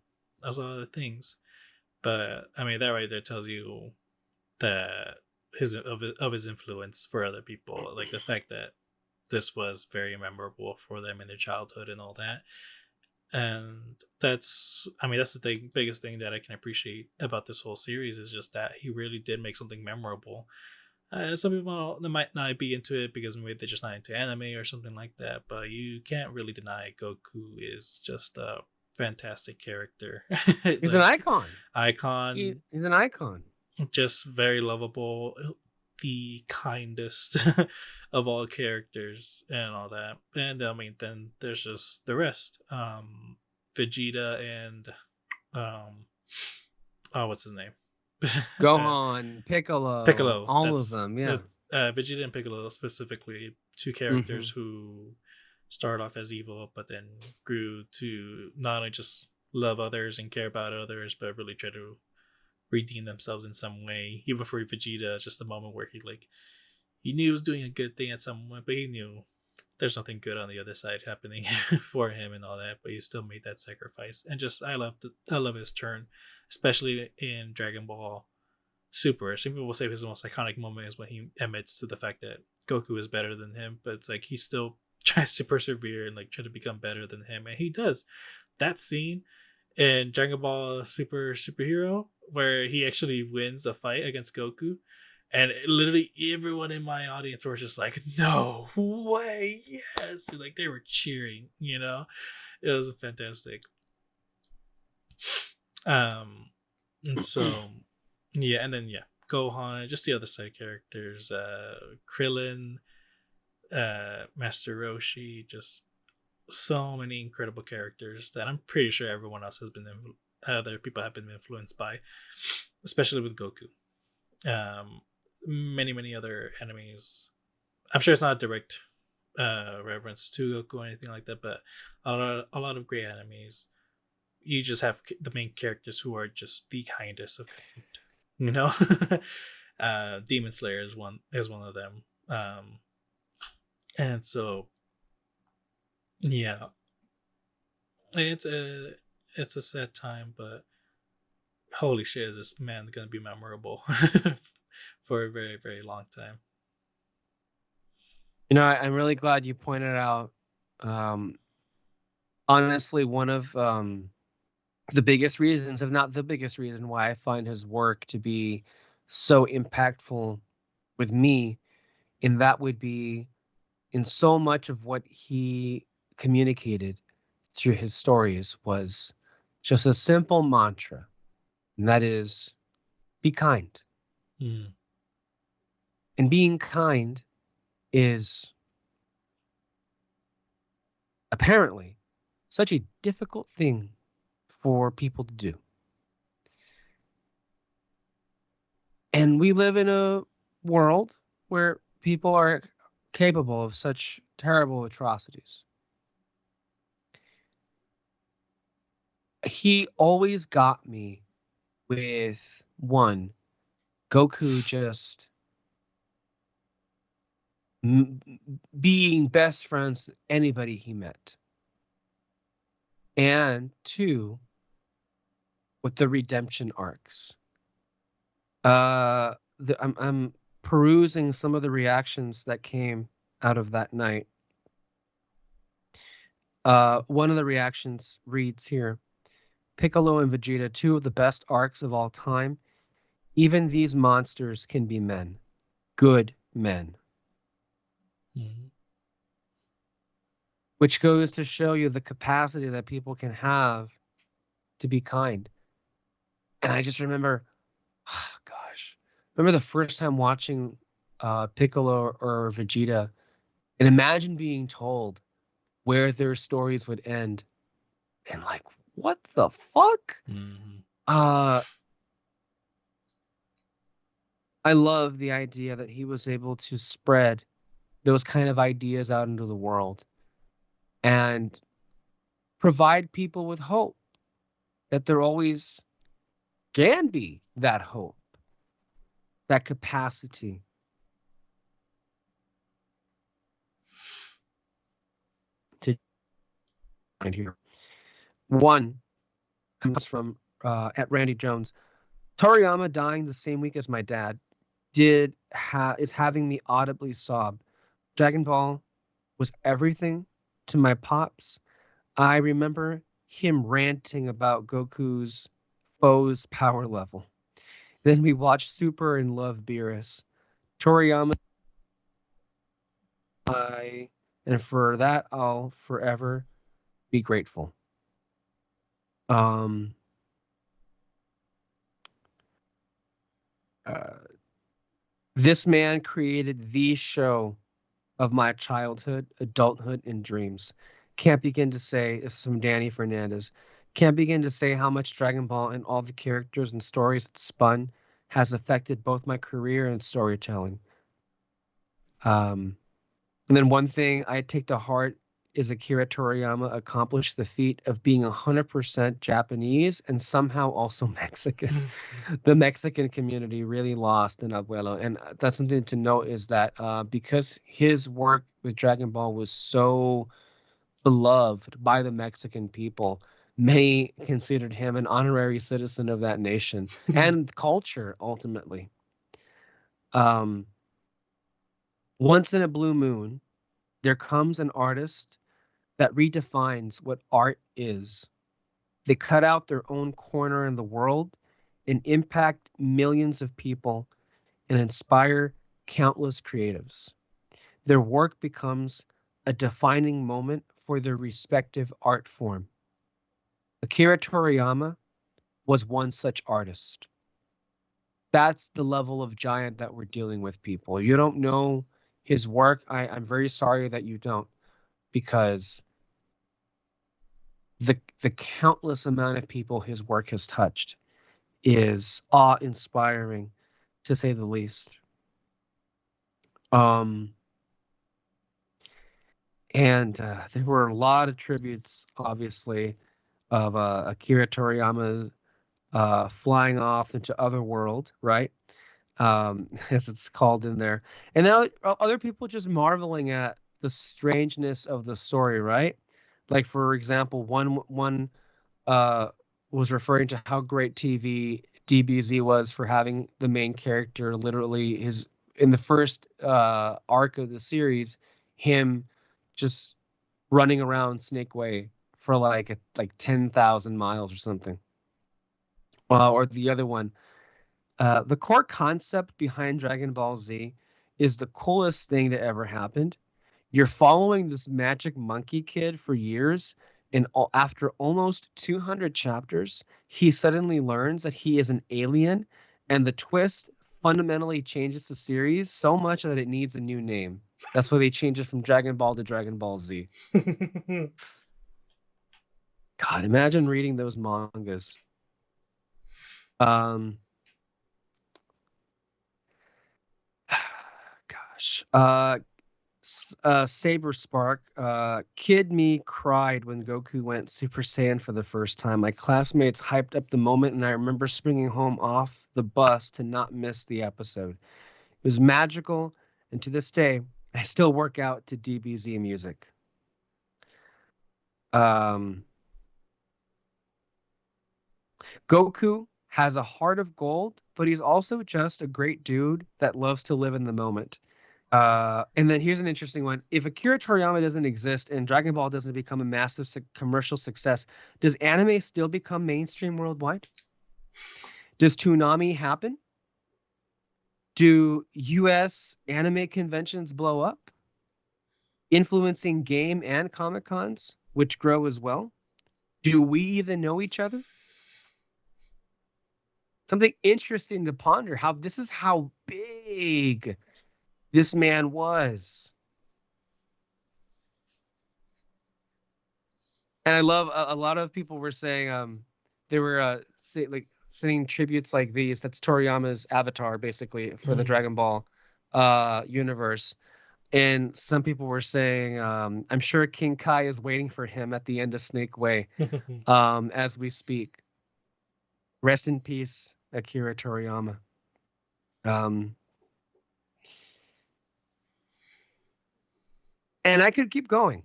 I saw other things. But I mean, that right there tells you that of his influence for other people, like the fact that this was very memorable for them in their childhood and all that. And that's, I mean, that's the biggest thing that I can appreciate about this whole series is just that he really did make something memorable. Some people they might not be into it because maybe they're just not into anime or something like that, but you can't really deny Goku is just a fantastic character. He's an Like icon. icon, He's an icon. just very lovable, the kindest of all characters and all that. And I mean, then there's just the rest. Vegeta and um, oh, what's his name? uh, Gohan, Piccolo, Piccolo. all of That's them. Yeah. it's Vegeta and Piccolo specifically, two Hmm. characters who started off as evil, but then grew to not only just love others and care about others, but really try to redeem themselves in some way. Even for Vegeta, just the moment where he knew he was doing a good thing at some point, but he knew there's nothing good on the other side happening for him and all that. But he still made that sacrifice, and just I love his turn, especially in Dragon Ball Super. Some people say his most iconic moment is when he admits to the fact that Goku is better than him, but it's like he still tries to persevere and like try to become better than him, and he does. That scene in Dragon Ball Superhero where he actually wins a fight against Goku. And literally everyone in my audience was just like, "No way, yes!" Like they were cheering. You know, it was fantastic. Um, and so yeah, and then yeah, Gohan, just the other side characters, Krillin, Master Roshi, just so many incredible characters that I'm pretty sure everyone else has been other people have been influenced by, especially with Goku. Many other enemies. I'm sure it's not a direct reference to Goku or anything like that, but a lot of great enemies. You just have the main characters who are just the kindest of kind, you know. Demon Slayer is one of them. And so yeah, it's a sad time, but holy shit, this man gonna be memorable for a very very long time. I'm really glad you pointed out. Um, Honestly, one of the biggest reasons, if not the biggest reason, why I find his work to be so impactful with me, and that would be in so much of what he communicated through his stories was just a simple mantra, and that is be kind. Mm. And being kind is apparently such a difficult thing for people to do. And we live in a world where people are capable of such terrible atrocities. He always got me with one, Goku just being best friends with anybody he met. And two, with the redemption arcs. I'm perusing some of the reactions that came out of that night. One of the reactions reads here: Piccolo and Vegeta, two of the best arcs of all time. Even these monsters can be men, good men. Mm. Which goes to show you the capacity that people can have to be kind. And I just remember, oh gosh, remember the first time watching Piccolo or Vegeta, and imagine being told where their stories would end, and like, what the fuck? Mm. Uh, I love the idea that he was able to spread those kind of ideas out into the world and provide people with hope that there always can be that hope, that capacity to find here. One comes from at Randy Jones. Toriyama dying the same week as my dad is having me audibly sob. Dragon Ball was everything to my pops. I remember him ranting about Goku's foe's power level. Then we watched Super and Love Beerus. Toriyama, and for that I'll forever be grateful. Um, uh, this man created the show of my childhood, adulthood, and dreams. Can't begin to say, this is from Danny Fernandez, can't begin to say how much Dragon Ball and all the characters and stories it spun has affected both my career and storytelling. And then one thing I take to heart is Akira Toriyama accomplished the feat of being 100% Japanese and somehow also Mexican. The Mexican community really lost in Abuelo. And that's something to note is that because his work with Dragon Ball was so beloved by the Mexican people, many considered him an honorary citizen of that nation and culture ultimately. Um, Once in a blue moon, there comes an artist that redefines what art is. They cut out their own corner in the world and impact millions of people and inspire countless creatives. Their work becomes a defining moment for their respective art form. Akira Toriyama was one such artist. That's the level of giant that we're dealing with, people. You don't know his work. I'm very sorry that you don't, because the countless amount of people his work has touched is awe-inspiring, to say the least. And there were a lot of tributes, obviously, of Akira Toriyama flying off into other world, right? As it's called in there, and then other people just marveling at the strangeness of the story, right? Like, for example, one was referring to how great TV DBZ was for having the main character literally his in the first arc of the series, him just running around Snake Way for like 10,000 miles or something. Or the other one, the core concept behind Dragon Ball Z is the coolest thing that ever happened. You're following this magic monkey kid for years, and after almost 200 chapters, he suddenly learns that he is an alien, and the twist fundamentally changes the series so much that it needs a new name. That's why they changed it from Dragon Ball to Dragon Ball Z. God, imagine reading those mangas. Gosh. Saber Spark. Kid me cried when Goku went Super Saiyan for the first time. My classmates hyped up the moment, and I remember springing home off the bus to not miss the episode. It was magical, and to this day, I still work out to DBZ music. Goku has a heart of gold, but he's also just a great dude that loves to live in the moment. And then here's an interesting one. If Akira Toriyama doesn't exist and Dragon Ball doesn't become a massive commercial success, does anime still become mainstream worldwide? Does Toonami happen? Do US anime conventions blow up, influencing game and Comic Cons, which grow as well? Do we even know each other? Something interesting to ponder. This is how big this man was. And I love a lot of people were saying they were sending tributes like these. That's Toriyama's avatar, basically, for the Dragon Ball universe. And some people were saying, I'm sure King Kai is waiting for him at the end of Snake Way as we speak. Rest in peace, Akira Toriyama. And I could keep going.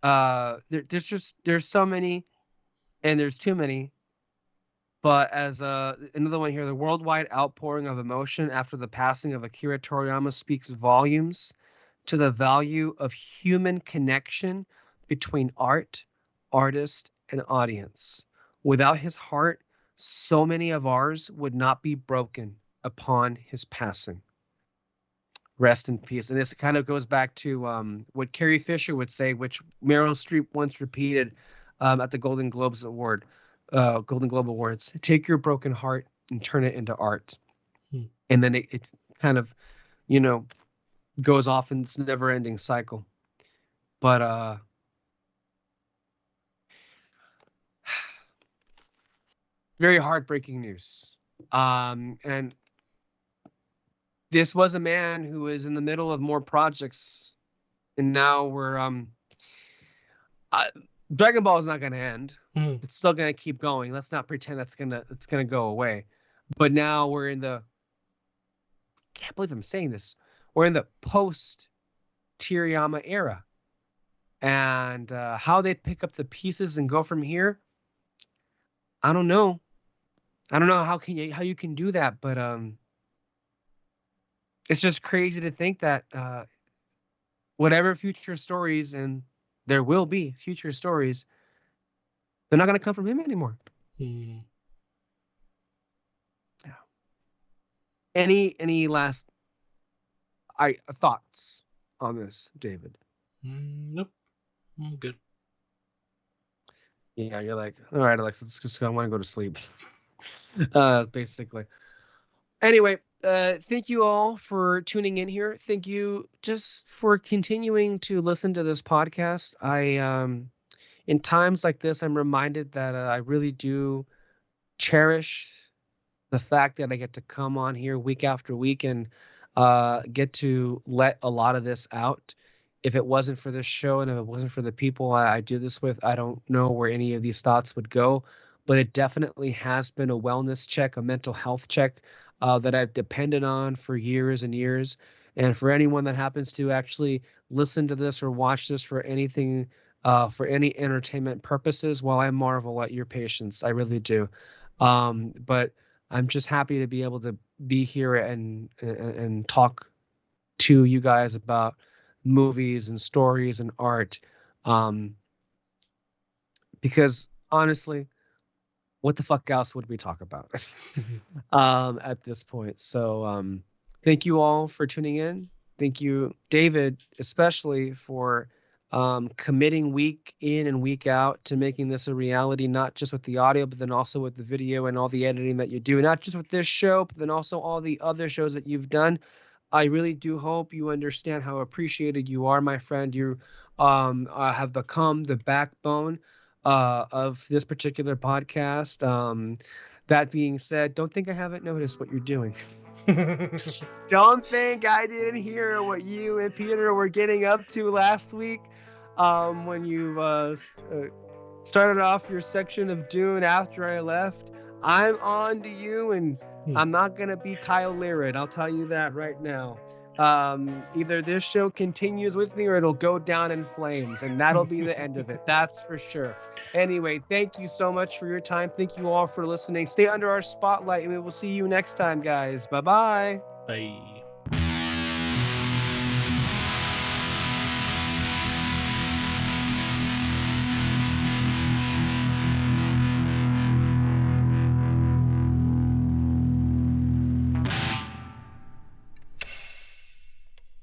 There's so many, and there's too many. But as another one here, the worldwide outpouring of emotion after the passing of Akira Toriyama speaks volumes to the value of human connection between art, artist, and audience. Without his heart, so many of ours would not be broken upon his passing. Rest in peace. And this kind of goes back to what Carrie Fisher would say, which Meryl Streep once repeated at the Golden Globe Awards. Take your broken heart and turn it into art. And then it kind of, goes off in this never-ending cycle. But very heartbreaking news. And this was a man who was in the middle of more projects, and now we're Dragon Ball is not going to end. It's still going to keep going. Let's not pretend it's gonna go away. But now we're in the, can't believe I'm saying this, we're in the post Toriyama era, and how they pick up the pieces and go from here, I don't know. I don't know how you can do that, but it's just crazy to think that whatever future stories, and there will be future stories, they're not going to come from him anymore. Yeah. Any last thoughts on this, David? Nope. I'm good. Yeah, you're like, all right, Alexis, I want to go to sleep. Basically. Anyway, thank you all for tuning in here. Thank you just for continuing to listen to this podcast. In times like this, I'm reminded that I really do cherish the fact that I get to come on here week after week and get to let a lot of this out. If it wasn't for this show and if it wasn't for the people I do this with, I don't know where any of these thoughts would go. But it definitely has been a wellness check, a mental health check that I've depended on for years and years. And for anyone that happens to actually listen to this or watch this for anything, for any entertainment purposes, well, I marvel at your patience. I really do. But I'm just happy to be able to be here and talk to you guys about movies and stories and art. Because honestly, what the fuck else would we talk about at this point? So thank you all for tuning in. Thank you, David, especially for committing week in and week out to making this a reality, not just with the audio, but then also with the video and all the editing that you do, not just with this show, but then also all the other shows that you've done. I really do hope you understand how appreciated you are, my friend. You have become the backbone of this particular podcast. That being said, don't think I haven't noticed what you're doing. Don't think I didn't hear what you and Peter were getting up to last week when you started off your section of Dune after I left. I'm on to you, and I'm not going to be Kyle Lyrud. I'll tell you that right now. Either this show continues with me or it'll go down in flames, and that'll be the end of it. That's for sure. Anyway, thank you so much for your time. Thank you all for listening. Stay under our spotlight, and we will see you next time, guys. Bye-bye. Bye.